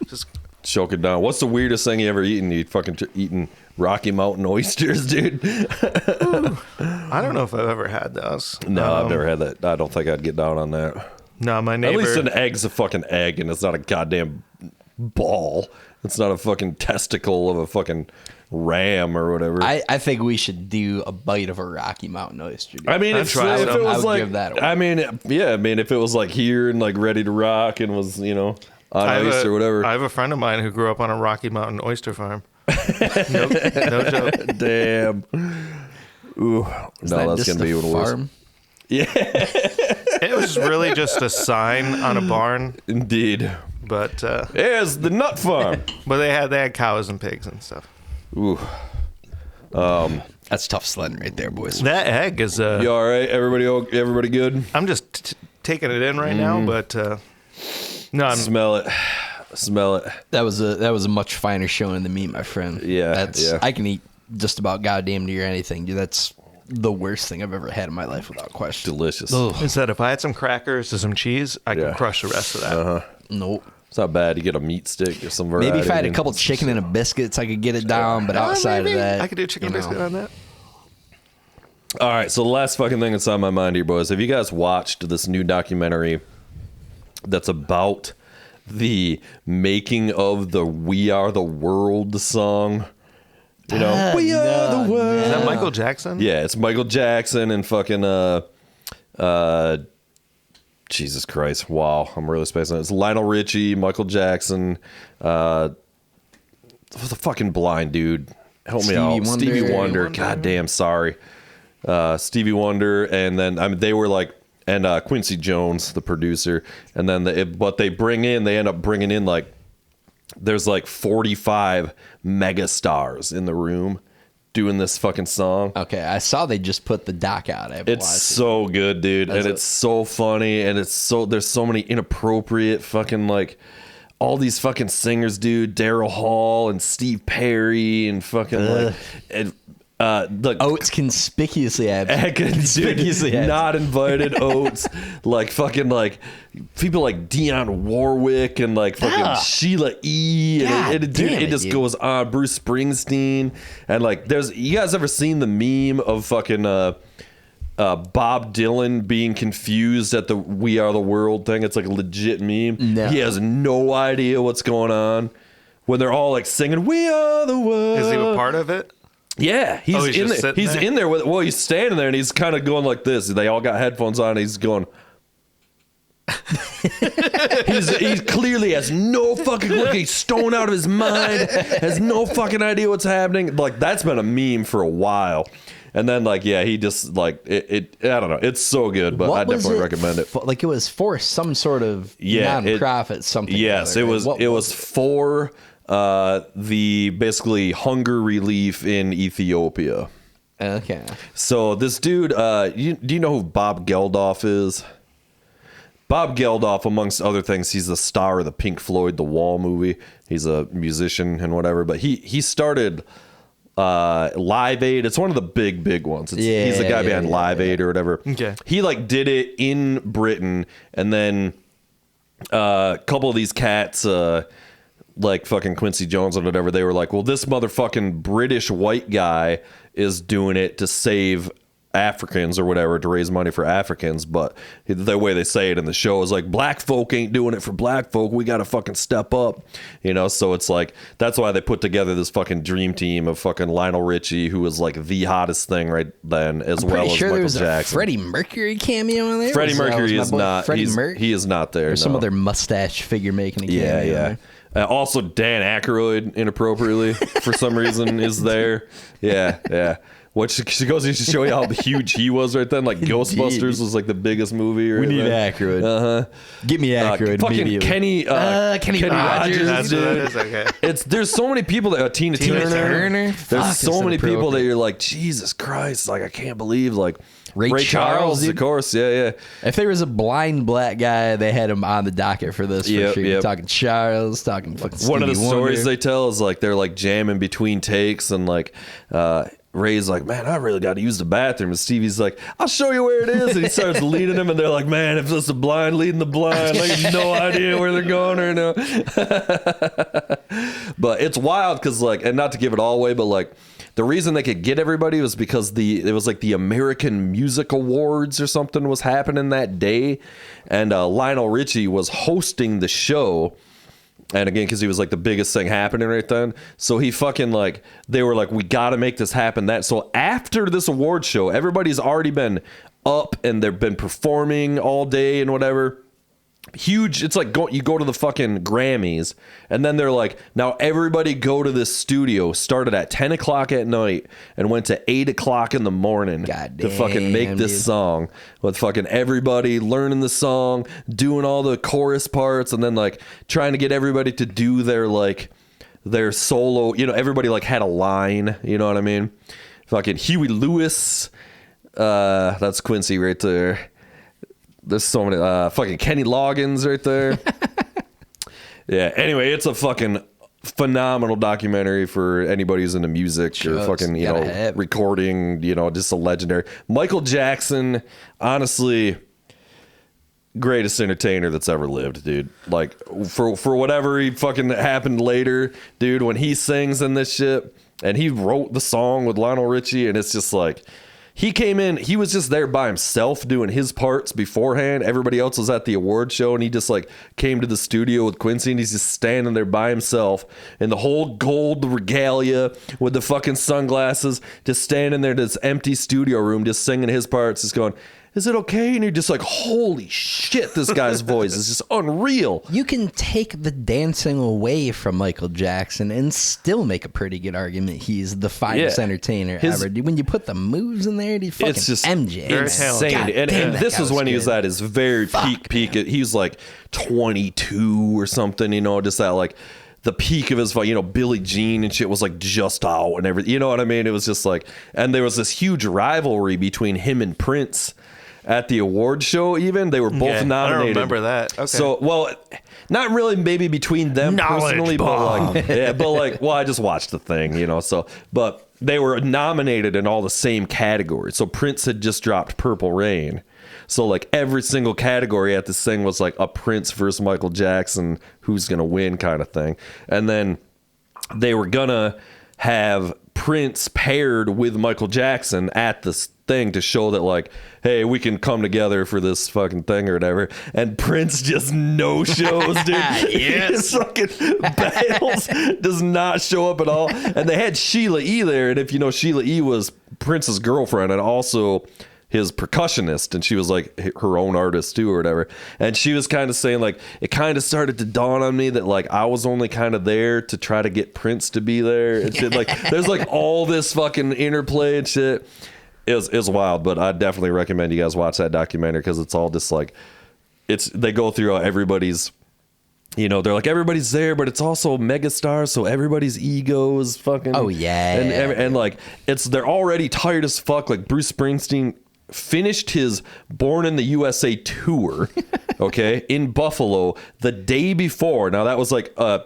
just. Choke it down. What's the weirdest thing you ever eaten? You fucking eaten Rocky Mountain oysters, dude? I don't know if I've ever had those. No, I've never had that. I don't think I'd get down on that. No, my At neighbor. least an egg's a fucking egg, and it's not a goddamn ball. It's not a fucking testicle of a fucking ram or whatever. I think we should do a bite of a Rocky Mountain oyster. Dude. I mean, if it was like, give that I mean, if it was like here and like ready to rock and was, on ice or whatever. I have a friend of mine who grew up on a Rocky Mountain oyster farm. No joke. Damn. Ooh, that's gonna be even worse. Yeah, it was really just a sign on a barn. Indeed, but here's the nut farm. But they had cows and pigs and stuff. Ooh, that's tough sledding right there, boys. That egg is. You all right? Everybody good? I'm just taking it in right now, but no, smell it. Smell it. That was a much finer showing than meat, my friend. Yeah, I can eat just about goddamn near anything, dude. That's the worst thing I've ever had in my life, without question. Delicious. Is that if I had some crackers and some cheese, I can crush the rest of that. Nope. It's not bad. You get a meat stick or some variety. Maybe if I had a couple chicken and a biscuits, I could get it down. But outside of that, I could do chicken biscuit on that. All right. So the last fucking thing that's on my mind here, boys. Have you guys watched this new documentary that's about the making of the "We Are the World" song? We are the world. Is that Michael Jackson? Yeah, it's Michael Jackson and fucking Jesus Christ. Wow, I'm really spacing it. It's Lionel Richie, Michael Jackson, the fucking blind dude. Help me out. Stevie Wonder. God damn, sorry. Stevie Wonder, and then they were like, and Quincy Jones, the producer, and then they end up bringing in like, there's like 45 mega stars in the room doing this fucking song. Okay, I saw they just put the doc out. It's so good, dude. And it's so funny, and there's so many inappropriate fucking like all these fucking singers, dude. Daryl Hall and Steve Perry and fucking Oates conspicuously absent. Conspicuously not invited. Oates, like fucking like people like Dionne Warwick and like fucking Sheila E. And it just goes on. Bruce Springsteen and like you guys ever seen the meme of fucking Bob Dylan being confused at the "We Are the World" thing? It's like a legit meme. No. He has no idea what's going on when they're all like singing "We Are the World." Is he a part of it? Yeah, he's in there. He's in there with. Well, he's standing there and he's kind of going like this. They all got headphones on. And he's going. He clearly has no fucking look. He's stoned out of his mind. Has no fucking idea what's happening. Like that's been a meme for a while. And then he just like it. I don't know. It's so good, but I definitely recommend it. Like it was for some sort of nonprofit something. Yes, it was. It was for. The basically hunger relief in Ethiopia. Okay. So this dude, do you know who Bob Geldof is? Bob Geldof, amongst other things, he's the star of the Pink Floyd The Wall movie. He's a musician and whatever, but he started Live Aid. It's one of the big ones. He's the guy behind Live Aid or whatever. Okay. He like did it in Britain, and then a couple of these cats like fucking Quincy Jones or whatever, they were like, well, this motherfucking British white guy is doing it to save Africans or whatever, to raise money for Africans. But the way they say it in the show is like, black folk ain't doing it for black folk. We got to fucking step up, So it's like, that's why they put together this fucking dream team of fucking Lionel Richie, who was like the hottest thing right then, as well as Michael Jackson. A Freddie Mercury cameo in there. Freddie Mercury is not. He is not there. There's some other mustache figure making a cameo. Yeah. Also, Dan Aykroyd, inappropriately, for some reason, is there. Yeah. Which goes to show you how huge he was right then. Like, Ghostbusters was like the biggest movie. We need Aykroyd. Uh-huh. Get me Aykroyd fucking Kenny Rogers, dude. Okay. There's so many people that Tina Turner. There's so many people that you're like, Jesus Christ, like I can't believe like Ray Charles, of course, yeah. If there was a blind black guy, they had him on the docket for this. For sure. Yep. Talking Charles, talking fucking Stevie Wonder. One of the stories they tell is like they're like jamming between takes, and like Ray's like, man, I really got to use the bathroom, and Stevie's like, I'll show you where it is, and he starts leading him, and they're like, man, if it's the blind leading the blind, I have no idea where they're going right now. But it's wild because like, and not to give it all away, but like, the reason they could get everybody was because it was like the American Music Awards or something was happening that day, and Lionel Richie was hosting the show, And again, because he was like the biggest thing happening right then. So he fucking like, they were like, we got to make this happen. So after this award show, everybody's already been up and they've been performing all day and whatever. Huge. It's like you go to the fucking Grammys and then they're like, now everybody go to this studio, started at 10 o'clock at night and went to 8 o'clock in the morning to fucking make this song with fucking everybody learning the song, doing all the chorus parts, and then like trying to get everybody to do their solo, everybody like had a line, you know what I mean? Fucking Huey Lewis, that's Quincy right there. There's so many fucking Kenny Loggins right there. Yeah. Anyway, it's a fucking phenomenal documentary for anybody who's into music or fucking recording. Just a legendary. Michael Jackson, honestly, greatest entertainer that's ever lived, dude. Like for whatever he fucking happened later, dude. When he sings in this shit, and he wrote the song with Lionel Richie, and it's just like. He came in, he was just there by himself doing his parts beforehand. Everybody else was at the award show, and he just like came to the studio with Quincy, and he's just standing there by himself in the whole gold regalia with the fucking sunglasses, just standing there in this empty studio room, just singing his parts, just going, is it okay? And you're just like, holy shit, this guy's voice is just unreal. You can take the dancing away from Michael Jackson and still make a pretty good argument he's the finest entertainer ever. When you put the moves in there, he's fucking it's just MJ. Insane. And this is when he was at his very peak. He was like 22 or something, just that like the peak of his, Billie Jean and shit was like just out and everything. You know what I mean? It was just like, and there was this huge rivalry between him and Prince. At the award show, even they were both nominated. I don't remember that. Okay. So, well, not really. Maybe between them personally, but I just watched the thing, So, but they were nominated in all the same categories. So Prince had just dropped Purple Rain. So like every single category at this thing was like a Prince versus Michael Jackson, who's gonna win kind of thing. And then they were gonna have Prince paired with Michael Jackson at this thing to show that like, hey, we can come together for this fucking thing or whatever. And Prince just no shows, dude. Yes. He fucking bails, does not show up at all. And they had Sheila E there, and if you know, Sheila E was Prince's girlfriend and also his percussionist, and she was like her own artist too or whatever. And she was kind of saying like, it kind of started to dawn on me that like I was only kind of there to try to get Prince to be there and shit. Like there's like all this fucking interplay and shit. It was wild, but I definitely recommend you guys watch that documentary because it's all just like, they go through everybody's, they're like everybody's there, but it's also megastars, so everybody's ego is fucking. Oh yeah, and like they're already tired as fuck. Like Bruce Springsteen finished his Born in the USA tour, okay, in Buffalo the day before. Now that was like a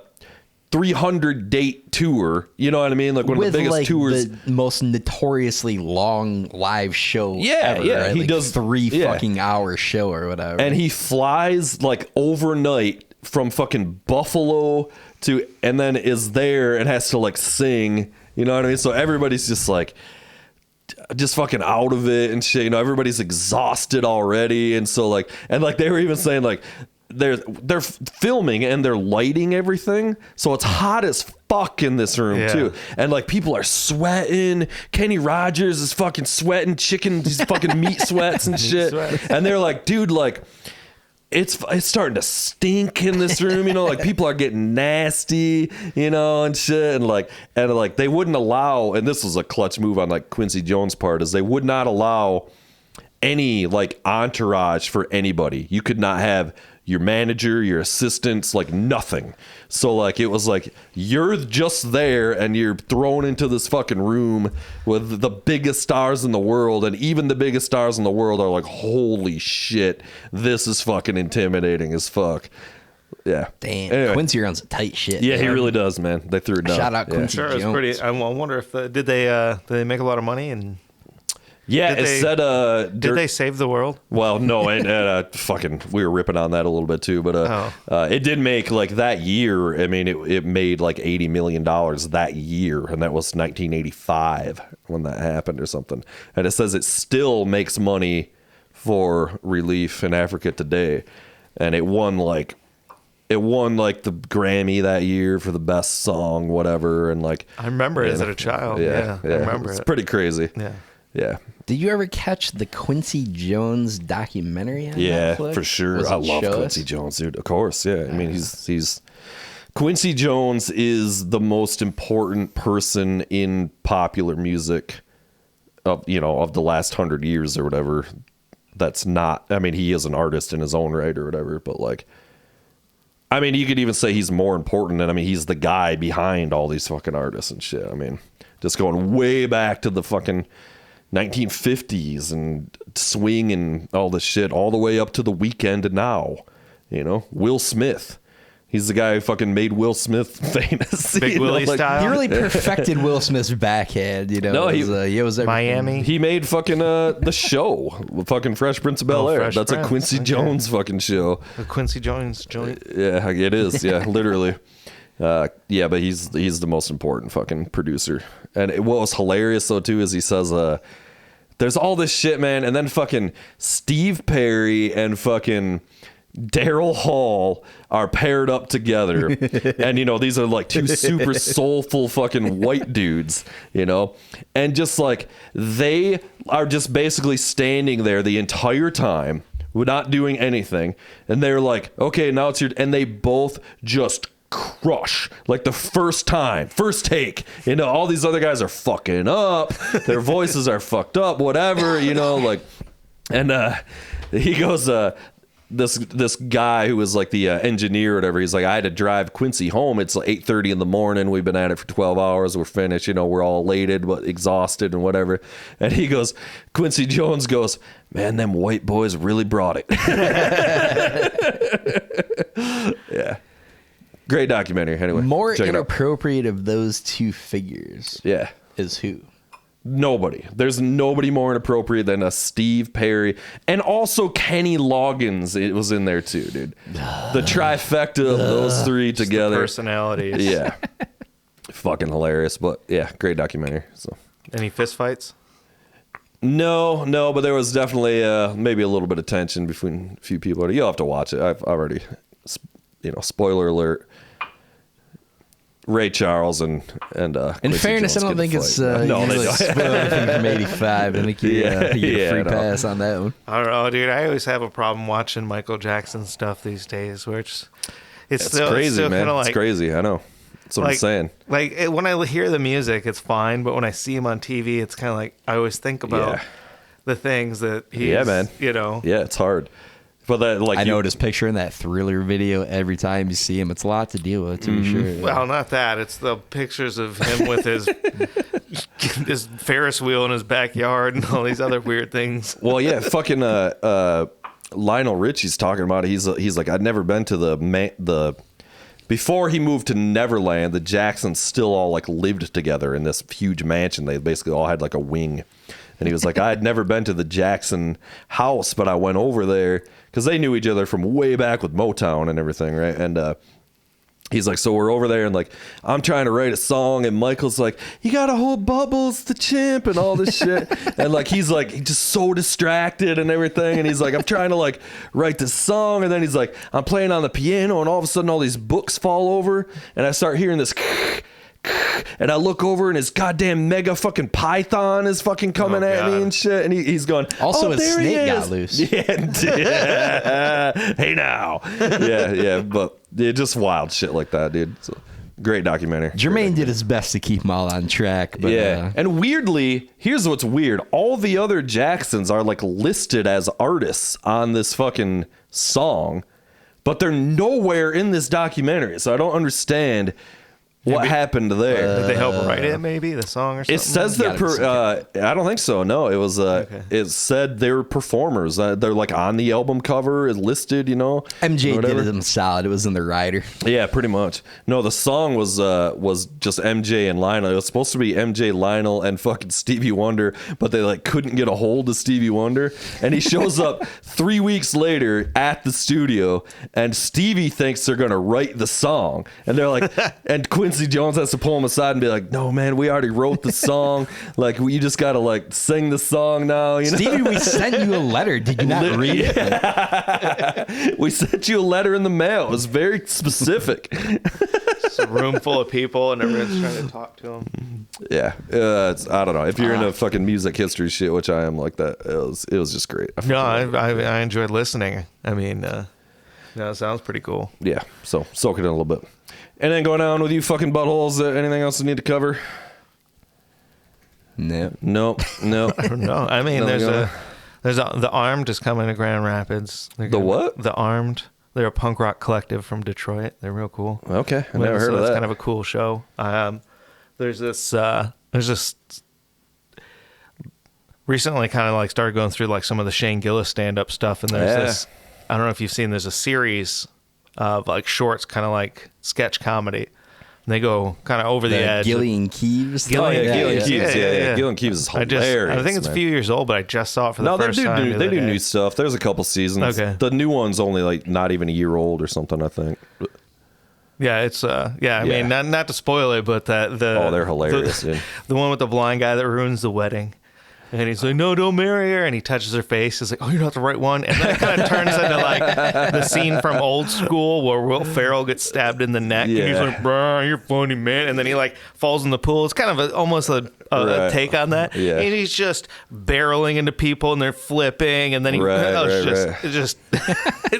300 date tour, you know what I mean? Like one of the biggest like tours, the most notoriously long live show ever, yeah. Right? He like does 3 fucking hour show or whatever, and he flies like overnight from fucking Buffalo and then is there and has to like sing, you know what I mean? So everybody's just like just fucking out of it and shit, everybody's exhausted already. And so like, and like they were even saying like they're filming and they're lighting everything, so it's hot as fuck in this room too, and like people are sweating. Kenny Rogers is fucking sweating these fucking meat sweats and shit. And they're like, dude, like it's starting to stink in this room, like people are getting nasty, and shit, and like they wouldn't allow, and this was a clutch move on like Quincy Jones' part, is they would not allow any like entourage for anybody. You could not have your manager, your assistants, like nothing. So like it was like you're just there and you're thrown into this fucking room with the biggest stars in the world, and even the biggest stars in the world are like, holy shit, this is fucking intimidating as fuck. Yeah. Damn. Anyway. Quincy runs a tight shit. Yeah, man. he really does, man. They threw it down. Shout out Quincy Sure, Jones. it's pretty. I wonder if did they make a lot of money and. Yeah, did it said. Did they save the world? Well, no, and fucking, we were ripping on that a little bit too, but it did make like that year. I mean, it made like $80 million that year, and that was 1985 when that happened or something. And it says it still makes money for relief in Africa today, and it won like it won like the Grammy that year for the best song, whatever. And like, I remember it as a child. Yeah, I remember it's it. pretty crazy. Yeah. Did you ever catch the Quincy Jones documentary on Netflix? For sure. Was I it love shows? Quincy Jones, dude. Of course, yeah. I mean, he's Quincy Jones is the most important person in popular music of the last 100 years or whatever. That's not. I mean, he is an artist in his own right or whatever, but like, I mean, you could even say he's more important. And I mean, he's the guy behind all these fucking artists and shit. I mean, just going way back to the fucking 1950s and swing and all this shit, all the way up to The Weeknd and now, Will Smith. He's the guy who fucking made Will Smith famous. Big Willie style. He really perfected Will Smith's backhand. No, he was everything. Miami. He made fucking the show, fucking Fresh Prince of Bel-Air. Fresh That's Prince. a Quincy Jones fucking show. The Quincy Jones joint. Yeah, it is. Yeah, literally. But he's the most important fucking producer. And what was hilarious though too is he says, there's all this shit, man, and then fucking Steve Perry and fucking Daryl Hall are paired up together. And these are like two super soulful fucking white dudes, and just like they are just basically standing there the entire time, not doing anything, and they're like, okay, now it's your, and they both just crush like the first take. All these other guys are fucking up, their voices are fucked up, whatever, like, and he goes, this guy who was like the engineer or whatever, he's like, I had to drive Quincy home. It's like 8:30 in the morning. We've been at it for 12 hours. We're finished. We're all elated but exhausted and whatever. And he goes, Quincy Jones goes, man, them white boys really brought it. Yeah. Great documentary. Anyway, More check it out. inappropriate of those two figures. Yeah. Is who? Nobody. There's nobody more inappropriate than a Steve Perry. And also Kenny Loggins. It was in there too, dude. The trifecta of those three together. Personalities. Yeah. Fucking hilarious. But yeah, great documentary. So Any fist fights? No, but there was definitely maybe a little bit of tension between a few people. You'll have to watch it. I've already, spoiler alert. Ray Charles and in Quincy fairness, Jones I don't think get it's a fight. No, they usually don't. spoil anything from '85. I think you get a free no. pass on that one. I don't know, dude. I always have a problem watching Michael Jackson stuff these days, where it's crazy, man. Kinda It's crazy. I know. That's what I'm saying. When I hear the music, it's fine, but when I see him on TV, it's kind of like I always think about the things that he's, man. Yeah, it's hard. But that, like, I know his picture in that Thriller video every time you see him. It's a lot to deal with, to be sure. Well, not that. It's the pictures of him with his his Ferris wheel in his backyard and all these other weird things. Well, yeah, fucking Lionel Richie's talking about it. He's like, I'd never been to the before he moved to Neverland, the Jacksons still all like lived together in this huge mansion. They basically all had like a wing. And he was like, I had never been to the Jackson house, but I went over there because they knew each other from way back with Motown and everything, right? And he's like, so we're over there, and like, I'm trying to write a song, and Michael's like, you gotta hold Bubbles the chimp and all this shit. And like, he's just so distracted and everything. And he's like, I'm trying to like write this song. And then he's like, I'm playing on the piano, and all of a sudden all these books fall over, and I start hearing this. And I look over and his goddamn mega fucking python is fucking coming at me and shit. And he's going, Also, his there snake he got is. loose. Yeah. Hey now. Yeah. But just wild shit like that, dude. So, great documentary. Jermaine did his best to keep them all on track. But, and weirdly, here's what's weird. All the other Jacksons are like listed as artists on this fucking song, but they're nowhere in this documentary. So I don't understand what happened there. Did they help write it, maybe, the song or something? It says they're I don't think so. No, it was it said they were performers. They're like on the album cover, listed, MJ did them solid. It was in the rider. Yeah, pretty much. No, the song was just MJ and Lionel. It was supposed to be MJ, Lionel, and fucking Stevie Wonder, but they like couldn't get a hold of Stevie Wonder. And he shows up 3 weeks later at the studio, and Stevie thinks they're gonna write the song, and they're like, and Quincy Quincy Jones has to pull him aside and be like, no, man, we already wrote the song. Like, you just got to, like, sing the song now. You know? Stevie, we sent you a letter. Did you not read it? We sent you a letter in the mail. It was very specific. It's a room full of people, and everyone's trying to talk to him. Yeah. I don't know. If you're into fucking music history shit, which I am like that, it was just great. I enjoyed listening. I mean, it sounds pretty cool. Yeah. So soak it in a little bit. And then going on with you fucking buttholes, anything else you need to cover? No. Nope. No. No, I mean, the Armed is coming to Grand Rapids. The what? The Armed. They're a punk rock collective from Detroit. They're real cool. Okay, I never heard of that. That's kind of a cool show. There's this recently kind of like started going through like some of the Shane Gillis stand-up stuff, and there's this, I don't know if you've seen, there's a series of like shorts, kind of like sketch comedy. And they go kind of over the edge. Gillian Keeves. Gillian Keeves. Yeah. Gillian Keeves is hilarious. I think it's a few years old, but I just saw it for the first time. They do new stuff. There's a couple seasons. Okay. The new one's only like not even a year old or something, I think. Yeah, it's I mean, not to spoil it, but they're hilarious. The one with the blind guy that ruins the wedding. And he's like, no, don't marry her. And he touches her face. He's like, oh, you're not the right one. And then it kind of turns into like the scene from Old School where Will Ferrell gets stabbed in the neck. Yeah. And he's like, bro, you're funny, man. And then he like falls in the pool. It's kind of almost a take on that. Yeah. And he's just barreling into people and they're flipping. And then it's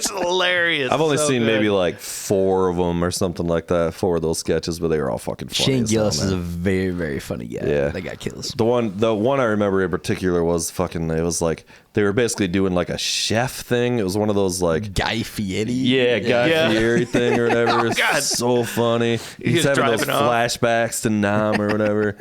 hilarious. I've only seen maybe like 4 of them or something like that, 4 of those sketches, but they were all fucking funny. Shane Gillis is a very, very funny guy. Yeah. That guy kills. The one I remember in particular was fucking, it was like they were basically doing like a chef thing. It was one of those like Guy Fieri. Yeah, Guy Fieri thing or whatever. It's so funny. He's having those flashbacks to Nam or whatever.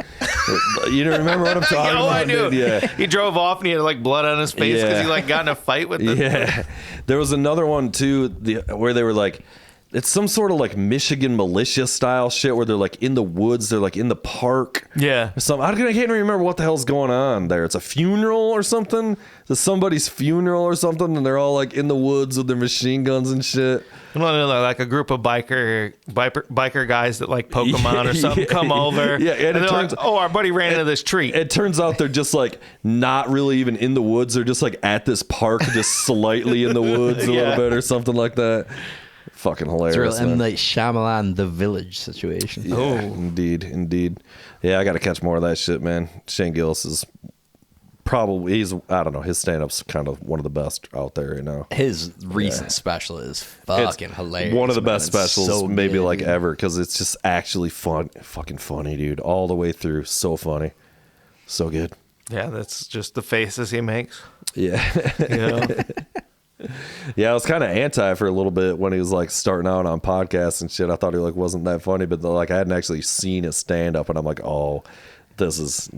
You don't remember what I'm talking about? I do. Yeah. He drove off and he had like blood on his face because he like got in a fight with them. Yeah. There was another one too where they were like, it's some sort of like Michigan militia style shit where they're like in the woods, they're like in the park. Yeah. I can't remember what the hell's going on there. It's a funeral or something. It's somebody's funeral or something, and they're all like in the woods with their machine guns and shit. Like a group of biker guys that like Pokemon or something come over. Yeah, and they're like, oh, our buddy ran into this tree. It turns out they're just like not really even in the woods. They're just like at this park, just slightly in the woods a little bit or something like that. Fucking hilarious. It's real M. Night Shyamalan, The Village situation. Yeah, indeed. Yeah, I got to catch more of that shit, man. Shane Gillis is probably, I don't know, his stand-up's kind of one of the best out there right now. His recent special is fucking hilarious. One of the best specials maybe like ever, because it's just actually fucking funny, dude. All the way through. So funny. So good. Yeah, that's just the faces he makes. Yeah. Yeah, I was kind of anti for a little bit when he was like starting out on podcasts and shit. I thought he like wasn't that funny, but like I hadn't actually seen his stand up, and I'm like, oh, this is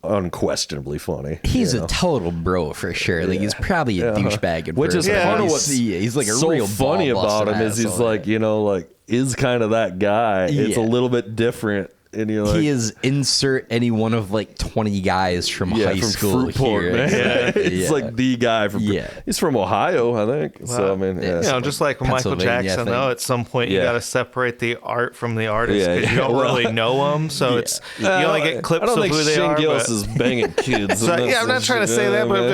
unquestionably funny. He's a total bro for sure. Like he's probably a douchebag, which is part of what's he's like a so real funny about him is he's like, you know, like is kind of that guy. It's a little bit different. And you're like, he is insert any one of like 20 guys from high school here. Man. It's like the guy from he's from Ohio, I think. Wow. So I mean, just like Michael Jackson, though, at some point you got to separate the art from the artist because you don't really know them. So it's you only get clips of who they are. I don't think Shane Gillis is banging kids. So, I'm not trying to say that, but I'm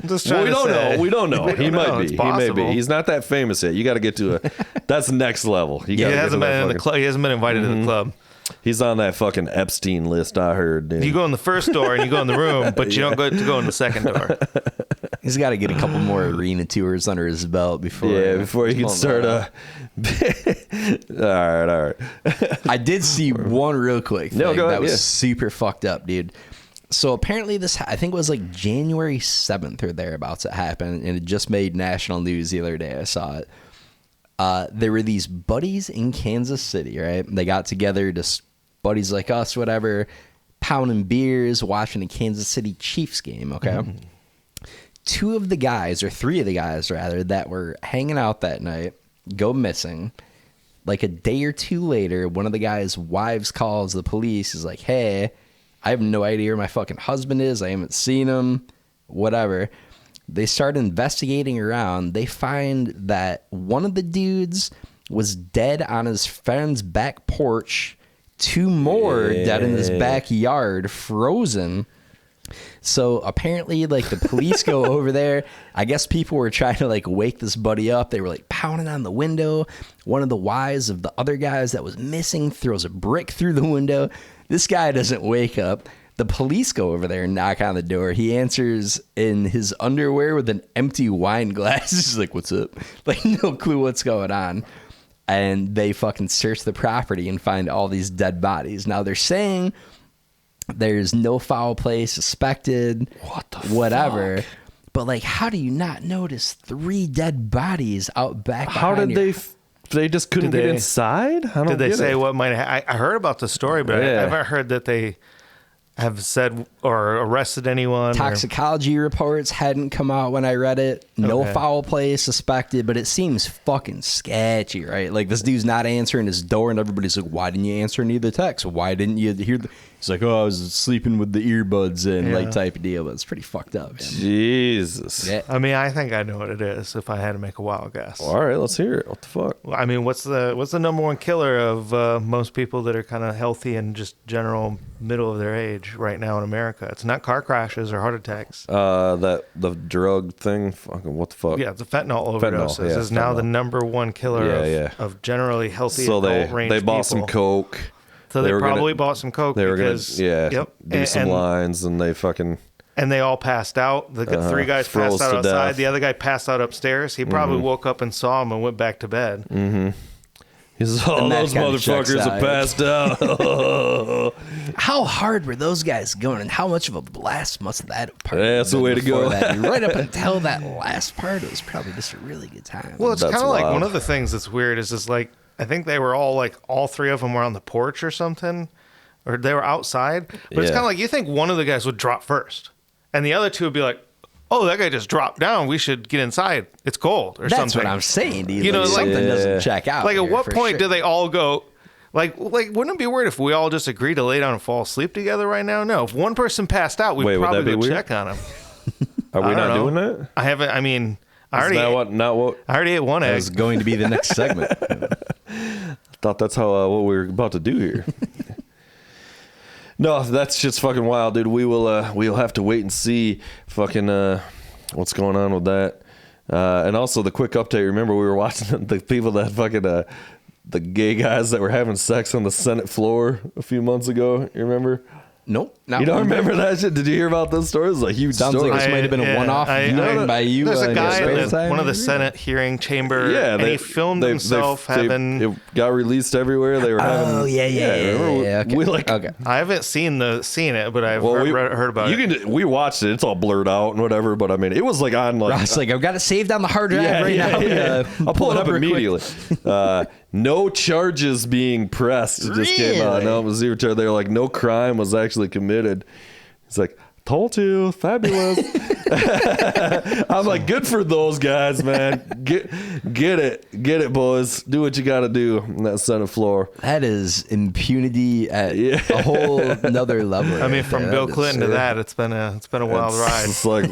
just trying to say. We don't know. He might be. He may be. He's not that famous yet. You got to get to that's next level. He hasn't been in the club. He hasn't been invited to the club. He's on that fucking Epstein list, I heard. Dude. You go in the first door and you go in the room, but you don't go in the second door. He's got to get a couple more arena tours under his belt before he can start. All right. I did see one real quick thing that was super fucked up, dude. So apparently this, I think it was like January 7th or thereabouts it happened, and it just made national news the other day. I saw it. There were these buddies in Kansas City, right? They got together, just buddies like us, whatever, pounding beers, watching a Kansas City Chiefs game, okay? Mm-hmm. 3 of the guys, that were hanging out that night go missing. Like a day or 2 later, one of the guys' wives calls the police. Is like, hey, I have no idea where my fucking husband is. I haven't seen him, whatever. They start investigating around. They find that one of the dudes was dead on his friend's back porch. 2 more dead in his backyard, frozen. So apparently, like, the police go over there. I guess people were trying to, like, wake this buddy up. They were, like, pounding on the window. One of the wives of the other guys that was missing throws a brick through the window. This guy doesn't wake up. The police go over there and knock on the door. He answers in his underwear with an empty wine glass. He's like, what's up? Like, no clue what's going on. And they fucking search the property and find all these dead bodies. Now, they're saying there's no foul play suspected, whatever. Fuck? But, like, how do you not notice 3 dead bodies out back? How did they just couldn't get inside? Did they say what might have, I heard about the story, but I haven't heard that they have said or arrested anyone. Toxicology reports hadn't come out when I read it. No foul play suspected, but it seems fucking sketchy, right? Like, this dude's not answering his door, and everybody's like, why didn't you answer any of the texts? Why didn't you hear He's like, oh, I was sleeping with the earbuds in, like, type of deal. But it's pretty fucked up, man. Jesus. Yeah. I mean, I think I know what it is if I had to make a wild guess. Well, all right, let's hear it. What the fuck? I mean, what's the number one killer of most people that are kind of healthy and just general middle of their age right now in America? It's not car crashes or heart attacks. The drug thing. Fucking what the fuck? Yeah, the fentanyl overdoses is now the number one killer of generally healthy adult range they bought people. some coke. So they probably bought some coke. They were because, do some lines, and they fucking. And they all passed out. The 3 guys passed out outside. Death. The other guy passed out upstairs. He probably woke up and saw him and went back to bed. Mm-hmm. He's all those motherfuckers have passed out. How hard were those guys going, and how much of a blast must that have part? That's the way to go. Right up until that last part, it was probably just a really good time. Well, it's kind of like one of the things that's weird is just like, I think they were all like, all 3 of them were on the porch or something, or they were outside. But it's kind of like, you think one of the guys would drop first, and the other 2 would be like, oh, that guy just dropped down. We should get inside. It's cold or something. That's what I'm saying, dude. You know, something doesn't check out. Like, at what point do they all go, like, wouldn't it be weird if we all just agreed to lay down and fall asleep together right now? No. If one person passed out, we'd probably go check on him. Are we not doing that? I haven't, I mean, I already ate 1 egg. That's going to be the next segment. I thought that's how what we were about to do here. No, that's just fucking wild, dude. We'll have to wait and see fucking what's going on with that. And also the quick update. Remember, we were watching the people that fucking the gay guys that were having sex on the Senate floor a few months ago. You remember? Nope. You don't remember that shit? Did you hear about those stories? It was a huge story. Sounds like this might have been a one-off by you. There's a guy in one of the Senate hearing chamber, and he filmed himself having... It got released everywhere. They were having... Oh, yeah. Okay. I haven't seen it, but I've heard about it. We watched it. It's all blurred out and whatever, but I mean, it was like on like... Ross, like, I've got it saved on the hard drive right now. Yeah. I'll pull it up immediately. No charges being pressed. It just came out. No, it was zero charge. They were like, no crime was actually committed. It's like, told you, fabulous. I'm like, good for those guys, man. Get it, boys. Do what you got to do on that Senate floor. That is impunity at a whole another level. I mean, from Bill Clinton to that, it's been a wild ride. It's like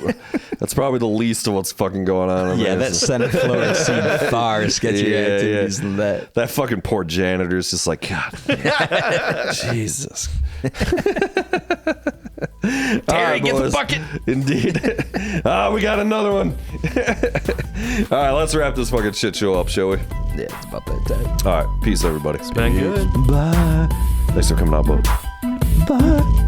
that's probably the least of what's fucking going on. That Senate floor has seen far sketchier activities than that. That fucking poor janitor is just like, God, Jesus. Terry, get the bucket. Indeed. We got another one. All right, let's wrap this fucking shit show up, shall we? Yeah, it's about that time. All right, peace, everybody. It's been good. Bye. Thanks for coming out, bud. Bye.